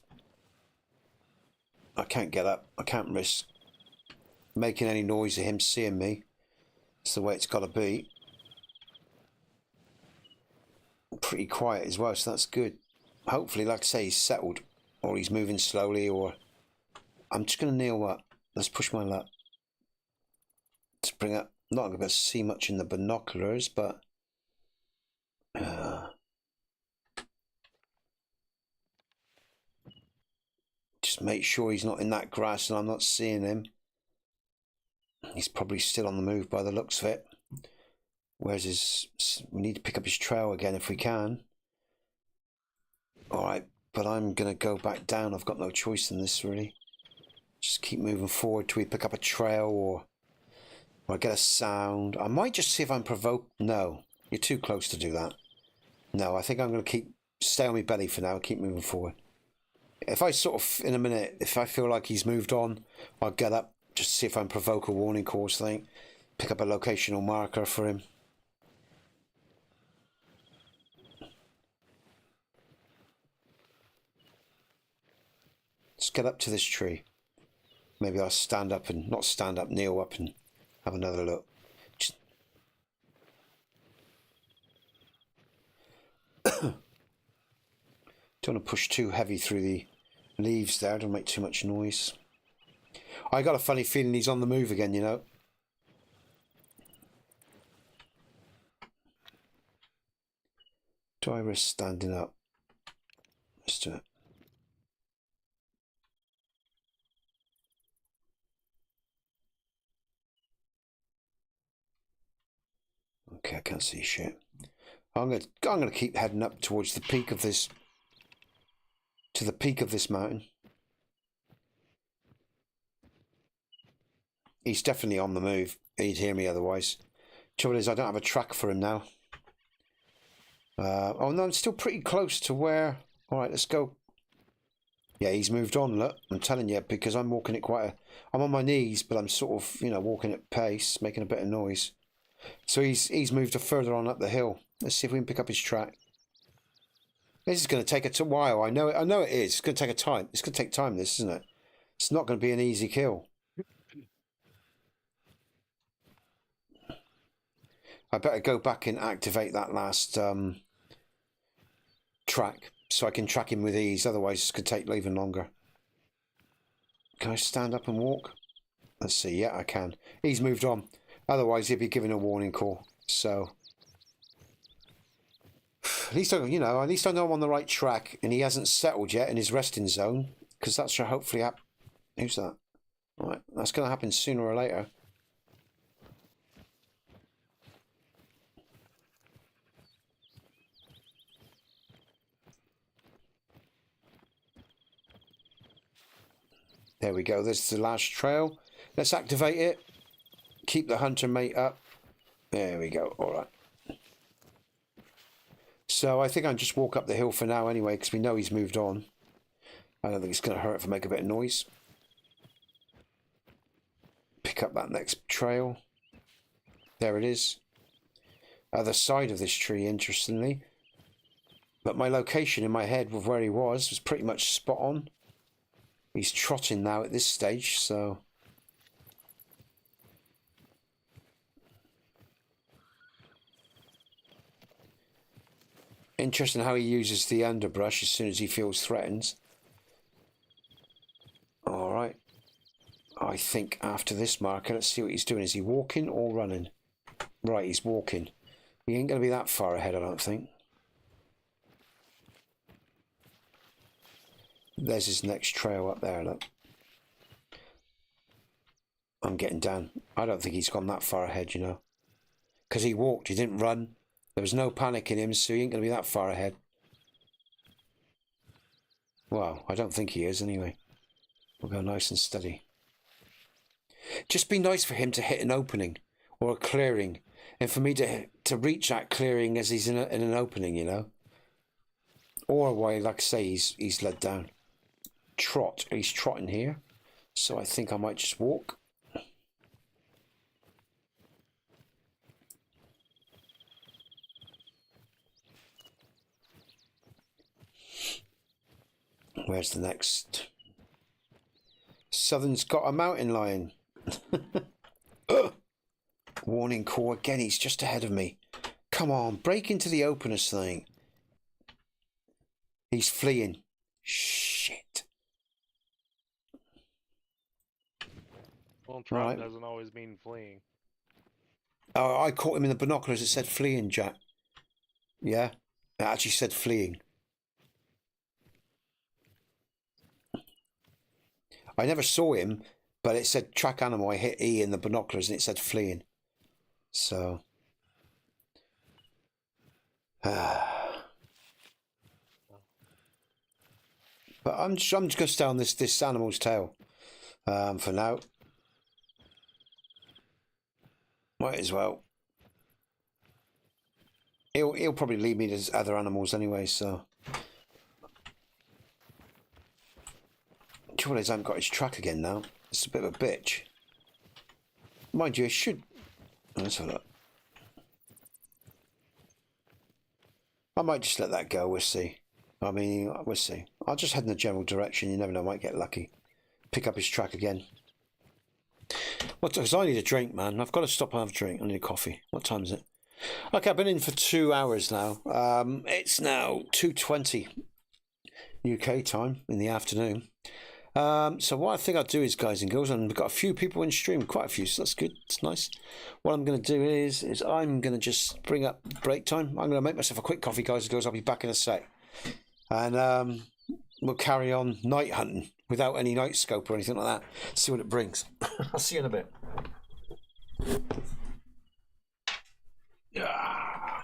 I can't get up. I can't risk making any noise of him seeing me. It's the way it's got to be. Pretty quiet as well, so that's good. Hopefully, like I say, he's settled. Or he's moving slowly, or... I'm just going to kneel up. Let's push my luck. Let's bring up... I'm not going to see much in the binoculars, but... just make sure he's not in that grass and I'm not seeing him. He's probably still on the move by the looks of it. Where's his... We need to pick up his trail again if we can. Alright. But I'm going to go back down. I've got no choice in this, really. Just keep moving forward till we pick up a trail or I get a sound. I might just see if I'm provoked. No, you're too close to do that. No, I think I'm going to stay on my belly for now. Keep moving forward. If I sort of, in a minute, if I feel like he's moved on, I'll get up. Just see if I can provoke a warning course thing. Pick up a locational marker for him. Let's get up to this tree. Maybe I'll stand up and, not stand up, kneel up and have another look. Just... Don't want to push too heavy through the leaves there, don't make too much noise. I got a funny feeling he's on the move again, you know. Do I risk standing up? Let's do it. Okay, I can't see shit. I'm gonna keep heading up towards the peak of this, to the peak of this mountain. He's definitely on the move. He'd hear me otherwise. Trouble is, I don't have a track for him now. Oh no, I'm still pretty close to where... Alright, let's go. Yeah, he's moved on, look. I'm telling you, because I'm walking at quite a... I'm on my knees, but I'm sort of, you know, walking at pace, making a bit of noise. So he's moved further on up the hill. Let's see if we can pick up his track. This is going to take a while. I know it is. It's going to take a time. It's going to take time, this, isn't it? It's not going to be an easy kill. I better go back and activate that last track so I can track him with ease. Otherwise, it's going to take even longer. Can I stand up and walk? Let's see. Yeah, I can. He's moved on. Otherwise, he'd be given a warning call. So, at least I know I'm on the right track, and he hasn't settled yet in his resting zone, because that should hopefully happen. Who's that? All right, that's going to happen sooner or later. There we go. There's the last trail. Let's activate it. Keep the hunter mate up. There we go. All right. So I think I'll just walk up the hill for now anyway, because we know he's moved on. I don't think it's going to hurt if I make a bit of noise. Pick up that next trail. There it is. Other side of this tree, interestingly. But my location in my head of where he was pretty much spot on. He's trotting now at this stage, so... Interesting how he uses the underbrush as soon as he feels threatened. Alright. I think after this marker, let's see what he's doing. Is he walking or running? Right, he's walking. He ain't going to be that far ahead, I don't think. There's his next trail up there, look. I'm getting down. I don't think he's gone that far ahead, you know. Because he walked, he didn't run. There was no panic in him, so he ain't going to be that far ahead. Well, I don't think he is, anyway. We'll go nice and steady. Just be nice for him to hit an opening or a clearing. And for me to reach that clearing as he's in an opening, you know. Or, why, like I say, he's led down. Trot. He's trotting here. So I think I might just walk. Where's the next? Southern's got a mountain lion. Warning call again. He's just ahead of me. Come on, break into the openers thing. He's fleeing. Shit. Well, trotting Right. doesn't always mean fleeing. Oh, I caught him in the binoculars. It said fleeing, Jack. Yeah, it actually said fleeing. I never saw him, but it said track animal. I hit E in the binoculars and it said fleeing. So. But I'm just going to stay on this animal's tail for now. Might as well. He'll probably lead me to other animals anyway, so. Trouble is, I haven't got his track again now. It's a bit of a bitch. Mind you, I should. Let's have a look. I might just let that go. We'll see. I mean, we'll see. I'll just head in the general direction. You never know. I might get lucky. Pick up his track again. Because I need a drink, man. I've got to stop and have a drink. I need a coffee. What time is it? Okay, I've been in for 2 hours now. It's now 2:20 UK time in the afternoon. So what I think I'll do is, guys and girls, and we've got a few people in stream, quite a few, so that's good. It's nice. What I'm going to do is I'm going to just bring up break time. I'm going to make myself a quick coffee, guys and girls. I'll be back in a sec. And we'll carry on night hunting without any night scope or anything like that. See what it brings. I'll see you in a bit. Yeah.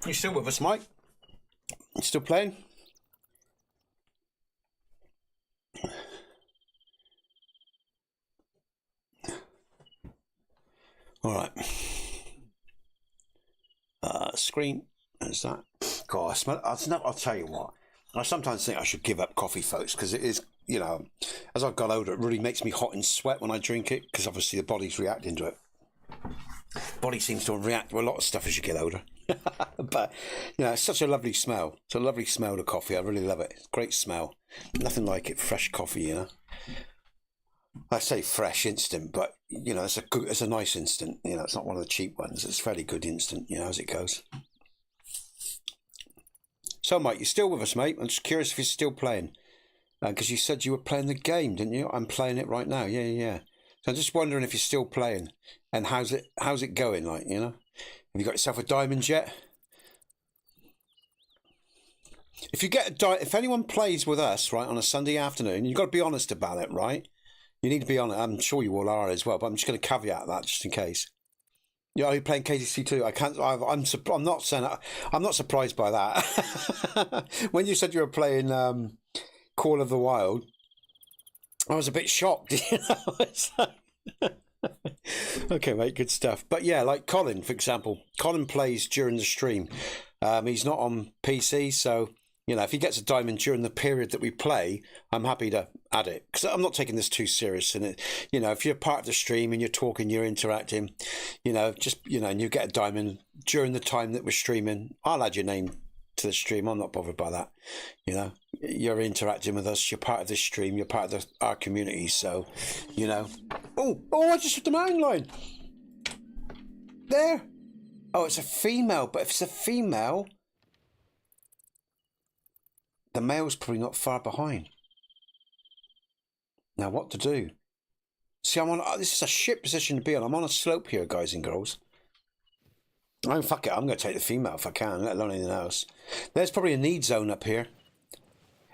You still with us, Mike? You still playing? All right. Screen. Is that? God, I smell. I'll tell you what. I sometimes think I should give up coffee, folks, because it is, you know, as I've got older, it really makes me hot and sweat when I drink it, because obviously the body's reacting to it. Body seems to react to a lot of stuff as you get older. But, you know, it's such a lovely smell. It's a lovely smell to coffee. I really love it. It's a great smell. Nothing like it. Fresh coffee, you know. I say fresh instant, but, you know, it's a nice instant. You know, it's not one of the cheap ones. It's fairly good instant, you know, as it goes. So, Mike, you're still with us, mate? I'm just curious if you're still playing. Because you said you were playing the game, didn't you? I'm playing it right now. Yeah. So I'm just wondering if you're still playing. And how's it going, like, you know? Have you got yourself a diamond yet? If you get if anyone plays with us, right, on a Sunday afternoon, you've got to be honest about it, right? You need to be honest. I'm sure you all are as well, but I'm just going to caveat that just in case. Yeah, are you playing KDC too? I'm not saying. I'm not surprised by that. When you said you were playing Call of the Wild, I was a bit shocked. You know? Okay, mate, good stuff. But yeah, like Colin, for example, Colin plays during the stream. He's not on PC, so you know, if he gets a diamond during the period that we play, I'm happy to add it because I'm not taking this too serious. And you know, if you're part of the stream and you're talking, you're interacting, you know, and you get a diamond during the time that we're streaming, I'll add your name to the stream. I'm not bothered by that. You know, you're interacting with us. You're part of this stream. You're part of our community. So, you know. Oh! I just hit the mountain lion. There. Oh, it's a female. But if it's a female, the male's probably not far behind. Now, what to do? See, this is a shit position to be on. I'm on a slope here, guys and girls. Fuck it. I'm going to take the female if I can, let alone anything else. There's probably a need zone up here.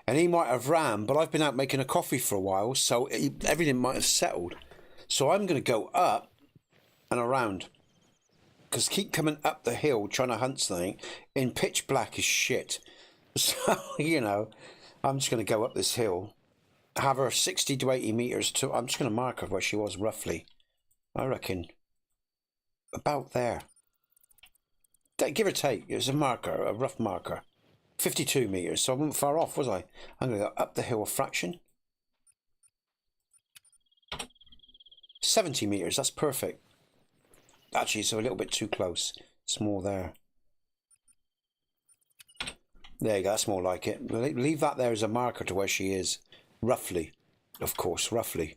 And he might have ran, but I've been out making a coffee for a while, so everything might have settled. So I'm going to go up and around. Because keep coming up the hill trying to hunt something in pitch black is shit. So, you know, I'm just going to go up this hill, have her 60 to 80 metres to... I'm just going to mark her where she was roughly. I reckon about there. Give or take, it was a marker, a rough marker. 52 metres, so I wasn't far off, was I? I'm going to go up the hill a fraction. 70 metres, that's perfect. Actually, so a little bit too close. It's more there. There you go, that's more like it. Leave that there as a marker to where she is. Roughly, of course, roughly.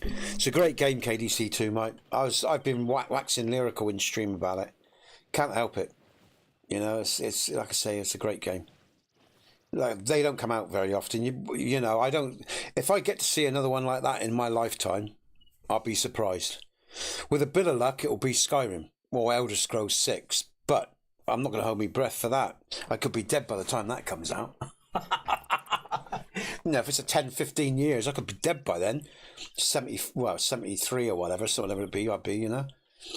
It's a great game, KDC2, mate. I've been waxing lyrical in stream about it. Can't help it. You know, it's like I say, it's a great game. Like, they don't come out very often. You know, I don't... If I get to see another one like that in my lifetime, I'll be surprised. With a bit of luck, it'll be Skyrim or Elder Scrolls 6. But I'm not going to hold my breath for that. I could be dead by the time that comes out. You know, if it's a 10, 15 years, I could be dead by then. 73 or whatever, so whatever it be, I'd be, you know.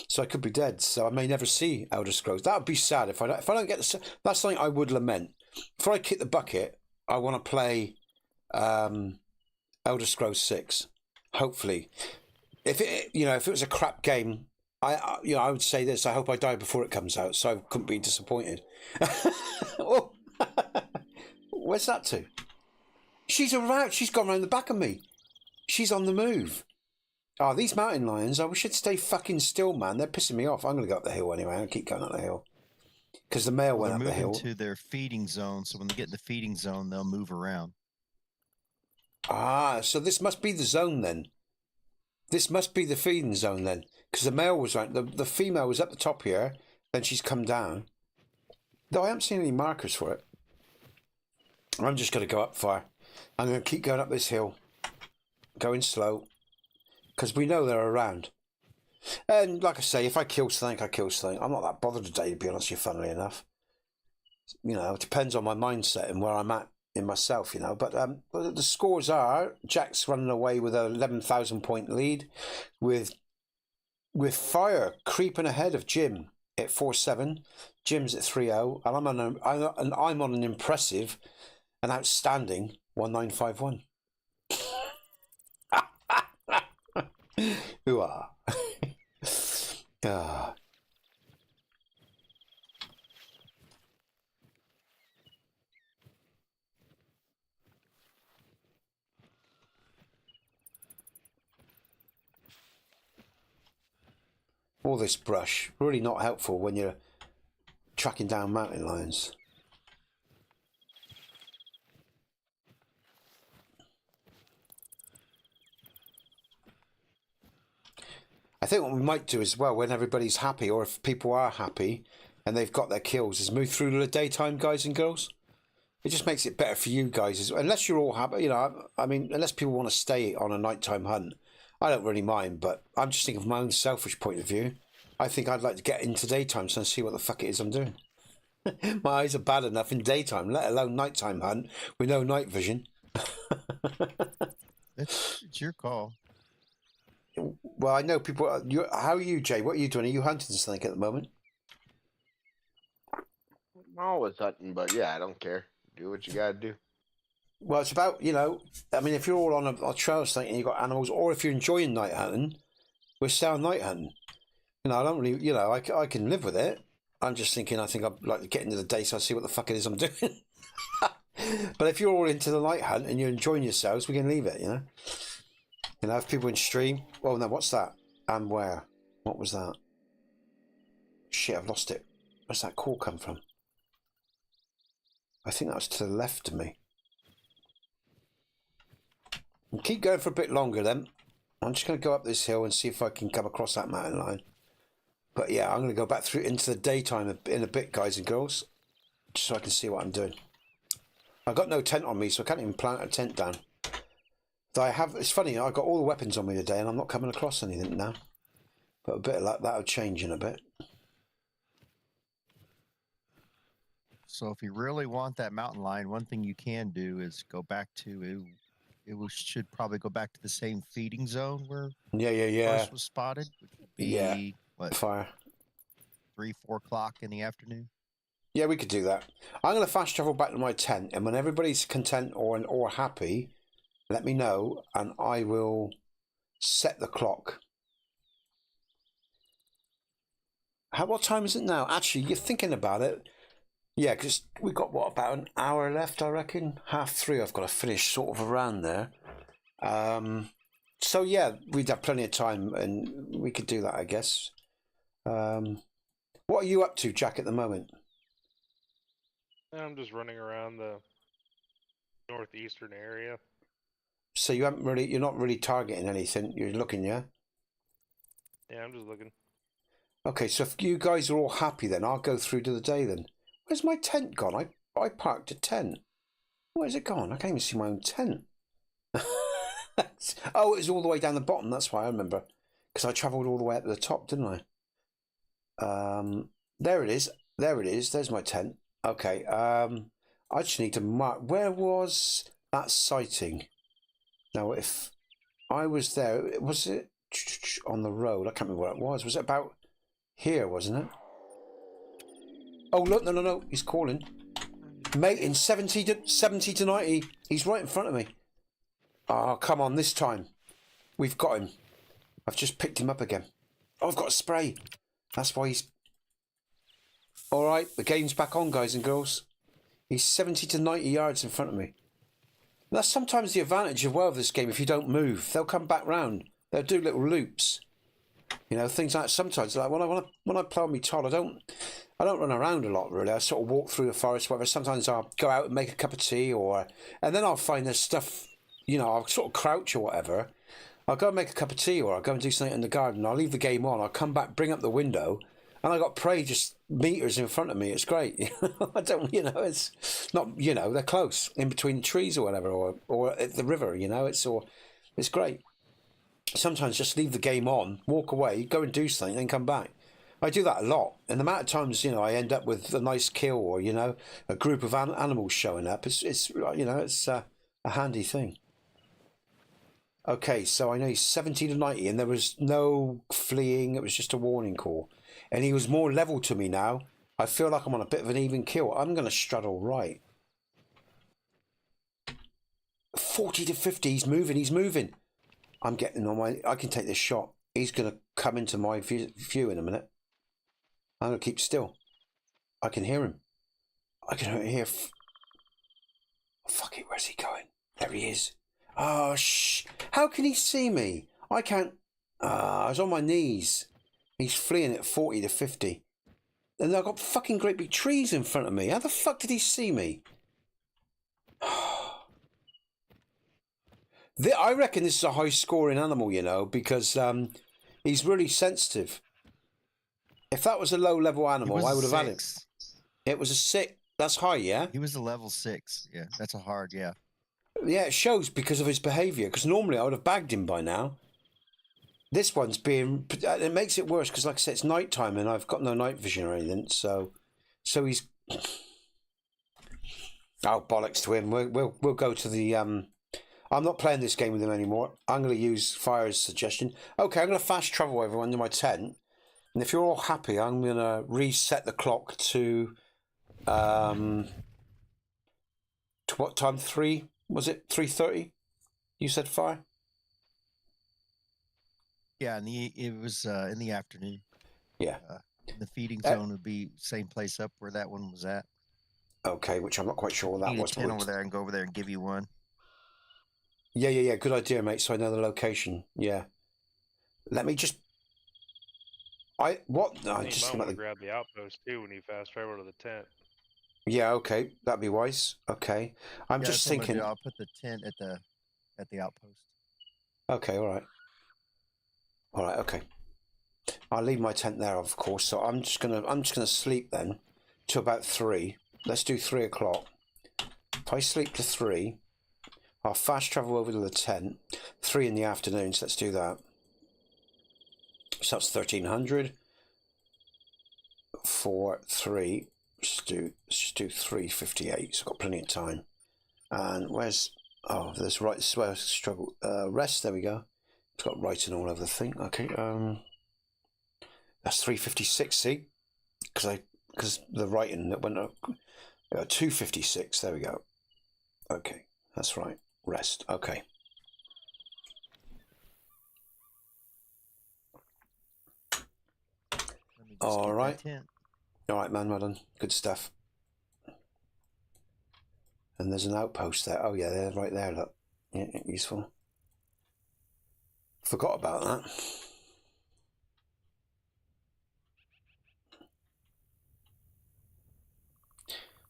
So I could be dead. So I may never see Elder Scrolls. That would be sad if I don't get the... That's something I would lament. Before I kick the bucket, I want to play Elder Scrolls 6. Hopefully, if it was a crap game, I would say this: I hope I die before it comes out, so I couldn't be disappointed. Oh, where's that to? She's around. She's gone around the back of me. She's on the move. Oh, these mountain lions! We should stay fucking still, man. They're pissing me off. I'm gonna go up the hill anyway. I'll keep going up the hill because the male went up the hill. They're moving to their feeding zone, so when they get in the feeding zone, they'll move around. Ah, so this must be the zone then. This must be the feeding zone then, because the male was right. The female was up the top here, then she's come down. Though I haven't seen any markers for it. I'm just going to go up far. I'm going to keep going up this hill, going slow, because we know they're around. And like I say, if I kill something, I kill something. I'm not that bothered today, to be honest with you, funnily enough. You know, it depends on my mindset and where I'm at in myself, you know. But the scores are, Jack's running away with a 11,000 point lead, with Fire creeping ahead of Jim at 4.7, Jim's at 3.0, and I'm on an impressive and outstanding 1951. Hoo-ah. Ah. All this brush, really not helpful when you're tracking down mountain lions. I think what we might do as well, when everybody's happy, or if people are happy and they've got their kills, is move through to the daytime, guys and girls. It just makes it better for you guys, unless you're all happy. You know, I mean, unless people want to stay on a nighttime hunt, I don't really mind. But I'm just thinking of my own selfish point of view. I think I'd like to get into daytime so I see what the fuck it is I'm doing. My eyes are bad enough in daytime, let alone nighttime hunt with no night vision. It's your call. Well, I know people. How are you, Jay? What are you doing? Are you hunting something at the moment? I'm always hunting, but yeah, I don't care. Do what you gotta do. Well, it's about, you know, I mean, if you're all on a trail snake and you've got animals, or if you're enjoying night hunting, we're still night hunting. You know, I don't really, you know, I can live with it. I'm just thinking, I think I'd like to get into the day so I see what the fuck it is I'm doing. But if you're all into the night hunt and you're enjoying yourselves, we can leave it, you know. You know, if people in stream, well, no, what's that? And where? What was that? Shit, I've lost it. Where's that call come from? I think that was to the left of me. I'll keep going for a bit longer then. I'm just going to go up this hill and see if I can come across that mountain line. But yeah, I'm going to go back through into the daytime in a bit, guys and girls, just so I can see what I'm doing. I've got no tent on me, so I can't even plant a tent down. Though I have, it's funny, I've got all the weapons on me today and I'm not coming across anything now. But a bit of that'll change in a bit. So if you really want that mountain lion, one thing you can do is go back to should probably go back to the same feeding zone where Yeah. first was spotted, which would be Yeah. what, Fire. 3-4 o'clock in the afternoon. Yeah, we could do that. I'm going to fast travel back to my tent, and when everybody's content or happy, let me know, and I will set the clock. What time is it now? Actually, you're thinking about it. Yeah, because we've got, what, about an hour left, I reckon? 3:30, I've got to finish sort of around there. So, yeah, we'd have plenty of time, and we could do that, I guess. What are you up to, Jack, at the moment? I'm just running around the northeastern area. So you're not really targeting anything. You're looking, yeah? Yeah, I'm just looking. Okay, so if you guys are all happy, then I'll go through to the day then. Where's my tent gone? I parked a tent. Where's it gone? I can't even see my own tent. Oh, it was all the way down the bottom. That's why I remember. Because I travelled all the way up to the top, didn't I? There it is. There it is. There's my tent. Okay. I just need to mark. Where was that sighting? Now, if I was there, was it on the road? I can't remember where it was. Was it about here, wasn't it? Oh, look, no. He's calling. Mate, in 70 to 90. He's right in front of me. Oh, come on, this time. We've got him. I've just picked him up again. Oh, I've got a spray. That's why he's... All right, the game's back on, guys and girls. He's 70 to 90 yards in front of me. That's sometimes the advantage of this game. If you don't move, they'll come back round. They'll do little loops. You know, things like sometimes, like when I play on my Todd, I don't run around a lot really. I sort of walk through the forest, whatever. Sometimes I'll go out and make a cup of tea, and then I'll find there's stuff. You know, I'll sort of crouch or whatever. I'll go and make a cup of tea, or I'll go and do something in the garden. I'll leave the game on. I'll come back, bring up the window, and I got prey just meters in front of me. It's great. I don't, you know, it's not, you know, they're close in between the trees or whatever, or at the river. You know, it's great. Sometimes just leave the game on, walk away, go and do something, then come back. I do that a lot, and the amount of times, you know, I end up with a nice kill, or, you know, a group of animals showing up. It's you know, it's a handy thing. Okay, so I know he's 70 to 90, and there was no fleeing. It was just a warning call. And he was more level to me now. I feel like I'm on a bit of an even kill. I'm going to straddle right. 40 to 50, he's moving. I'm getting on my... I can take this shot. He's going to come into my view in a minute. I'm going to keep still. I can hear him. I can hear... Fuck it, where's he going? There he is. Oh, shh. How can he see me? I can't... I was on my knees. He's fleeing at 40 to 50. And I've got fucking great big trees in front of me. How the fuck did he see me? I reckon this is a high-scoring animal, you know, because he's really sensitive. If that was a low-level animal, I would have had him. It was a 6. That's high, yeah? He was a level 6. Yeah, that's a hard, yeah. Yeah, it shows because of his behaviour, because normally I would have bagged him by now. This one's being... It makes it worse, because like I said, it's night time, and I've got no night vision or anything, so he's... Oh, bollocks to him. We'll go to the... I'm not playing this game with him anymore. I'm going to use Fire's suggestion. Okay, I'm going to fast travel everyone to my tent. And if you're all happy, I'm going to reset the clock to what time? 3? Was it 3:30? You said Fire? Yeah, it was in the afternoon. Yeah. The feeding zone would be same place up where that one was at. Okay, which I'm not quite sure what that Need was. a tent over there and go over there and give you one. Yeah. Good idea, mate. So I know the location. Yeah. Let me just. I just might want to grab the outpost too when you fast travel to the tent. Yeah. Okay, that'd be wise. Okay, I'm just thinking. I'll put the tent at the outpost. Okay. All right. Okay. I'll leave my tent there, of course. So I'm just gonna sleep then, to about 3. Let's do 3 o'clock. If I sleep to 3. I'll fast travel over to the tent. 3 in the afternoon, so let's do that. So that's 1300. 4, 3. Let's just do 3:58. So I've got plenty of time. And where's... Oh, there's right... This is where I struggle. Rest, there we go. It's got writing all over the thing. Okay, that's 3:56, see? Because the writing that went up... 2:56, there we go. Okay, that's right. Rest. Okay. All right. All right, man. Well done. Good stuff. And there's an outpost there. Oh yeah, they're right there. Look, yeah, useful. Forgot about that.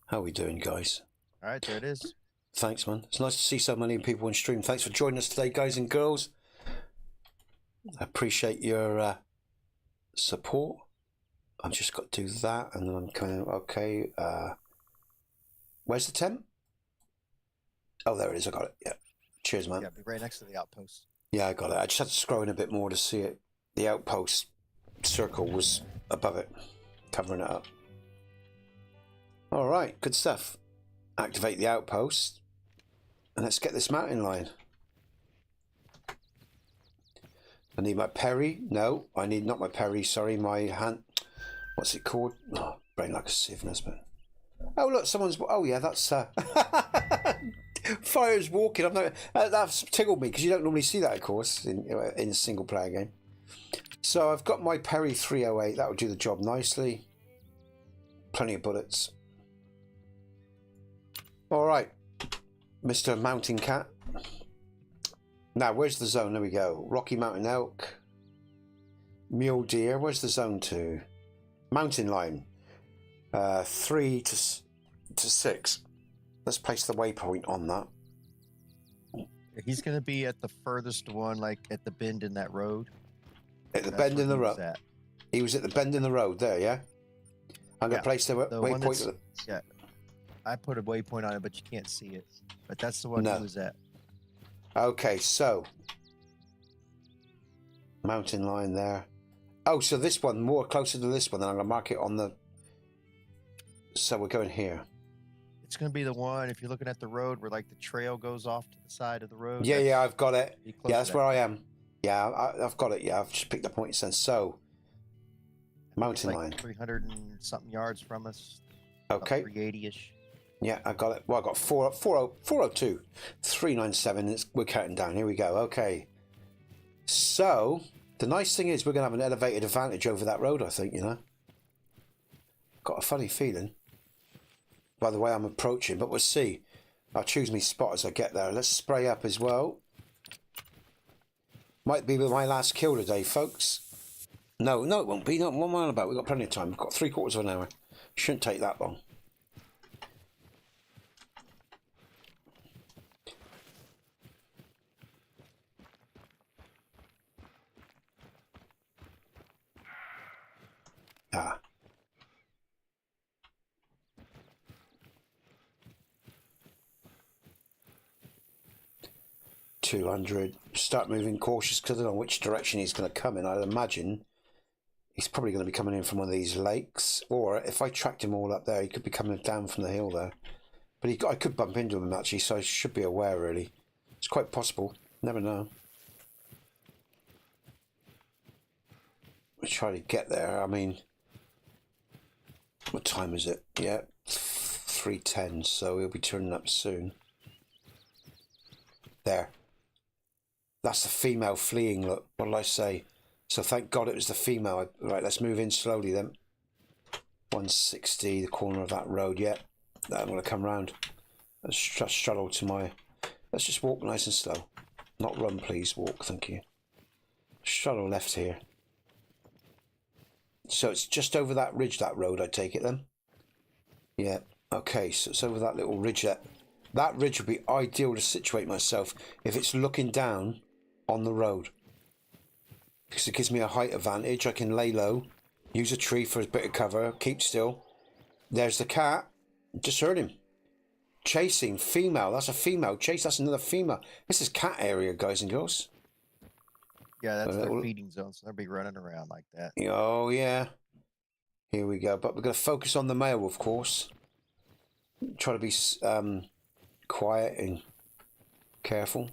How are we doing, guys? All right, there it is. Thanks, man. It's nice to see so many people on stream. Thanks for joining us today, guys and girls. I appreciate your support. I've just got to do that, and then I'm coming. Okay. Where's the tent? Oh, there it is. I got it. Yeah. Cheers, man. Yeah, be right next to the outpost. Yeah, I got it. I just had to scroll in a bit more to see it. The outpost circle was above it, covering it up. All right, good stuff. Activate the outpost, and let's get this mountain lion. I need my Perry. No, I need not my Perry. Sorry, my hand. What's it called? Oh, brain like a sieve, Nesbit. Oh look, someone's. Oh yeah, that's. Fire's walking. I've not. That's tickled me because you don't normally see that, of course, in a single player game. So I've got my Perry 308. That will do the job nicely. Plenty of bullets. All right, Mr. Mountain Cat. Now, where's the zone? There we go. Rocky Mountain Elk. Mule Deer. Where's the zone to? Mountain Lion. 3 to 6. Let's place the waypoint on that. He's going to be at the furthest one, like at the bend in that road. At the bend in the road. He was at the bend in the road there, yeah? I'm going to place the waypoint. Yeah. I put a waypoint on it, but you can't see it. But that's the one he was at. Okay, so. Mountain Lion there. Oh, so this one, more closer to this one, then I'm going to mark it on the... So we're going here. It's going to be the one, if you're looking at the road, where like the trail goes off to the side of the road. Yeah, I've got it. Be close Yeah, to that's that. where I am. Yeah, I've got it. Yeah, I've just picked up points then. So, mountain It's line. like 300 and something yards from us. Okay. 380-ish. Yeah, I got it. Well, I got 402, 397. We're counting down. Here we go. Okay. So, the nice thing is we're going to have an elevated advantage over that road, I think, you know. Got a funny feeling by the way I'm approaching, but we'll see. I'll choose my spot as I get there. Let's spray up as well. Might be with my last kill today, folks. No, it won't be. Not 1 mile about. We've got plenty of time. We've got 3/4 of an hour. Shouldn't take that long. Ah. $200. Start moving cautious because I don't know which direction he's going to come in. I'd imagine he's probably going to be coming in from one of these lakes, or if I tracked him all up there, he could be coming down from the hill there. But I could bump into him actually, so I should be aware really. It's quite possible. Never know. I'll try to get there. I mean, what time is it? Yeah, 3:10. So he'll be turning up soon. There. That's the female fleeing, look. What did I say? So thank God it was the female. Right, let's move in slowly then. 160, the corner of that road. Yeah, I'm going to come round. Let's straddle to my... Let's just walk nice and slow. Not run, please. Walk, thank you. Straddle left here. So it's just over that ridge, that road, I take it then? Yeah, okay, so it's over that little ridge there. That ridge would be ideal to situate myself if it's looking down on the road. Because it gives me a height advantage. I can lay low, use a tree for a bit of cover, keep still. There's the cat. Just heard him. Chasing, female. That's a female chase. That's another female. This is cat area, guys and girls. Yeah, that's their feeding zone, so they'll be running around like that. Oh, yeah. Here we go. But we're going to focus on the male, of course. Try to be quiet and careful.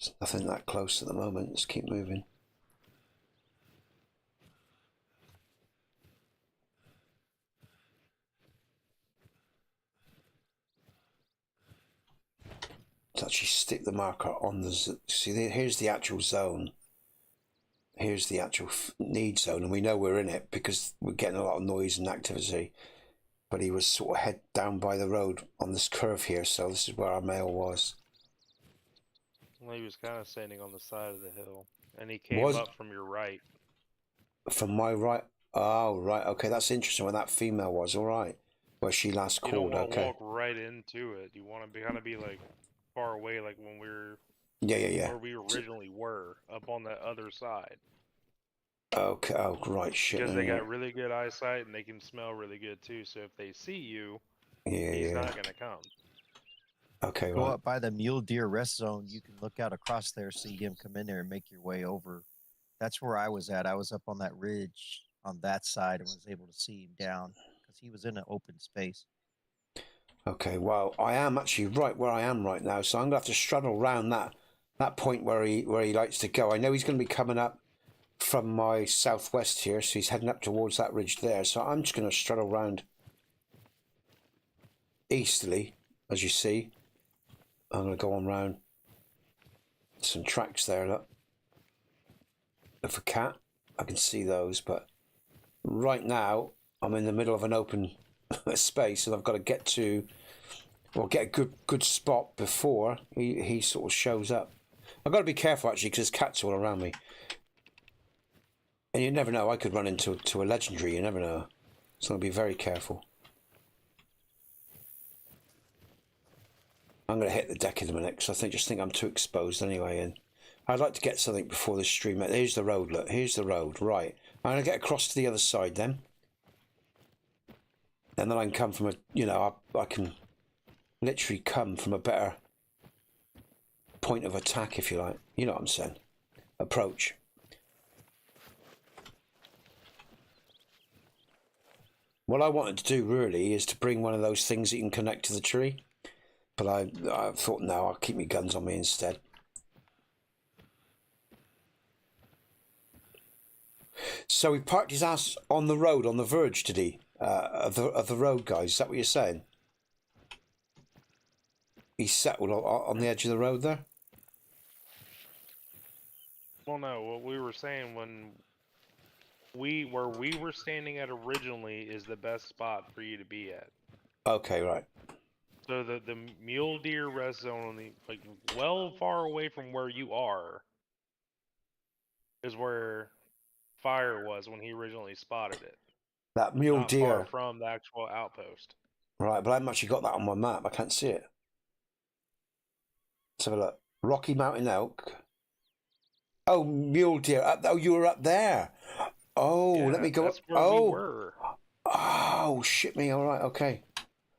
There's nothing that close at the moment. Let's keep moving. Let's actually stick the marker on the... See, here's the actual zone. Here's the actual need zone, and we know we're in it because we're getting a lot of noise and activity. But he was sort of head down by the road on this curve here, so this is where our male was. Well, he was kind of standing on the side of the hill, and he came up from your right. From my right? Oh, right. Okay, that's interesting where that female was. All right. Where she last called. You don't want to okay. walk right into it. You want to kind of be like far away, like when we were... Yeah. Where we originally were, up on that other side. Okay. Oh, right. Shit. Because they got really good eyesight, and they can smell really good too. So if they see you, he's not going to come. Okay, Go right. up by the mule deer rest zone. You can look out across there, see him come in there, and make your way over. That's where I was at. I was up on that ridge on that side and was able to see him down because he was in an open space. Okay, well, I am actually right where I am right now, so I'm gonna have to straddle around that point where he likes to go. I know he's gonna be coming up from my southwest here, so he's heading up towards that ridge there. So I'm just gonna straddle around easterly, as you see. I'm going to go on round some tracks there, look. Of a cat, I can see those, but right now I'm in the middle of an open space and I've got to get to, or get a good spot before he sort of shows up. I've got to be careful actually because there's cats all around me. And you never know, I could run into a legendary, you never know. So I'll be very careful. I'm going to hit the deck in a minute because I just think I'm too exposed anyway. And I'd like to get something before the stream. Here's the road, look. Here's the road. Right. I'm going to get across to the other side then. and then I can come from a, you know, I can literally come from a better point of attack, if you like. You know what I'm saying? Approach. What I wanted to do really is to bring one of those things that you can connect to the tree, but I thought no, I'll keep my guns on me instead. So he parked his ass on the road, on the verge, did he? Of the road, guys. Is that what you're saying? He settled on the edge of the road there? Well, no, what we were saying where we were standing at originally is the best spot for you to be at. Okay, right. So the mule deer rest zone on the, like, well far away from where you are is where fire was when he originally spotted it. That mule Not deer. far from the actual outpost. Right, but I haven't actually got that on my map. I can't see it. Let's have a look. Rocky Mountain elk. Oh, mule deer. Oh, you were up there. Oh, Yeah, let me go that's up. where Oh. we were. Oh, shit me. All right, okay.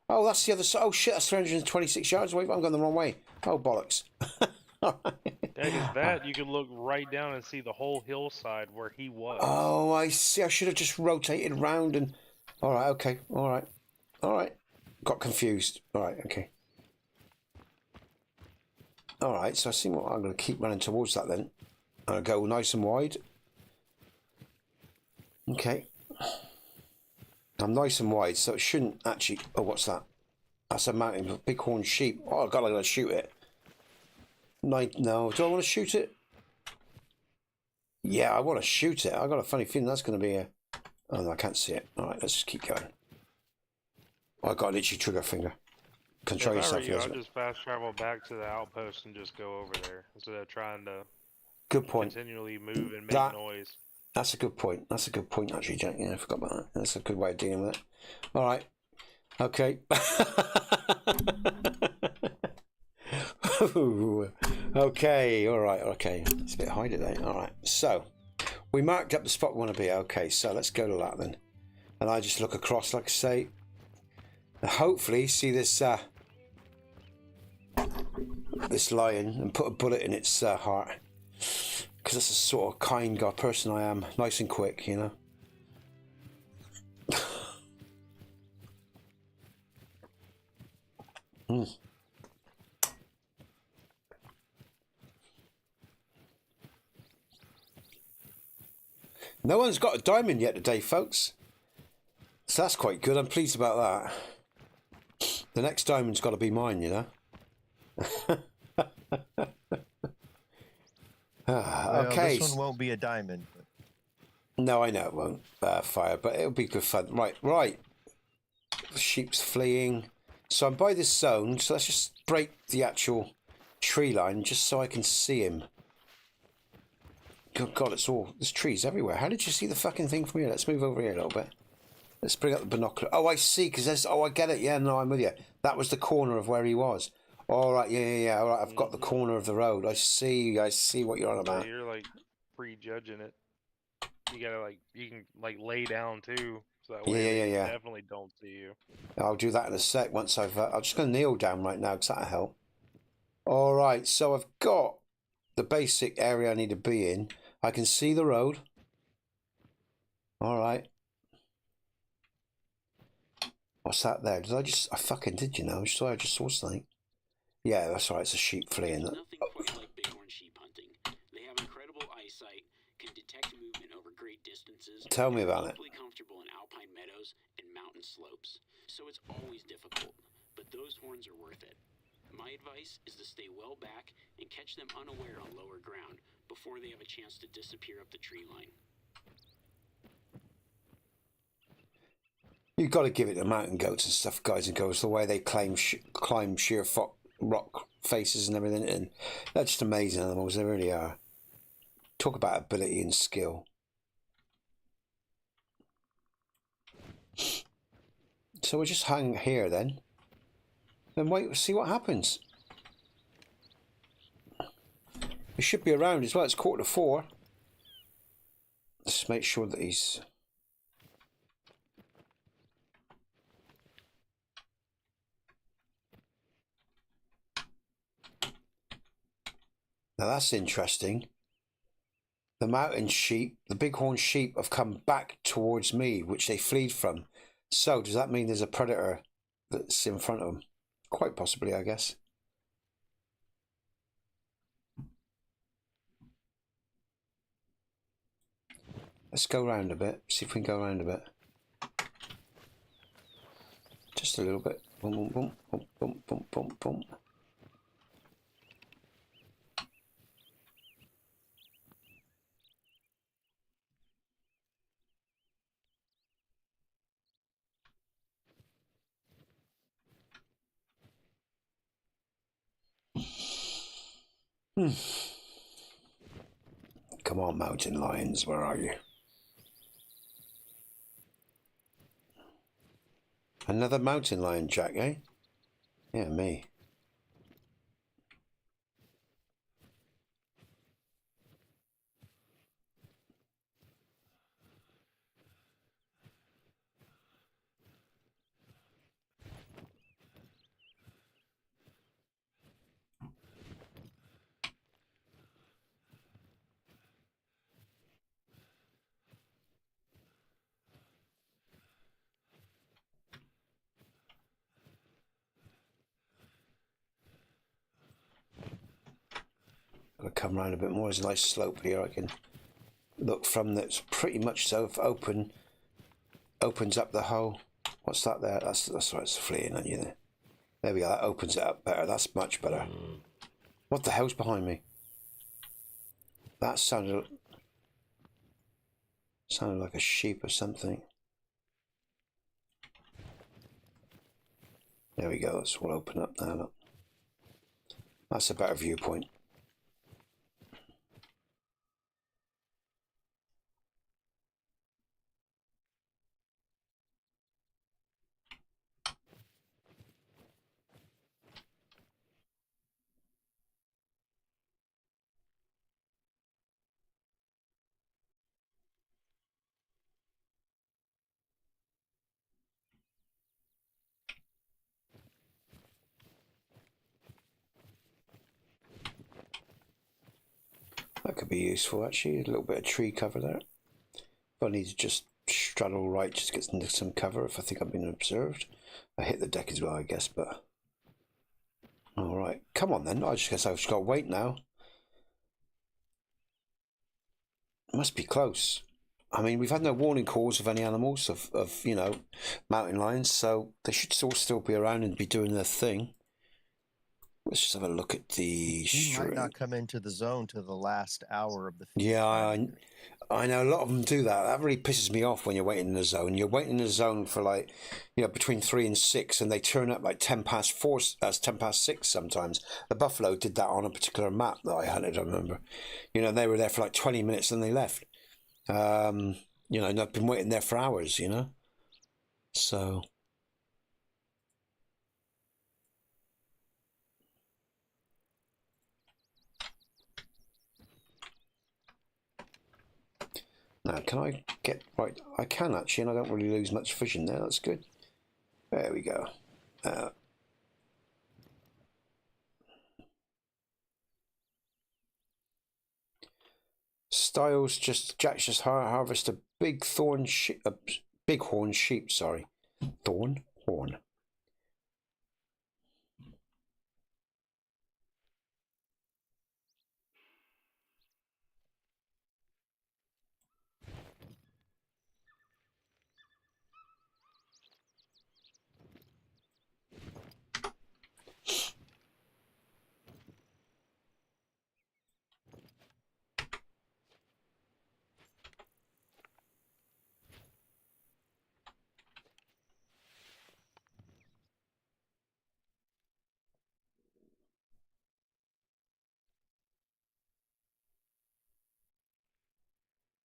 Oh, that's the other side. Oh, shit, that's 326 yards away. I'm going the wrong way. Oh, bollocks. All right. Yeah, because that, you could look right down and see the whole hillside where he was. Oh, I see. I should have just rotated round and... All right, okay. All right. All right. Got confused. All right, okay. All right, so I see what I'm going to keep running towards that then. I'll go nice and wide. Okay. I'm nice and wide, so it shouldn't actually... Oh, what's that? That's a mountain of bighorn sheep. Oh, God, I'm going to shoot it. No, do I want to shoot it? Yeah, I want to shoot it. I got a funny feeling that's going to be a... Oh, no, I can't see it. All right, let's just keep going. Oh, I got an itchy trigger finger. Control If I were yourself. you, I'd just fast travel back to the outpost and just go over there instead of trying to Good point. continually move and make noise. That's a good point. That's a good point, actually, Jack. Yeah, I forgot about that. That's a good way of dealing with it. All right. Okay. Okay. All right. Okay. It's a bit high today. All right. So we marked up the spot we want to be. Okay. So let's go to that then. And I just look across, like I say. And hopefully see this this lion and put a bullet in its heart. Because that's the sort of kind guy person I am. Nice and quick, you know. No one's got a diamond yet today, folks. So that's quite good. I'm pleased about that. The next diamond's got to be mine, you know. Well, okay. this one won't be a diamond. But... No, I know it won't fire, but it'll be good fun. Right. The sheep's fleeing. So I'm by this zone, so let's just break the actual tree line just so I can see him. Good God, there's trees everywhere. How did you see the fucking thing from here? Let's move over here a little bit. Let's bring up the binocular. Oh, I see, because there's... Oh, I get it. Yeah, no, I'm with you. That was the corner of where he was. All right, yeah. All right, I've got the corner of the road. I see what you're on about. So you're, like, prejudging it. You gotta, like, you can, like, lay down, too. So that way they definitely don't see you. I'll do that in a sec once I've... I'm just going to kneel down right now, because that'll help. All right, so I've got the basic area I need to be in. I can see the road. All right. What's that there? I fucking did, you know. I just saw something. Yeah, that's right. It's a sheep fleeing. There's nothing quite like bighorn sheep hunting. They have incredible eyesight, can detect movement over great distances. Tell me about it. Deeply comfortable in alpine meadows and mountain slopes. So it's always difficult, but those horns are worth it. My advice is to stay well back and catch them unaware on lower ground before they have a chance to disappear up the tree line. You've got to give it to mountain goats and stuff, guys and girls, the way they climb sheer rock faces and everything. And they're just amazing animals. They really are. Talk about ability and skill. So we'll just hang here then. And wait, see what happens. He should be around as well. It's 3:45. Let's make sure that he's... Now that's interesting. The mountain sheep, the bighorn sheep, have come back towards me, which they fled from. So does that mean there's a predator that's in front of them? Quite possibly, I guess. Let's go around a bit. See if we can go around a bit. Just a little bit. Boom, boom, boom, boom, boom, boom, boom, boom. Come on, mountain lions, where are you? Another mountain lion, Jack, eh? Yeah, me. I'll come around a bit more. There's a nice slope here I can look from that's pretty much so open. Opens up the hole. What's that there? That's right, it's fleeing on you there. There we go, that opens it up better. That's much better. What the hell's behind me? That sounded like a sheep or something. There we go, that's all open up now. Look. That's a better viewpoint. That could be useful actually, a little bit of tree cover there. But I need to just straddle right just to get into some cover if I think I'm being observed. I hit the deck as well, I guess, but... Alright, come on then, I just guess I've just got to wait now. Must be close. I mean, we've had no warning calls of any animals, of you know, mountain lions, so they should still be around and be doing their thing. Let's just have a look at the He might not come into the zone till the last hour of the feed. Yeah, I know a lot of them do that. That really pisses me off when you're waiting in the zone. You're waiting in the zone for like, you know, between 3 and 6, and they turn up like 10:04. That's 10:06 sometimes. The buffalo did that on a particular map that I hunted. I remember, you know, they were there for like 20 minutes and they left. You know, and I've been waiting there for hours. You know, so. Now, can I get right? I can actually, and I don't really lose much vision there. That's good. There we go. Styles Jack's just harvest a bighorn sheep. Sorry, horn.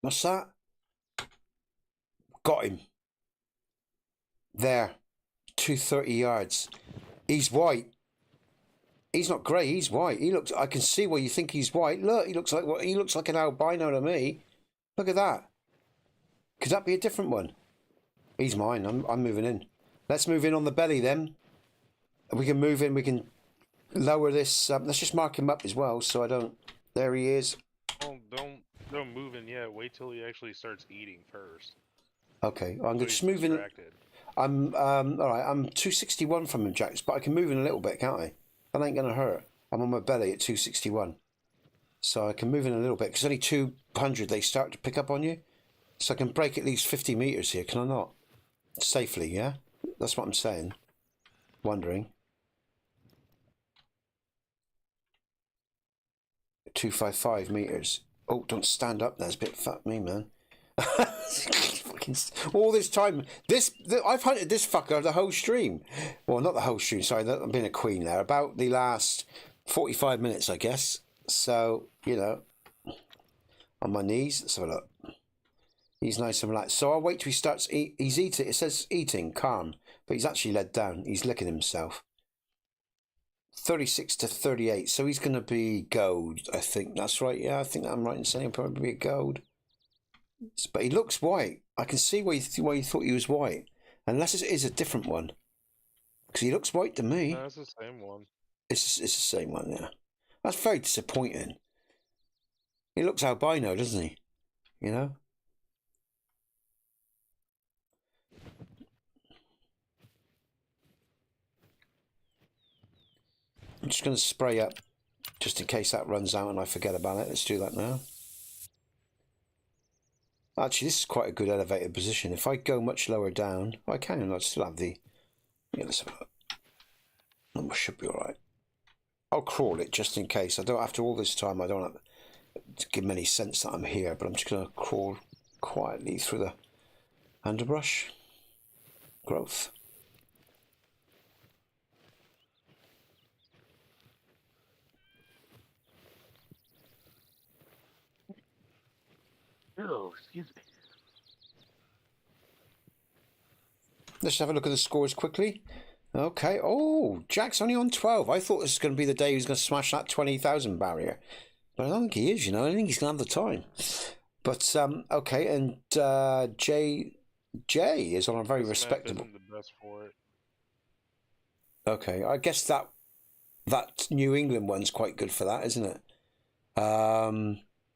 What's that? Got him. There. 230 yards. He's white. He's not grey, he's white. He looks I can see why you think he's white. Look, he looks like an albino to me. Look at that. Could that be a different one? He's mine. I'm moving in. Let's move in on the belly then. We can move in, we can lower this let's just mark him up as well so I don't There he is. Don't move in yet. Wait till he actually starts eating first. Okay, I'm So just he's moving. distracted. I'm all right. I'm 261 from him, Jax, but I can move in a little bit, can't I? That ain't gonna hurt. I'm on my belly at 261, so I can move in a little bit. Because only 200 they start to pick up on you, so I can break at least 50 meters here. Can I not? Safely, yeah. That's what I'm saying. Wondering. 255 meters. Oh, don't stand up, Nesbit. Fuck me, man. Fucking all this time. I've hunted this fucker the whole stream. Well, not the whole stream. Sorry, I'm being a queen there. About the last 45 minutes, I guess. So you know, on my knees. Let's have a look. He's nice and relaxed. So I'll wait till he starts. He's eating. It says eating, calm, but he's actually led down. He's licking himself. 36 to 38. So he's going to be gold. I think that's right. Yeah, I think I'm right in saying he'll probably be a gold. But he looks white. I can see why you thought he was white. Unless it is a different one. Because he looks white to me. No, it's the same one. It's the same one, yeah. That's very disappointing. He looks albino, doesn't he? You know? I'm just going to spray up just in case that runs out and I forget about it. Let's do that now. Actually, this is quite a good elevated position. If I go much lower down, I can, and I still have the... Yeah, let's have a look. I should be alright. I'll crawl it just in case. I don't, after all this time, I don't have to give him any sense that I'm here, but I'm just going to crawl quietly through the underbrush growth. Oh, excuse me. Let's have a look at the scores quickly. Okay. Oh, Jack's only on 12. I thought this was going to be the day he was going to smash that 20,000 barrier. But I don't think he is, you know. I think he's going to have the time. But, okay. And Jay is on a very respectable... Isn't the best for it. Okay. I guess that New England one's quite good for that, isn't it?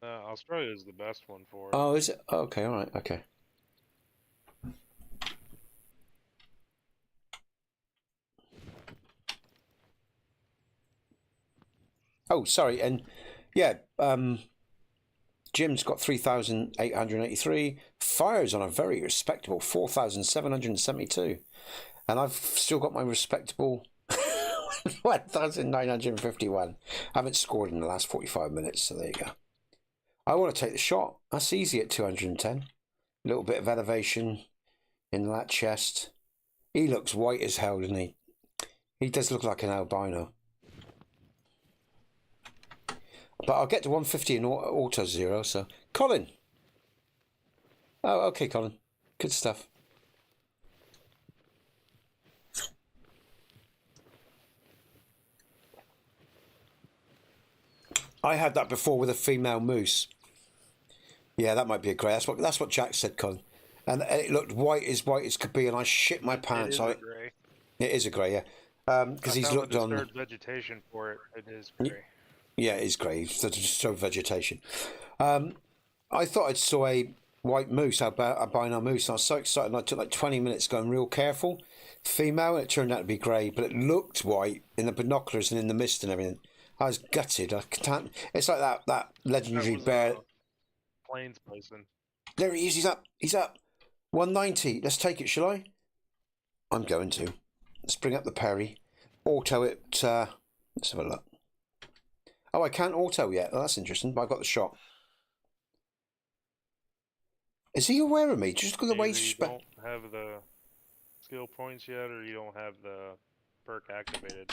Australia is the best one for it. Oh, is it? Okay, all right, okay. Oh, sorry, and yeah, Jim's got 3,883. Fire's on a very respectable 4,772. And I've still got my respectable 1,951. I haven't scored in the last 45 minutes, so there you go. I want to take the shot. That's easy at 210. A little bit of elevation in that chest. He looks white as hell, doesn't he? He does look like an albino. But I'll get to 150 in auto zero, so... Colin! Oh, okay, Colin. Good stuff. I had that before with a female moose. Yeah, that might be a grey. That's what Jack said, Colin. And it looked white as could be, and I shit my pants. It is a grey. It is a grey, yeah. Because he's looked on... disturbed vegetation for it. It is grey. Yeah, it is grey. It's disturbed vegetation. I thought I saw a white moose, albino moose, and I was so excited. And I took like 20 minutes going real careful. Female, and it turned out to be grey, but it looked white in the binoculars and in the mist and everything. I was gutted. I can't... It's like that legendary bear... Plains bison. There he is. He's up. He's up. 190. Let's take it, shall I? I'm going to. Let's bring up the Perry. Auto it. Let's have a look. Oh, I can't auto yet. Oh, that's interesting, but I got the shot. Is he aware of me? Just look at the way he's... You don't have the skill points yet, or you don't have the perk activated?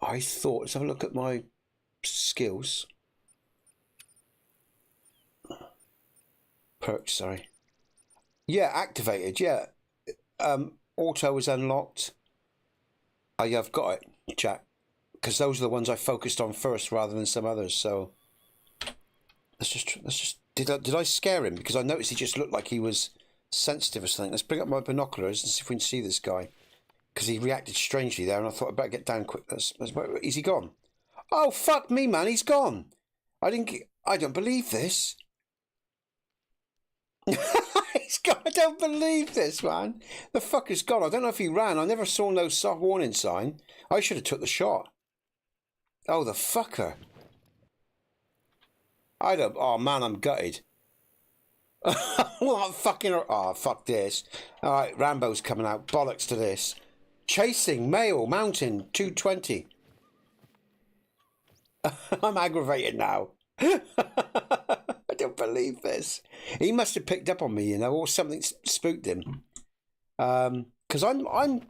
I thought... Let's have a look at my skills. Perks, sorry. Yeah, activated, yeah. Auto is unlocked. Oh, yeah, I've got it, Jack. Because those are the ones I focused on first rather than some others, so... Let's just... Did I scare him? Because I noticed he just looked like he was sensitive or something. Let's bring up my binoculars and see if we can see this guy. Because he reacted strangely there, and I thought I'd better get down quick. Is he gone? Oh, fuck me, man, he's gone! I don't believe this. I don't believe this, man. The fucker's gone. I don't know if he ran. I never saw no soft warning sign. I should have took the shot. Oh, the fucker. Oh, man, I'm gutted. What fucking... Oh, fuck this. All right, Rambo's coming out. Bollocks to this. Chasing, male, mountain, 220. I'm aggravated now. I don't believe this. He must have picked up on me, you know, or something spooked him. Because I'm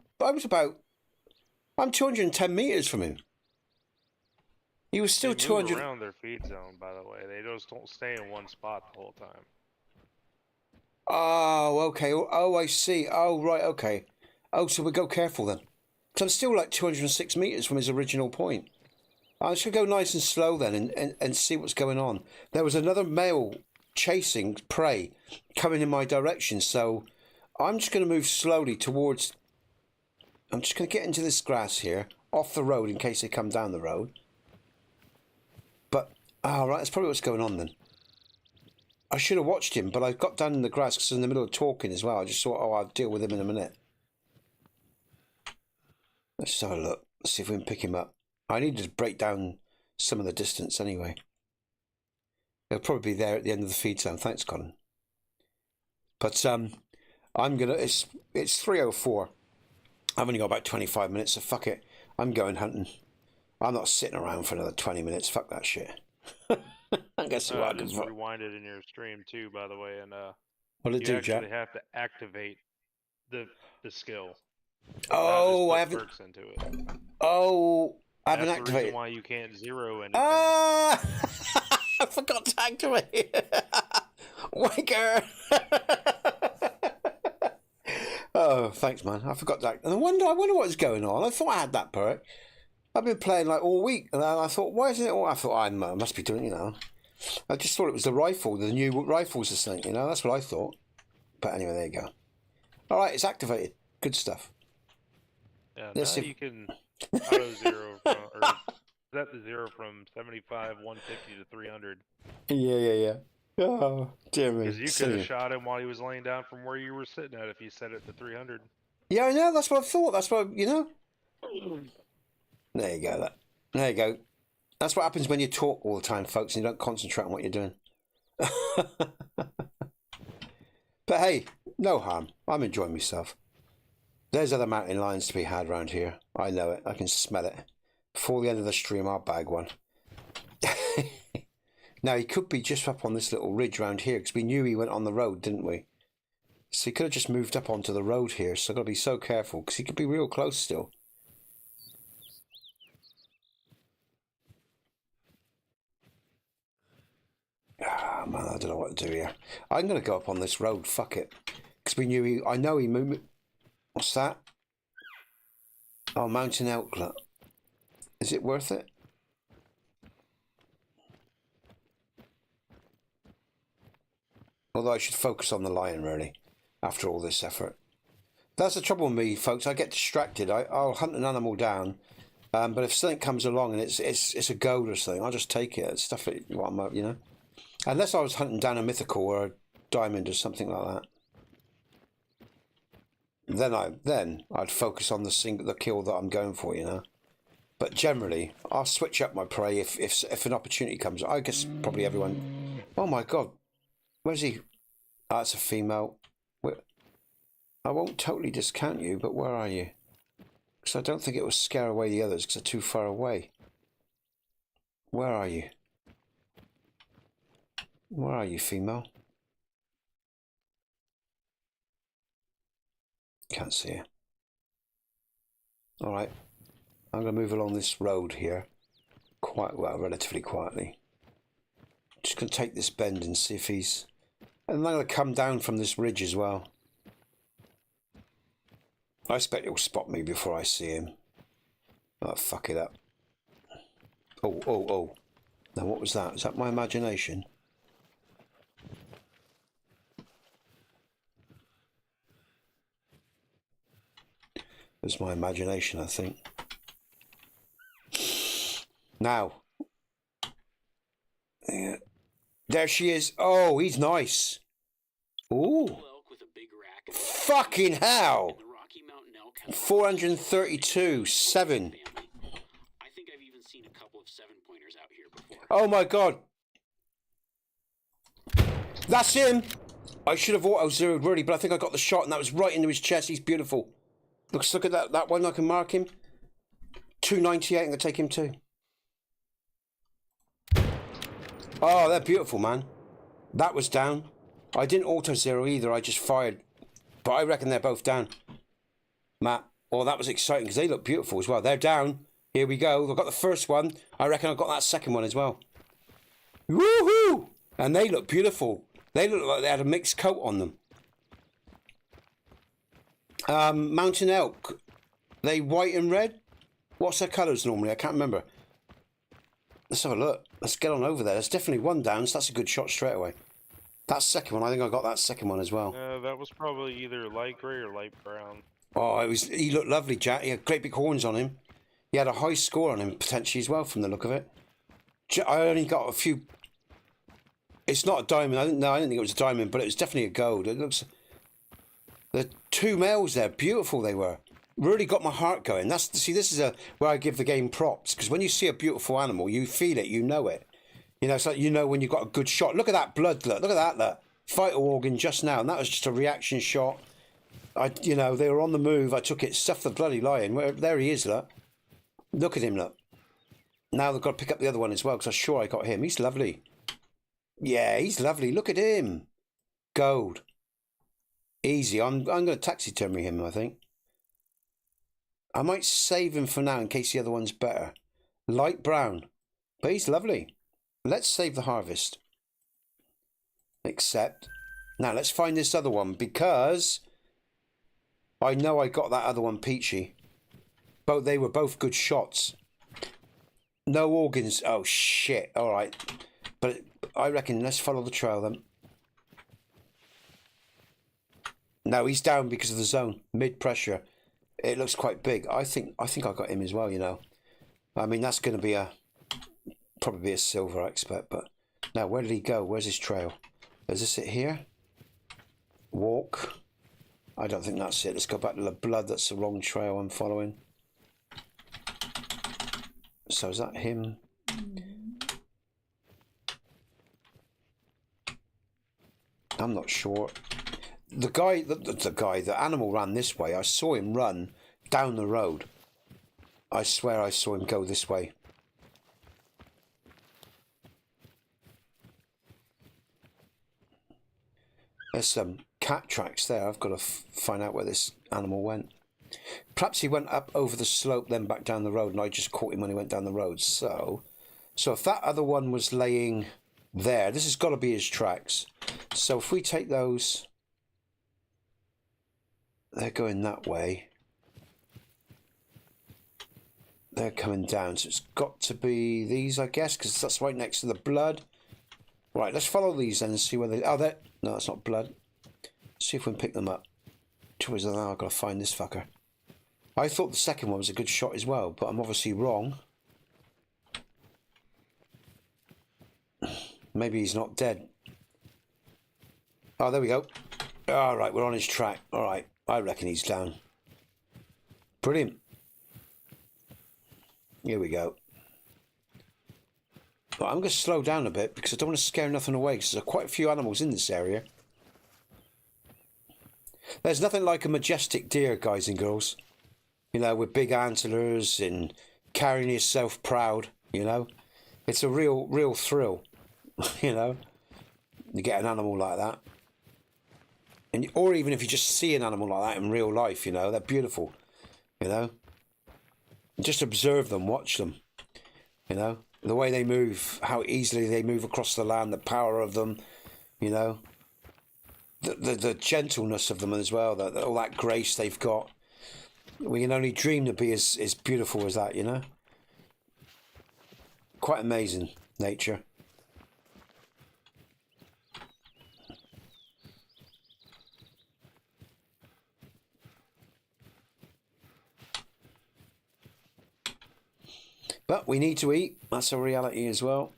210 meters from him. He was still they 200 move around their feed zone, by the way. They just don't stay in one spot the whole time. Oh, okay. Oh, I see. Oh, right. Okay. Oh, so we go careful then. So I'm still like 206 meters from his original point. I should go nice and slow then and see what's going on. There was another male chasing prey coming in my direction, so I'm just going to move slowly towards... I'm just going to get into this grass here, off the road in case they come down the road. But, right, that's probably what's going on then. I should have watched him, but I got down in the grass because I was in the middle of talking as well. I just thought, I'll deal with him in a minute. Let's just have a look. Let's see if we can pick him up. I need to break down some of the distance anyway. He'll probably be there at the end of the feed zone. Thanks, Colin. But I'm gonna. It's 3:04. I've only got about 25 minutes, so fuck it. I'm going hunting. I'm not sitting around for another 20 minutes. Fuck that shit. I guess what I can. Just rewinded in your stream too, by the way, and what did it do, Jack? You actually have to activate the skill. Oh, I haven't. Perks into it. Oh. I haven't That's activated. The reason why you can't zero anything. Ah! I forgot to activate it. Wanker! Oh, thanks, man. I forgot that. And I wonder what's going on. I thought I had that perk. I've been playing like all week, and I thought, why isn't it? I thought I must be doing, you know. I just thought it was the rifle, the new rifles or something, you know. That's what I thought. But anyway, there you go. All right, it's activated. Good stuff. Yeah, now you can auto zero from, or set the zero from 75, 150 to 300. Yeah. Oh, dear me. Because you could have shot him while he was laying down from where you were sitting at if you set it to 300. Yeah, I know. That's what I thought. That's what, you know. There you go. There you go. That's what happens when you talk all the time, folks, and you don't concentrate on what you're doing. But hey, no harm. I'm enjoying myself. There's other mountain lions to be had around here. I know it. I can smell it. Before the end of the stream, I'll bag one. Now, he could be just up on this little ridge around here, because we knew he went on the road, didn't we? So he could have just moved up onto the road here, so I've got to be so careful, because he could be real close still. Ah, man, I don't know what to do here. I'm going to go up on this road, fuck it. Because we knew I know he moved... What's that? Oh, mountain outlet. Is it worth it? Although I should focus on the lion, really, after all this effort. That's the trouble with me, folks. I get distracted. I'll hunt an animal down, but if something comes along and it's a gold or something, I'll just take it. It's stuff that, you know. Unless I was hunting down a mythical or a diamond or something like that. Then I'd focus on the kill that I'm going for, you know. But generally, I'll switch up my prey if an opportunity comes. I guess probably everyone. Oh my God, where's he? Oh, it's a female. I won't totally discount you, but where are you? Because I don't think it will scare away the others because they're too far away. Where are you? Where are you, female? Can't see her. All right. I'm going to move along this road here. Relatively quietly. Just going to take this bend and see if he's... And I'm going to come down from this ridge as well. I expect he'll spot me before I see him. Oh, fuck it up. Oh. Now, what was that? Is that my imagination? It was my imagination, I think. Now, There she is. Oh, he's nice. Ooh. Bull elk with a big rack and Fucking hell. the Rocky Mountain elk has 432, 7. family. I think I've even seen a couple of 7-pointers out here before. Oh my god. That's him. I should have auto-zeroed really, but I think I got the shot and that was right into his chest. He's beautiful. Look at that one. I can mark him. 298. I'm going to take him too. Oh, they're beautiful, man. That was down. I didn't auto-zero either. I just fired. But I reckon they're both down. Matt. Oh, that was exciting because they look beautiful as well. They're down. Here we go. I've got the first one. I reckon I've got that second one as well. Woohoo! And they look beautiful. They look like they had a mixed coat on them. Mountain elk. They white and red? What's their colours normally? I can't remember. Let's have a look. Let's get on over there. There's definitely one down, so that's a good shot straight away. That second one, I think I got that second one as well. That was probably either light grey or light brown. Oh, he looked lovely, Jack. He had great big horns on him. He had a high score on him, potentially, as well, from the look of it. I only got a few... It's not a diamond. I didn't think it was a diamond, but it was definitely a gold. It looks... The two males there, beautiful they were. Really got my heart going. See, this is where I give the game props, because when you see a beautiful animal, you feel it, you know it. You know, it's like you know when you've got a good shot. Look at that blood, look at that, look. Vital organ just now, and that was just a reaction shot. You know, they were on the move. I took it, stuffed the bloody lion. There he is, look. Look at him, look. Now they've got to pick up the other one as well, because I'm sure I got him. He's lovely. Yeah, he's lovely. Look at him. Gold. Easy. I'm going to taxidermy him, I think. I might save him for now in case the other one's better. Light brown. But he's lovely. Let's save the harvest. Accept. Now let's find this other one because I know I got that other one peachy. They were both good shots. No organs. Oh shit. All right. But I reckon let's follow the trail then. No, he's down because of the zone. Mid pressure. It looks quite big. I think I got him as well, you know. I mean, that's going to be probably a silver, I expect. But now, where did he go? Where's his trail? Is this it here? Walk. I don't think that's it. Let's go back to the blood. That's the wrong trail I'm following. So is that him? I'm not sure. The animal ran this way. I saw him run down the road. I swear I saw him go this way. There's some cat tracks there. I've got to find out where this animal went. Perhaps he went up over the slope, then back down the road, and I just caught him when he went down the road. So if that other one was laying there, this has got to be his tracks. So if we take those, they're going that way. They're coming down, so it's got to be these, I guess, because that's right next to the blood. Right, let's follow these then and see where they... Oh, no, that's not blood. See if we can pick them up. Choice of now, I've got to find this fucker. I thought the second one was a good shot as well, but I'm obviously wrong. Maybe he's not dead. Oh, there we go. All right, we're on his track. All right, I reckon he's down. Brilliant. Here we go. But I'm going to slow down a bit because I don't want to scare nothing away because there's quite a few animals in this area. There's nothing like a majestic deer, guys and girls. You know, with big antlers and carrying yourself proud, you know. It's a real thrill, you know. You get an animal like that. Or even if you just see an animal like that in real life, you know, they're beautiful, you know. Just observe them, watch them, you know. The way they move, how easily they move across the land, the power of them, you know. The gentleness of them as well, all that grace they've got. We can only dream to be as beautiful as that, you know. Quite amazing, nature. But we need to eat. That's a reality as well.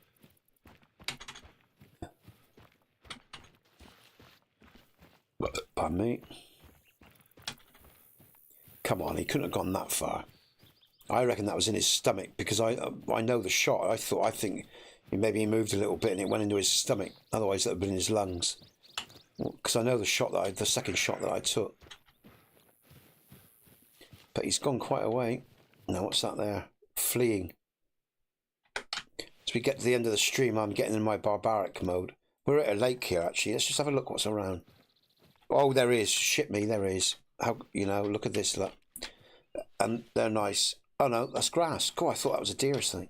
Pardon me. Come on, he couldn't have gone that far. I reckon that was in his stomach because I know the shot. I think maybe he moved a little bit and it went into his stomach. Otherwise, that would have been in his lungs. Because I know the second shot that I took. But he's gone quite a way. Now, what's that there? Fleeing. As we get to the end of the stream, I'm getting in my barbaric mode. We're at a lake here, actually. Let's just have a look what's around. Oh, there is. Shit me, there is. How, you know, look at this, look. And they're nice. Oh, no, that's grass. God, I thought that was a deer or something.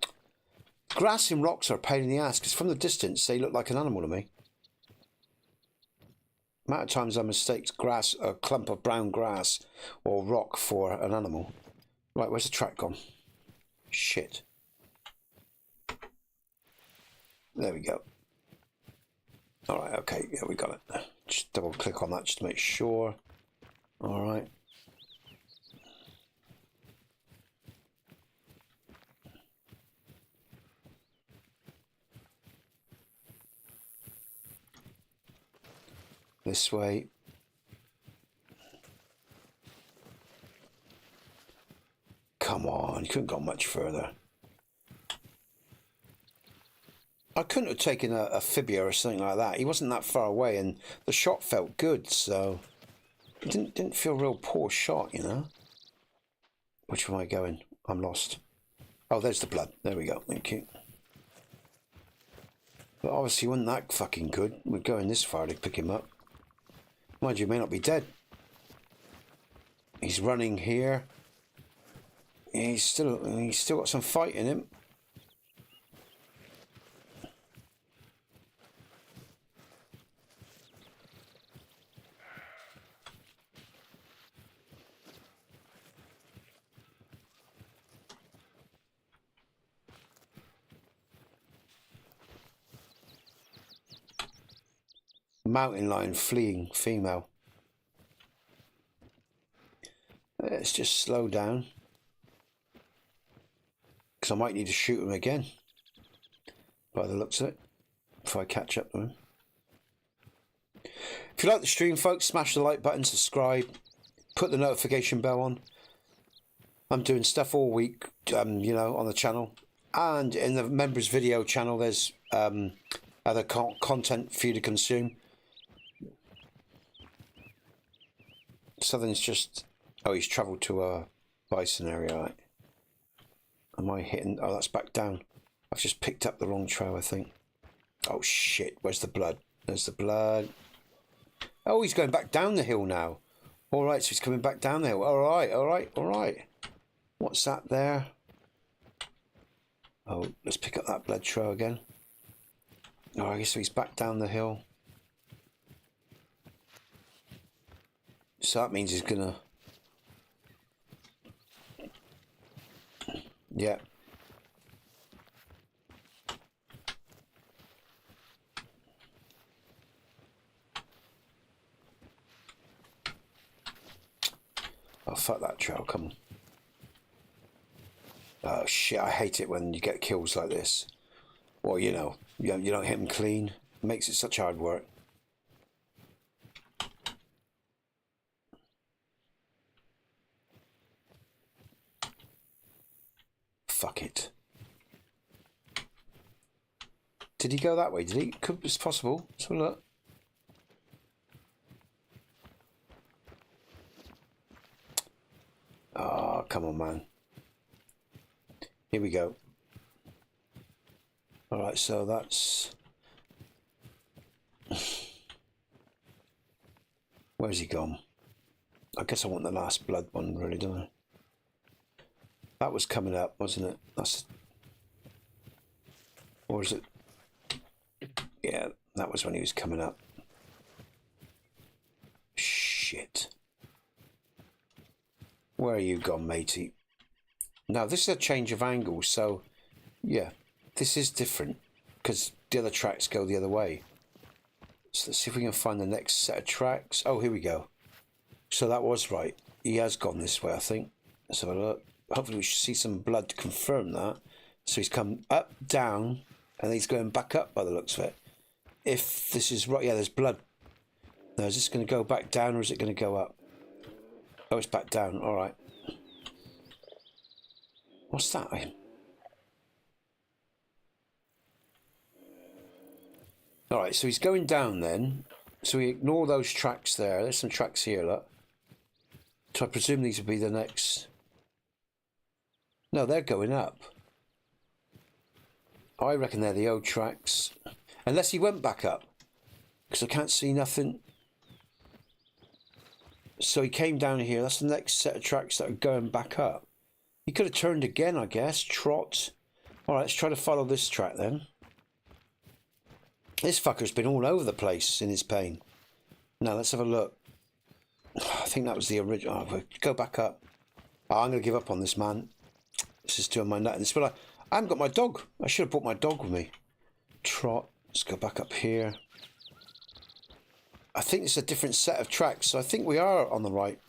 Grass and rocks are a pain in the ass, because from the distance, they look like an animal to me. The amount of times I mistake grass, a clump of brown grass or rock for an animal. Right, where's the track gone? Shit. There we go. Alright, okay, yeah, we got it. Just double click on that just to make sure. Alright. This way. Come on, you couldn't go much further. I couldn't have taken a fibia or something like that. He wasn't that far away, and the shot felt good, so it didn't feel a real poor shot, you know. Which way am I going? I'm lost. Oh, there's the blood. There we go. Thank you. But obviously, wasn't that fucking good? We're going this far to pick him up. Mind you, he may not be dead. He's running here. He's still got some fight in him. Mountain lion fleeing, female. Let's just slow down. Because I might need to shoot him again. By the looks of it. If I catch up to him. If you like the stream, folks, smash the like button, subscribe. Put the notification bell on. I'm doing stuff all week, you know, on the channel. And in the members video channel, there's other content for you to consume. Southern's just... Oh, he's travelled to a bison area, right? Am I hitting... Oh, that's back down. I've just picked up the wrong trail, I think. Oh, shit. Where's the blood? There's the blood. Oh, he's going back down the hill now. All right, so he's coming back down the hill. All right, all right, all right. What's that there? Oh, let's pick up that blood trail again. All right, so he's back down the hill. So that means he's gonna... Yeah. Oh, fuck that trail, come on. Oh, shit, I hate it when you get kills like this. Well, you know, you don't hit them clean. It makes it such hard work. Fuck it. Did he go that way? Did he? It's possible. Let's have a look. Oh, come on, man. Here we go. Alright, so that's... Where's he gone? I guess I want the last blood one, really, don't I? That was coming up, wasn't it? That's... Or is it? Yeah, that was when he was coming up. Shit. Where are you gone, matey? Now, this is a change of angle, so... Yeah, this is different. Because the other tracks go the other way. So let's see if we can find the next set of tracks. Oh, here we go. So that was right. He has gone this way, I think. Let's have a look. Hopefully we should see some blood to confirm that. So he's come up, down, and he's going back up by the looks of it. If this is right, yeah, there's blood. Now, is this going to go back down or is it going to go up? Oh, it's back down. All right. What's that? All right, so he's going down then. So we ignore those tracks there. There's some tracks here, look. So I presume these would be the next... No, they're going up. I reckon they're the old tracks. Unless he went back up. Because I can't see nothing. So he came down here. That's the next set of tracks that are going back up. He could have turned again, I guess. Trot. All right, let's try to follow this track then. This fucker's been all over the place in his pain. Now, let's have a look. I think that was the original. Oh, go back up. Oh, I'm going to give up on this, man. This is doing my nuttiness. But I haven't got my dog. I should have brought my dog with me. Trot. Let's go back up here. I think it's a different set of tracks, so I think we are on the right.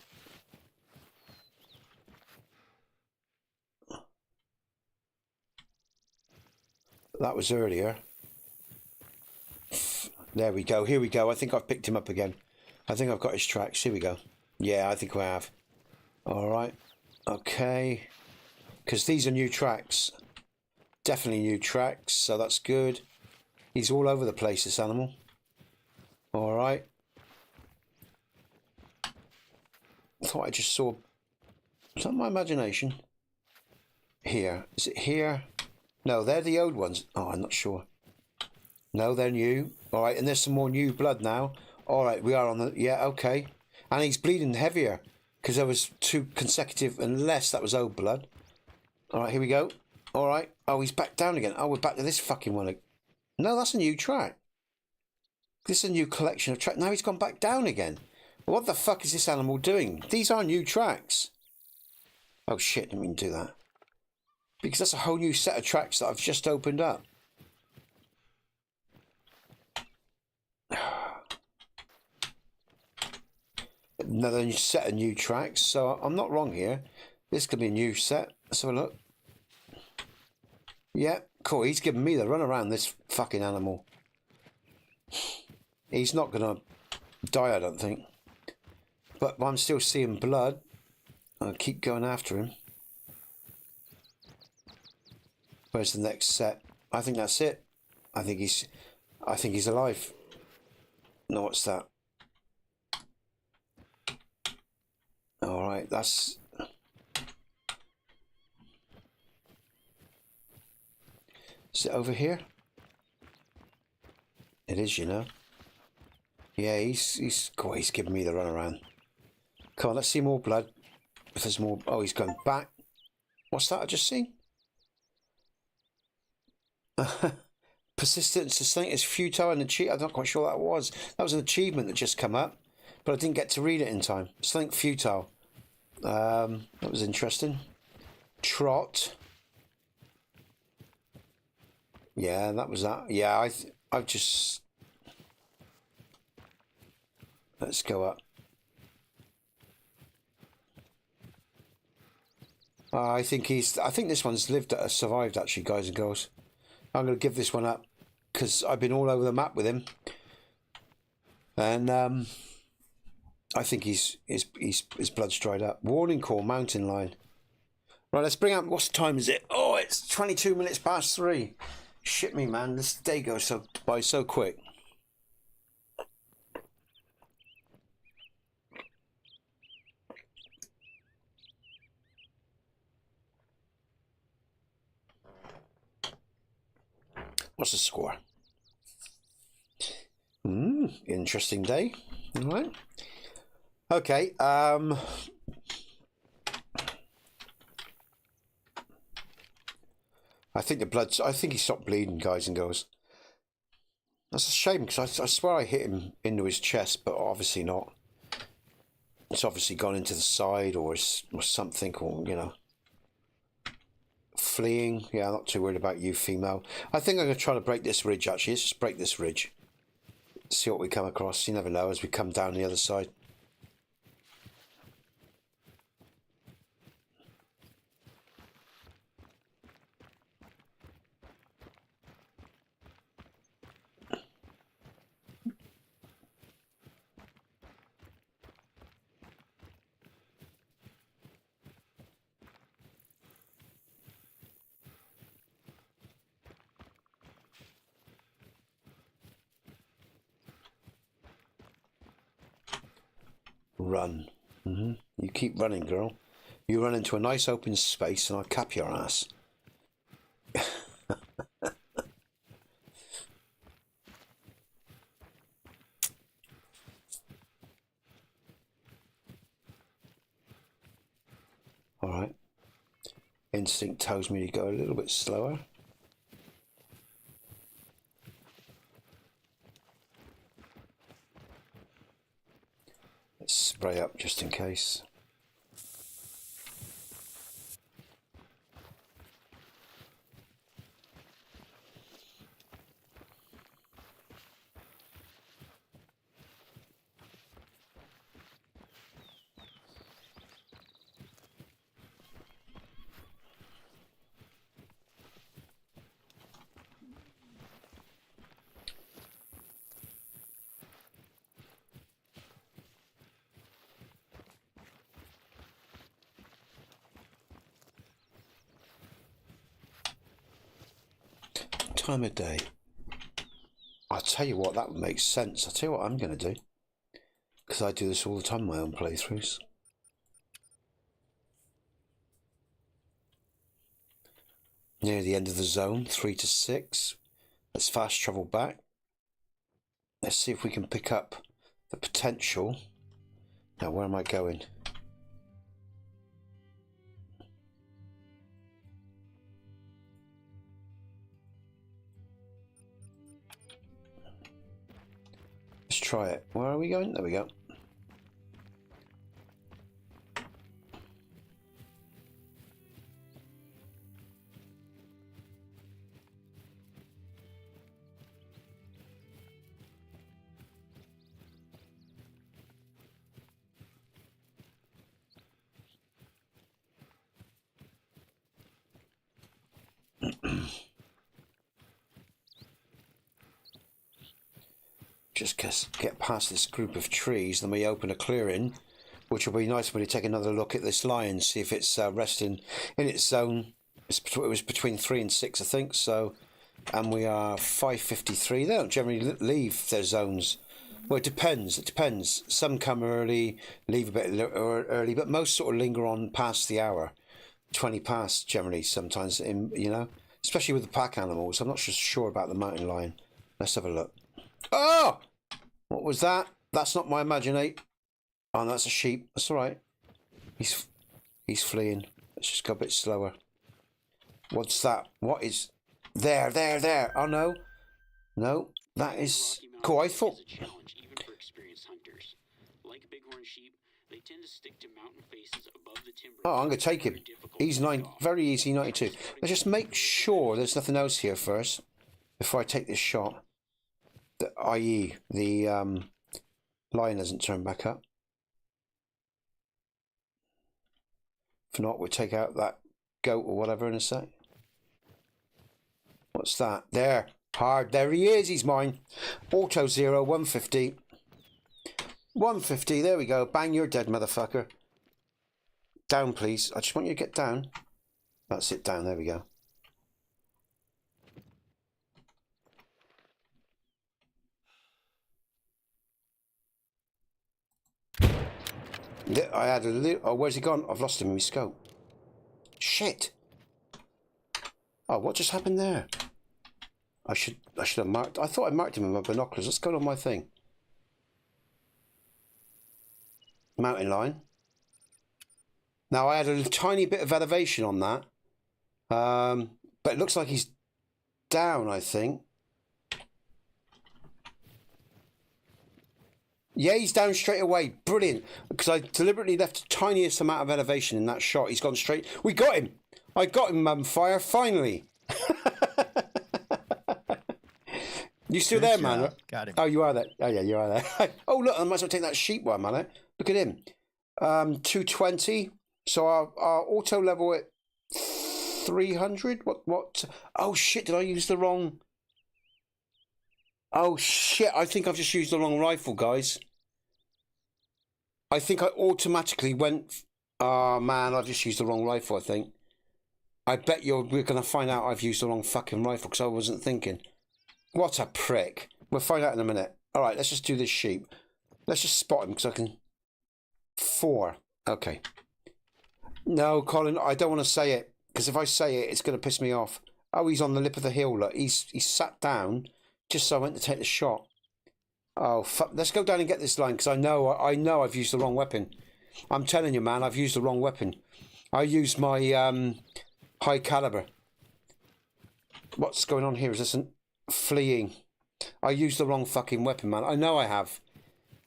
That was earlier. There we go. Here we go. I think I've picked him up again. I think I've got his tracks. Here we go. Yeah, I think we have. All right. Okay. Because these are new tracks. Definitely new tracks, so that's good. He's all over the place, this animal. All right. I thought I just saw... Is that my imagination? Here. Is it here? No, they're the old ones. Oh, I'm not sure. No, they're new. All right, and there's some more new blood now. All right, we are on the... Yeah, okay. And he's bleeding heavier because there was 2 consecutive, unless that was old blood. All right, here we go. All right. Oh, he's back down again. Oh, we're back to this fucking one. No, that's a new track. This is a new collection of tracks. Now he's gone back down again. What the fuck is this animal doing? These are new tracks. Oh, shit, didn't mean to do that. Because that's a whole new set of tracks that I've just opened up. Another set of new tracks, so I'm not wrong here. This could be a new set. Let's have a look. Yeah, cool. He's giving me the run around, this fucking animal. He's not going to die, I don't think. But I'm still seeing blood. I'll keep going after him. Where's the next set? I think that's it. I think he's alive. No, what's that? All right, that's... Is it over here? It is, you know. Yeah, he's giving me the runaround. Come on, let's see more blood. If there's more... Oh, he's going back. What's that I just seen? Persistent, sustain is futile and achieve. I'm not quite sure what that was. That was an achievement that just come up, but I didn't get to read it in time. Something futile. That was interesting. Trot. Yeah, that was that. Yeah, I've just... Let's go up. I think this one's survived actually, guys and girls. I'm going to give this one up because I've been all over the map with him, and I think his blood's dried up. Warning call, mountain lion. Right, let's bring up. What's the time? Is it? Oh, it's 22 minutes past 3. Shit me, man. This day goes by so quick. What's the score? Interesting day. All right. Okay. I think the blood's... I think he stopped bleeding, guys and girls. That's a shame because I swear I hit him into his chest, but obviously not. It's obviously gone into the side or something, or you know. Fleeing. Yeah, I'm not too worried about you, female. I think I'm going to try to break this ridge, actually. Let's just break this ridge. See what we come across. You never know as we come down the other side. Run. You keep running, girl. You run into a nice open space and I'll cap your ass. Alright. Instinct tells me to go a little bit slower. Let's spray up just in case. Time of day. I'll tell you what, that would make sense. I'll tell you what I'm going to do. Because I do this all the time in my own playthroughs. Near the end of the zone, 3 to 6. Let's fast travel back. Let's see if we can pick up the potential. Now, where am I going? Let's try it. Where are we going? There we go. Just get past this group of trees, then we open a clearing, which will be nice when we take another look at this lion, see if it's resting in its zone. It was between 3 and 6, I think, so, and we are 5:53. They don't generally leave their zones. Well, it depends. Some come early, leave a bit early, but most sort of linger on past the hour. 20 past, generally, sometimes, you know, especially with the pack animals. I'm not sure about the mountain lion. Let's have a look. Oh! What was that? That's not my imaginate. Oh, no, that's a sheep. That's all right. He's fleeing. Let's just go a bit slower. What's that? What is... There. Oh, no. No, that is... Cool, I thought... Oh, I'm going to take him. He's very easy, 92. Let's just make sure there's nothing else here first before I take this shot. I.e. the lion hasn't turned back up. If not, we'll take out that goat or whatever in a sec. What's that? There. Hard. There he is. He's mine. Auto 0, 150. 150. There we go. Bang, you're dead, motherfucker. Down, please. I just want you to get down. That's it, down. There we go. I had a little... Oh, where's he gone? I've lost him in my scope. Shit. Oh, what just happened there? I should have marked... I thought I marked him with my binoculars. What's going on my thing? Mountain lion. Now, I had a tiny bit of elevation on that. But it looks like he's down, I think. Yeah, he's down straight away. Brilliant. Because I deliberately left the tiniest amount of elevation in that shot. He's gone straight. We got him. I got him, Fire, finally. You still there, man? Got him. Oh, you are there. Oh, yeah, you are there. Oh, look, I might as well take that sheep one, man. Look at him. 220. So our auto level at 300. What? Oh, shit, did I use the wrong... Oh, shit, I think I've just used the wrong rifle, guys. I think I automatically went... Oh, man, I've just used the wrong rifle, I think. I bet we're going to find out I've used the wrong fucking rifle because I wasn't thinking. What a prick. We'll find out in a minute. All right, let's just do this sheep. Let's just spot him because I can... 4. Okay. No, Colin, I don't want to say it, because if I say it, it's going to piss me off. Oh, he's on the lip of the hill. Look, he's sat down just so I went to take the shot. Oh, fuck. Let's go down and get this line, because I know I've used the wrong weapon. I'm telling you, man, I've used the wrong weapon. I used my high caliber. What's going on here? Is this fleeing? I used the wrong fucking weapon, man. I know I have.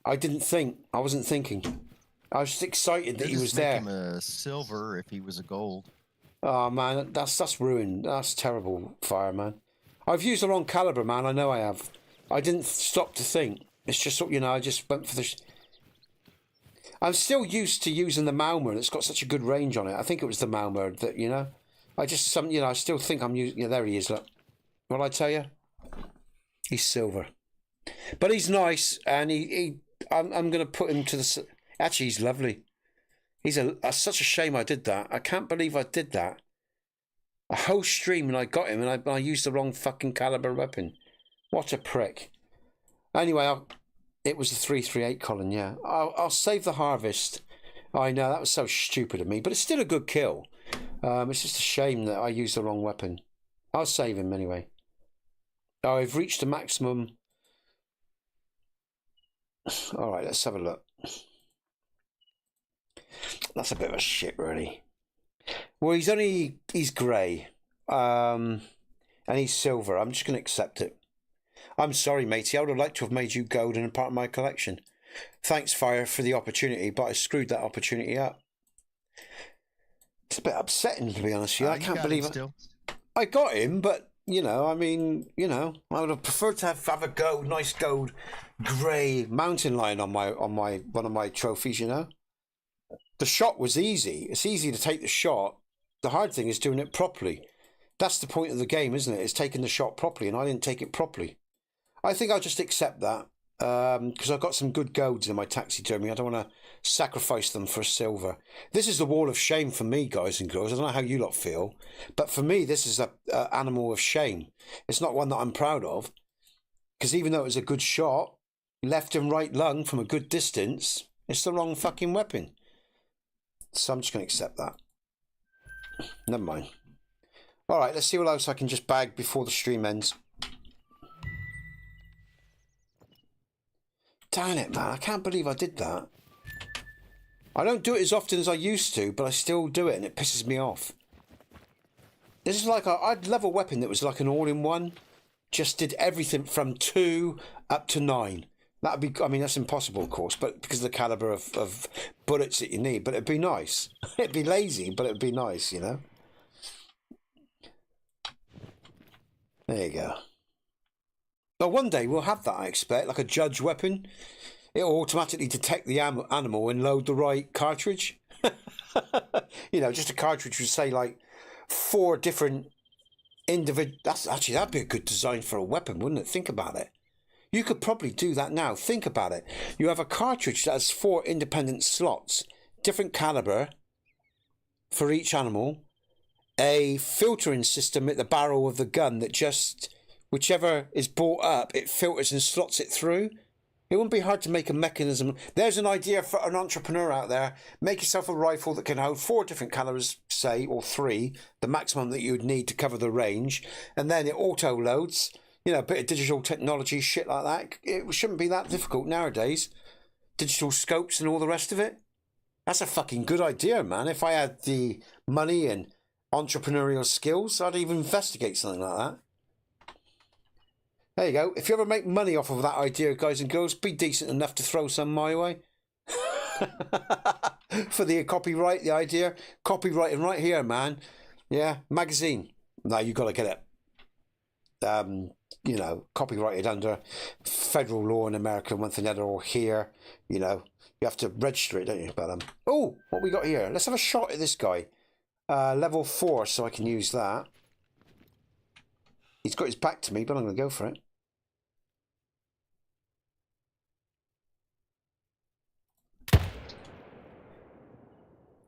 I didn't think. I wasn't thinking. I was just excited that he was there. Make him a silver if he was a gold. Oh, man, that's ruined. That's terrible, Fireman. I've used the wrong caliber, man. I know I have. I didn't stop to think. It's just, you know, I just went for the... I'm still used to using the Malmer. It's got such a good range on it. I think it was the Malmer that, you know... I still think I'm using... Yeah, there he is, look. What'd I tell you? He's silver. But he's nice, and I'm going to put him to the... Actually, he's lovely. He's such a shame I did that. I can't believe I did that. A whole stream and I got him, and I used the wrong fucking caliber weapon. What a prick. Anyway, it was the 338, Colin, yeah. I'll save the harvest. I know, that was so stupid of me, but it's still a good kill. It's just a shame that I used the wrong weapon. I'll save him anyway. Oh, I've reached the maximum. All right, let's have a look. That's a bit of a shit, really. Well, he's grey. And he's silver. I'm just going to accept it. I'm sorry, matey. I would have liked to have made you gold and a part of my collection. Thanks, Fire, for the opportunity, but I screwed that opportunity up. It's a bit upsetting, to be honest with you. I can't believe it. I got him, but, you know, I mean, you know, I would have preferred to have a nice gold grey mountain lion on one of my trophies, you know. The shot was easy. It's easy to take the shot. The hard thing is doing it properly. That's the point of the game, isn't it? It's taking the shot properly, and I didn't take it properly. I think I'll just accept that, because I've got some good golds in my taxidermy. I don't want to sacrifice them for silver. This is the wall of shame for me, guys and girls. I don't know how you lot feel, but for me, this is an animal of shame. It's not one that I'm proud of, because even though it was a good shot, left and right lung from a good distance, it's the wrong fucking weapon. So I'm just going to accept that. Never mind. All right, let's see what else I can just bag before the stream ends. Damn it, man. I can't believe I did that. I don't do it as often as I used to, but I still do it, and it pisses me off. This is like, I'd love a weapon that was like an all-in-one. Just did everything from 2 up to 9. That'd be, I mean, that's impossible, of course, but because of the caliber of bullets that you need. But it'd be nice. It'd be lazy, but it'd be nice, you know? There you go. Well, one day we'll have that, I expect, like a judge weapon. It'll automatically detect the animal and load the right cartridge. You know, just a cartridge would say like 4 different individual. That'd be a good design for a weapon, wouldn't it? Think about it. You could probably do that now. Think about it. You have a cartridge that has 4 independent slots, different caliber for each animal, a filtering system at the barrel of the gun that just, whichever is brought up, it filters and slots it through. It wouldn't be hard to make a mechanism. There's an idea for an entrepreneur out there. Make yourself a rifle that can hold 4 different calibers, say, or 3, the maximum that you would need to cover the range, and then it auto-loads. You know, a bit of digital technology, shit like that. It shouldn't be that difficult nowadays. Digital scopes and all the rest of it. That's a fucking good idea, man. If I had the money and entrepreneurial skills, I'd even investigate something like that. There you go. If you ever make money off of that idea, guys and girls, be decent enough to throw some my way. For the copyright, the idea. Copyrighting right here, man. Yeah, magazine. No, you got to get it. You know, copyrighted under federal law in America, one thing or another, or here, you know, you have to register it, don't you? But oh, what we got here? Let's have a shot at this guy. Level 4, so I can use that. He's got his back to me, but I'm going to go for it.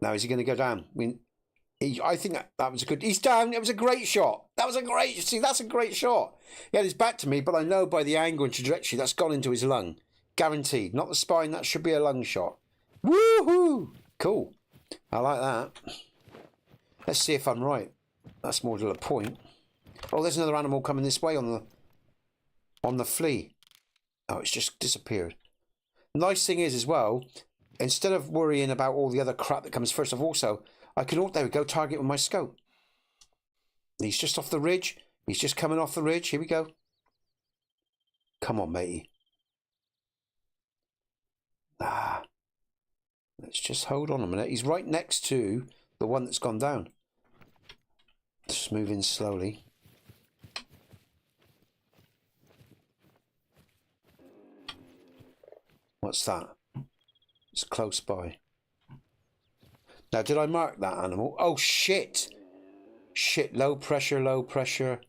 Now, is he going to go down? I mean, I think that was a good... He's down. It was a great shot. That was a great... See, that's a great shot. He had his back to me, but I know by the angle and trajectory that's gone into his lung. Guaranteed. Not the spine. That should be a lung shot. Woohoo! Cool. I like that. Let's see if I'm right. That's more to the point. Oh, there's another animal coming this way on the flea. Oh, it's just disappeared. Nice thing is as well, instead of worrying about all the other crap that comes first, I can, there we go, target with my scope. He's just off the ridge. He's just coming off the ridge. Here we go. Come on, matey. Let's just hold on a minute. He's right next to the one that's gone down. Just moving slowly. What's that? It's close by. Now, did I mark that animal? Oh, shit. Shit, low pressure, low pressure.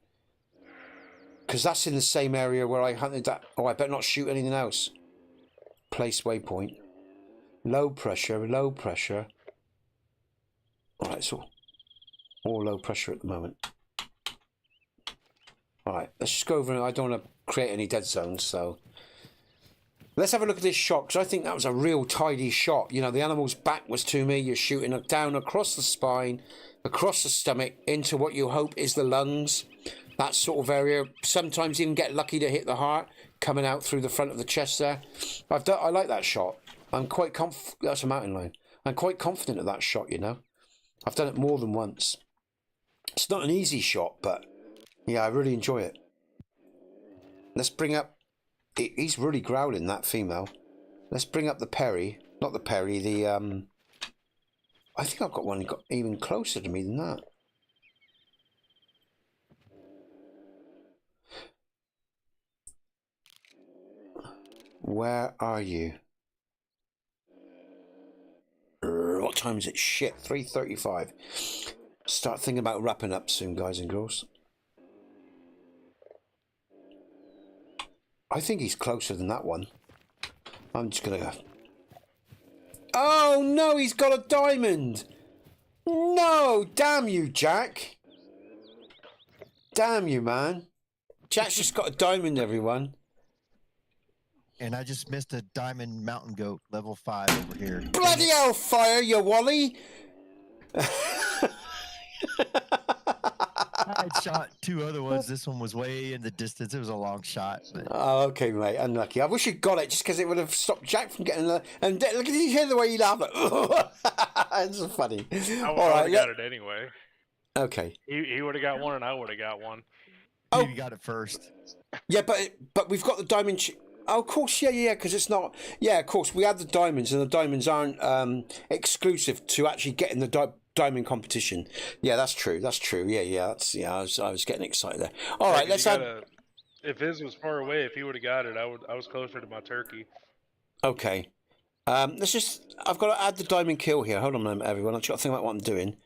Because that's in the same area where I hunted that. Oh, I better not shoot anything else. Place waypoint. Low pressure, low pressure. Alright, so all low pressure at the moment. Alright, let's just go over. I don't want to create any dead zones, so let's have a look at this shot, because I think that was a real tidy shot. You know, the animal's back was to me. You're shooting it down across the spine, across the stomach, into what you hope is the lungs. That sort of area. Sometimes even get lucky to hit the heart, coming out through the front of the chest there. I like that shot. I'm quite that's a mountain lion. I'm quite confident of that shot, you know. I've done it more than once. It's not an easy shot, but yeah, I really enjoy it. Let's bring up... He's really growling, that female. Let's bring up the Perry. Not the Perry, the... I think I've got one got even closer to me than that. Where are you? What time is it? Shit, 3:35. Start thinking about wrapping up soon, guys and girls. I think he's closer than that one. I'm just gonna go. Oh no, he's got a diamond! No, damn you, Jack. Damn you, man. Jack's just got a diamond, everyone. And I just missed a diamond mountain goat, level 5 over here. Bloody hellfire, you Wally! I shot 2 other ones. This one was way in the distance. It was a long shot. But... Oh, okay, mate. Unlucky. I wish you'd got it just because it would have stopped Jack from getting the... And look at you hear the way you laugh. It's funny. I would have got it anyway. Okay. He would have got one and I would have got one. Oh, you got it first. Yeah, but we've got the diamond... Oh, of course, yeah, because it's not... Yeah, of course, we had the diamonds, and the diamonds aren't exclusive to actually getting the diamond competition. Yeah, that's true. Yeah, I was getting excited there. All right, let's add... If his was far away, if he would have got it, I was closer to my turkey. Okay. Let's just... I've got to add the diamond kill here. Hold on a moment, everyone. I've got to think about what I'm doing.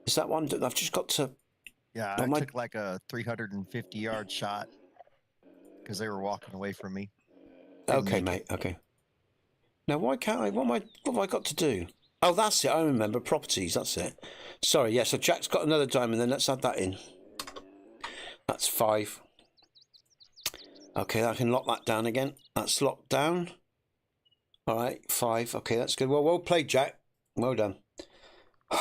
Is that one... I've just got to... Yeah, I took like a 350-yard shot because they were walking away from me. Okay, mate. Okay. Now, why can't I? What have I got to do? Oh, that's it. I remember properties. That's it. Sorry. Yeah. So Jack's got another diamond. Then let's add that in. That's 5. Okay, I can lock that down again. That's locked down. All right, 5. Okay, that's good. Well played, Jack. Well done. Okay,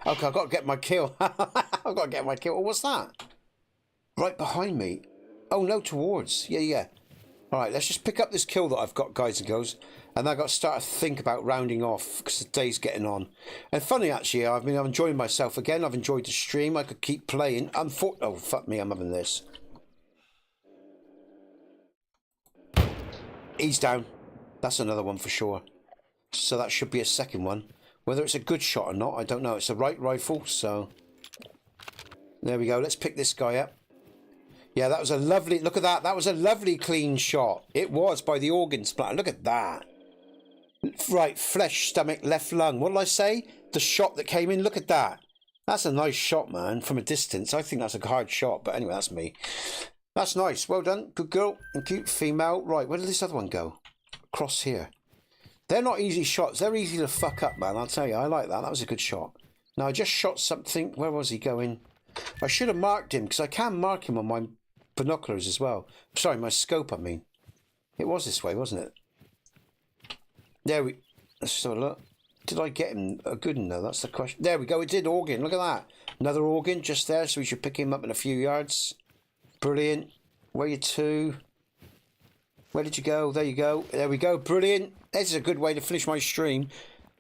I've got to get my kill. I've got to get my kill. Oh, what's that? Right behind me. Oh no, towards. Yeah. All right, let's just pick up this kill that I've got, guys and girls, and I've got to start to think about rounding off because the day's getting on. And funny, actually, I'm enjoying myself again. I've enjoyed the stream. I could keep playing. Oh, fuck me, I'm having this. He's down. That's another one for sure. So that should be a second one. Whether it's a good shot or not, I don't know. It's a right rifle, so... There we go. Let's pick this guy up. Yeah, that was a lovely... Look at that. That was a lovely clean shot. It was by the organ splatter. Look at that. Right, flesh, stomach, left lung. What did I say? The shot that came in. Look at that. That's a nice shot, man. From a distance. I think that's a hard shot. But anyway, that's me. That's nice. Well done. Good girl and cute female. Right, where did this other one go? Across here. They're not easy shots. They're easy to fuck up, man. I'll tell you. I like that. That was a good shot. Now, I just shot something. Where was he going? I should have marked him because I can mark him on my... binoculars as well. Sorry, my scope, I mean. It was this way, wasn't it? There we... Let's just have a look. Did I get him a good one though? That's the question. There we go. It did organ. Look at that. Another organ just there. So we should pick him up in a few yards. Brilliant. Where are you to? Where did you go? There you go. There we go. Brilliant. This is a good way to finish my stream.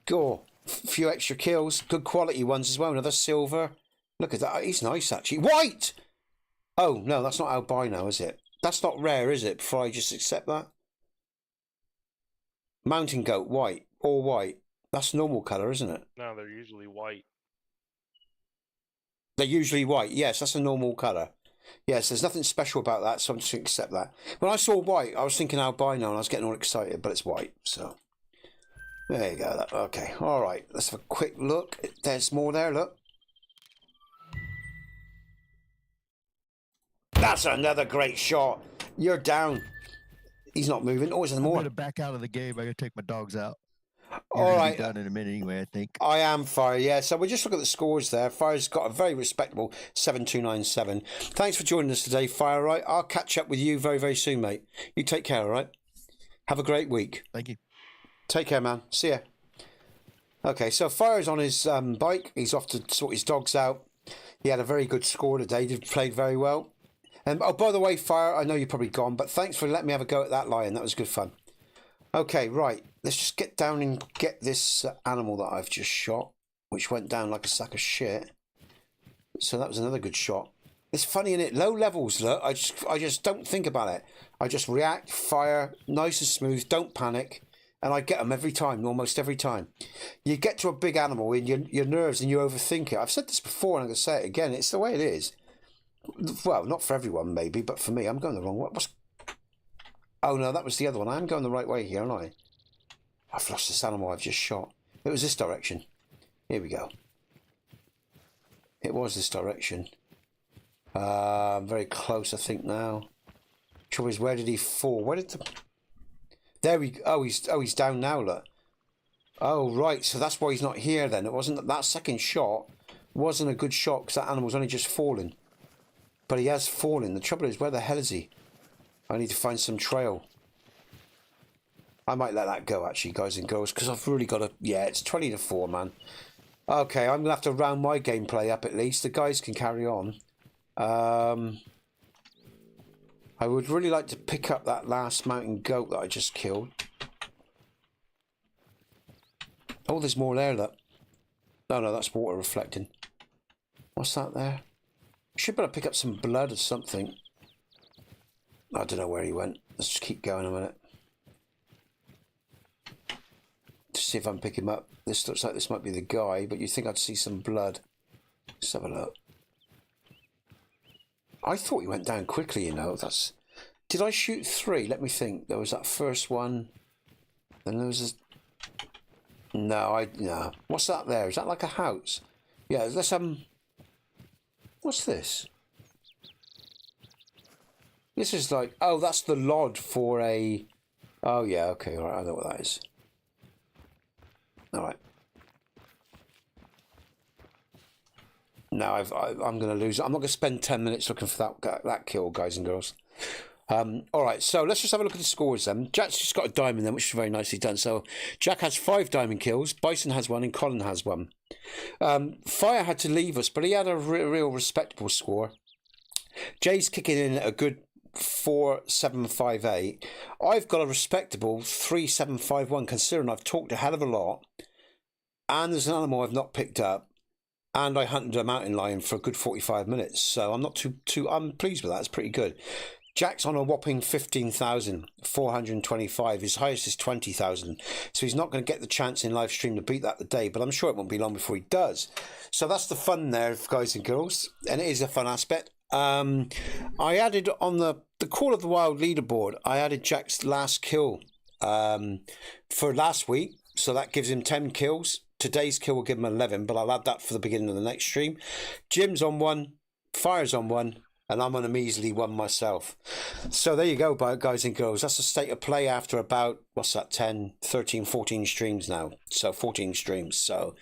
Go. A few extra kills. Good quality ones as well. Another silver. Look at that. He's nice actually. White! Oh, no, that's not albino, is it? That's not rare, is it? Before I just accept that. Mountain goat, white. All white. That's normal colour, isn't it? No, they're usually white. They're usually white. Yes, that's a normal colour. Yes, there's nothing special about that, so I'm just going to accept that. When I saw white, I was thinking albino, and I was getting all excited, but it's white, so... There you go. Okay, all right. Let's have a quick look. There's more there, look. That's another great shot. You're down. He's not moving. Oh, there's I'm more. gonna back out of the game. I gotta take my dogs out. All You're gonna right. be done in a minute anyway, I think. I am Fire, yeah. So we'll just look at the scores there. Fire's got a very respectable 7,297. Thanks for joining us today, Fire. Right, I'll catch up with you very, very soon, mate. You take care, all right? Have a great week. Thank you. Take care, man. See ya. Okay, so Fire's on his bike. He's off to sort his dogs out. He had a very good score today. He played very well. Oh, by the way, Fire, I know you're probably gone, but thanks for letting me have a go at that lion. That was good fun. Okay, right. Let's just get down and get this animal that I've just shot, which went down like a sack of shit. So that was another good shot. It's funny, isn't it? Low levels, look. I just don't think about it. I just react, fire, nice and smooth, don't panic. And I get them every time, almost every time. You get to a big animal in your nerves and you overthink it. I've said this before and I'm going to say it again. It's the way it is. Well, not for everyone, maybe, but for me, I'm going the wrong way. Oh, no, that was the other one. I am going the right way here, aren't I? I've lost this animal I've just shot. It was this direction. Here we go. It was this direction. I'm very close, I think, now. Trouble is, where did he fall? Where did the... There we go. He's down now, look. Oh, right. So that's why he's not here then. It wasn't... That second shot wasn't a good shot because that animal's only just fallen. But he has fallen. The trouble is, where the hell is he? I need to find some trail. I might let that go, actually, guys and girls, because I've really got to... Yeah, it's 20-4, man. Okay, I'm going to have to round my gameplay up at least. The guys can carry on. I would really like to pick up that last mountain goat that I just killed. Oh, there's more there, look. Oh, no, that's water reflecting. What's that there? I should better pick up some blood or something. I don't know where he went. Let's just keep going a minute. To see if I can pick him up. This looks like this might be the guy, but you'd think I'd see some blood. Let's have a look. I thought he went down quickly, you know. That's... Did I shoot 3? Let me think. There was that first one. Then there was a... No, no. What's that there? Is that like a house? Yeah, let's What's this? This is like... Oh, that's the lod for a... Oh, yeah, okay, all right. I know what that is. All right. No, I'm going to lose. I'm not going to spend 10 minutes looking for that kill, guys and girls. All right, so let's just have a look at the scores then. Jack's just got a diamond then, which is very nicely done. So Jack has 5 diamond kills, Bison has 1, and Colin has 1. Fire had to leave us, but he had a real respectable score. Jay's kicking in a good 4,758. I've got a respectable 3,751, considering I've talked a hell of a lot, and there's an animal I've not picked up. And I hunted a mountain lion for a good 45 minutes. So I'm not I'm pleased with that. It's pretty good. Jack's on a whopping 15,425. His highest is 20,000. So he's not going to get the chance in live stream to beat that today, but I'm sure it won't be long before he does. So that's the fun there, guys and girls. And it is a fun aspect. I added on the Call of the Wild leaderboard, I added Jack's last kill for last week. So that gives him 10 kills. Today's kill will give him 11, but I'll add that for the beginning of the next stream. Jim's on 1, Fire's on 1, and I'm on a measly 1 myself. So there you go, guys and girls. That's the state of play after about, 10, 13, 14 streams now. So 14 streams. So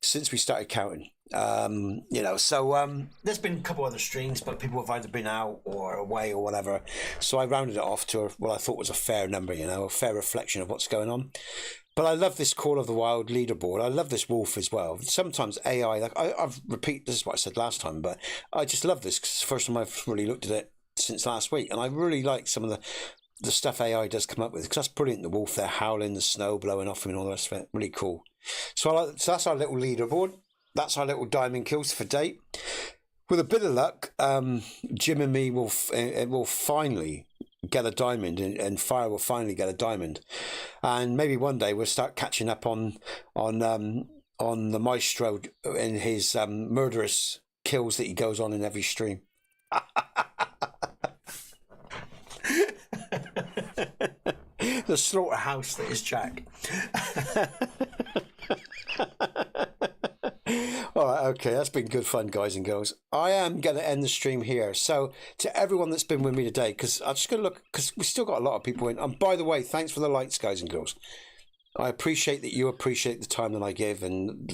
since we started counting. So there's been a couple other streams, but people have either been out or away or whatever. So I rounded it off to what I thought was a fair number, a fair reflection of what's going on. But I love this Call of the Wild leaderboard. I love this wolf as well. Sometimes AI, like I've repeat, this is what I said last time, but I just love this because it's the first time I've really looked at it since last week, and I really like some of the stuff AI does come up with because that's brilliant. The wolf there howling, the snow blowing off him, and all the rest of it, really cool. So that's our little leaderboard. That's our little diamond kills for date. With a bit of luck, Jim and me will finally get a diamond, and Fire will finally get a diamond, and maybe one day we'll start catching up on the Maestro and his murderous kills that he goes on in every stream. The slaughterhouse that is Jack. All right, okay, that's been good fun, guys and girls. I am going to end the stream here. So to everyone that's been with me today, because I'm just going to look, because we still got a lot of people in. And by the way, thanks for the likes, guys and girls. I appreciate that you appreciate the time that I give, and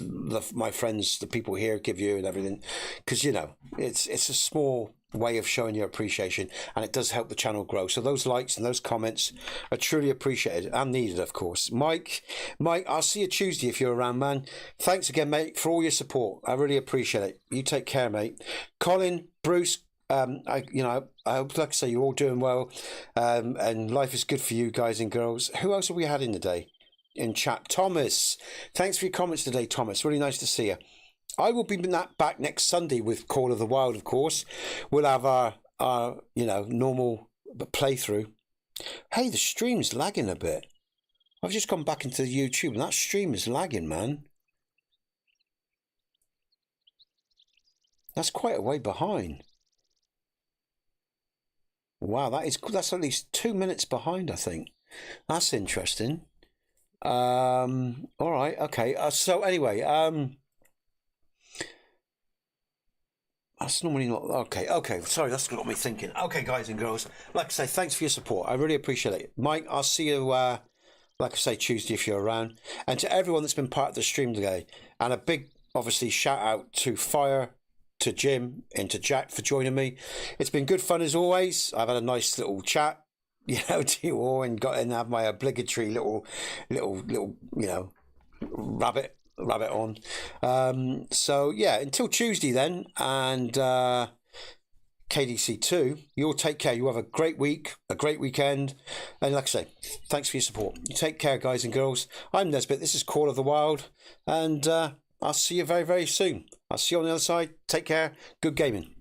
my friends, the people here, give you and everything, because it's a small way of showing your appreciation, and it does help the channel grow. So those likes and those comments are truly appreciated and needed, of course. Mike, I'll see you Tuesday if you're around, man. Thanks again, mate, for all your support. I really appreciate it. You take care, mate. Colin, Bruce, I hope, like I say, you're all doing well, and life is good for you, guys and girls. Who else have we had in today in chat? Thomas, thanks for your comments today, Thomas. Really nice to see you. I will be back next Sunday with Call of the Wild, of course. We'll have our normal playthrough. Hey, the stream's lagging a bit. I've just gone back into the YouTube, and that stream is lagging, man. That's quite a way behind. Wow, that's at least 2 minutes behind, I think. That's interesting. All right, okay. So anyway, that's normally not okay. Sorry, that's got me thinking. Okay, guys and girls, like I say, thanks for your support. I really appreciate it. Mike, I'll see you, like I say, Tuesday if you're around. And to everyone that's been part of the stream today, and a big, obviously, shout out to Fire, to Jim, and to Jack for joining me. It's been good fun as always. I've had a nice little chat, to you all, and got in and have my obligatory little, rabbit on. So yeah, until Tuesday then, and KDC2, you all take care. You have a great week, a great weekend, and like I say, thanks for your support. You take care, guys and girls. I'm Nesbit. This is Call of the Wild, and I'll see you very, very soon. I'll see you on the other side. Take care. Good gaming.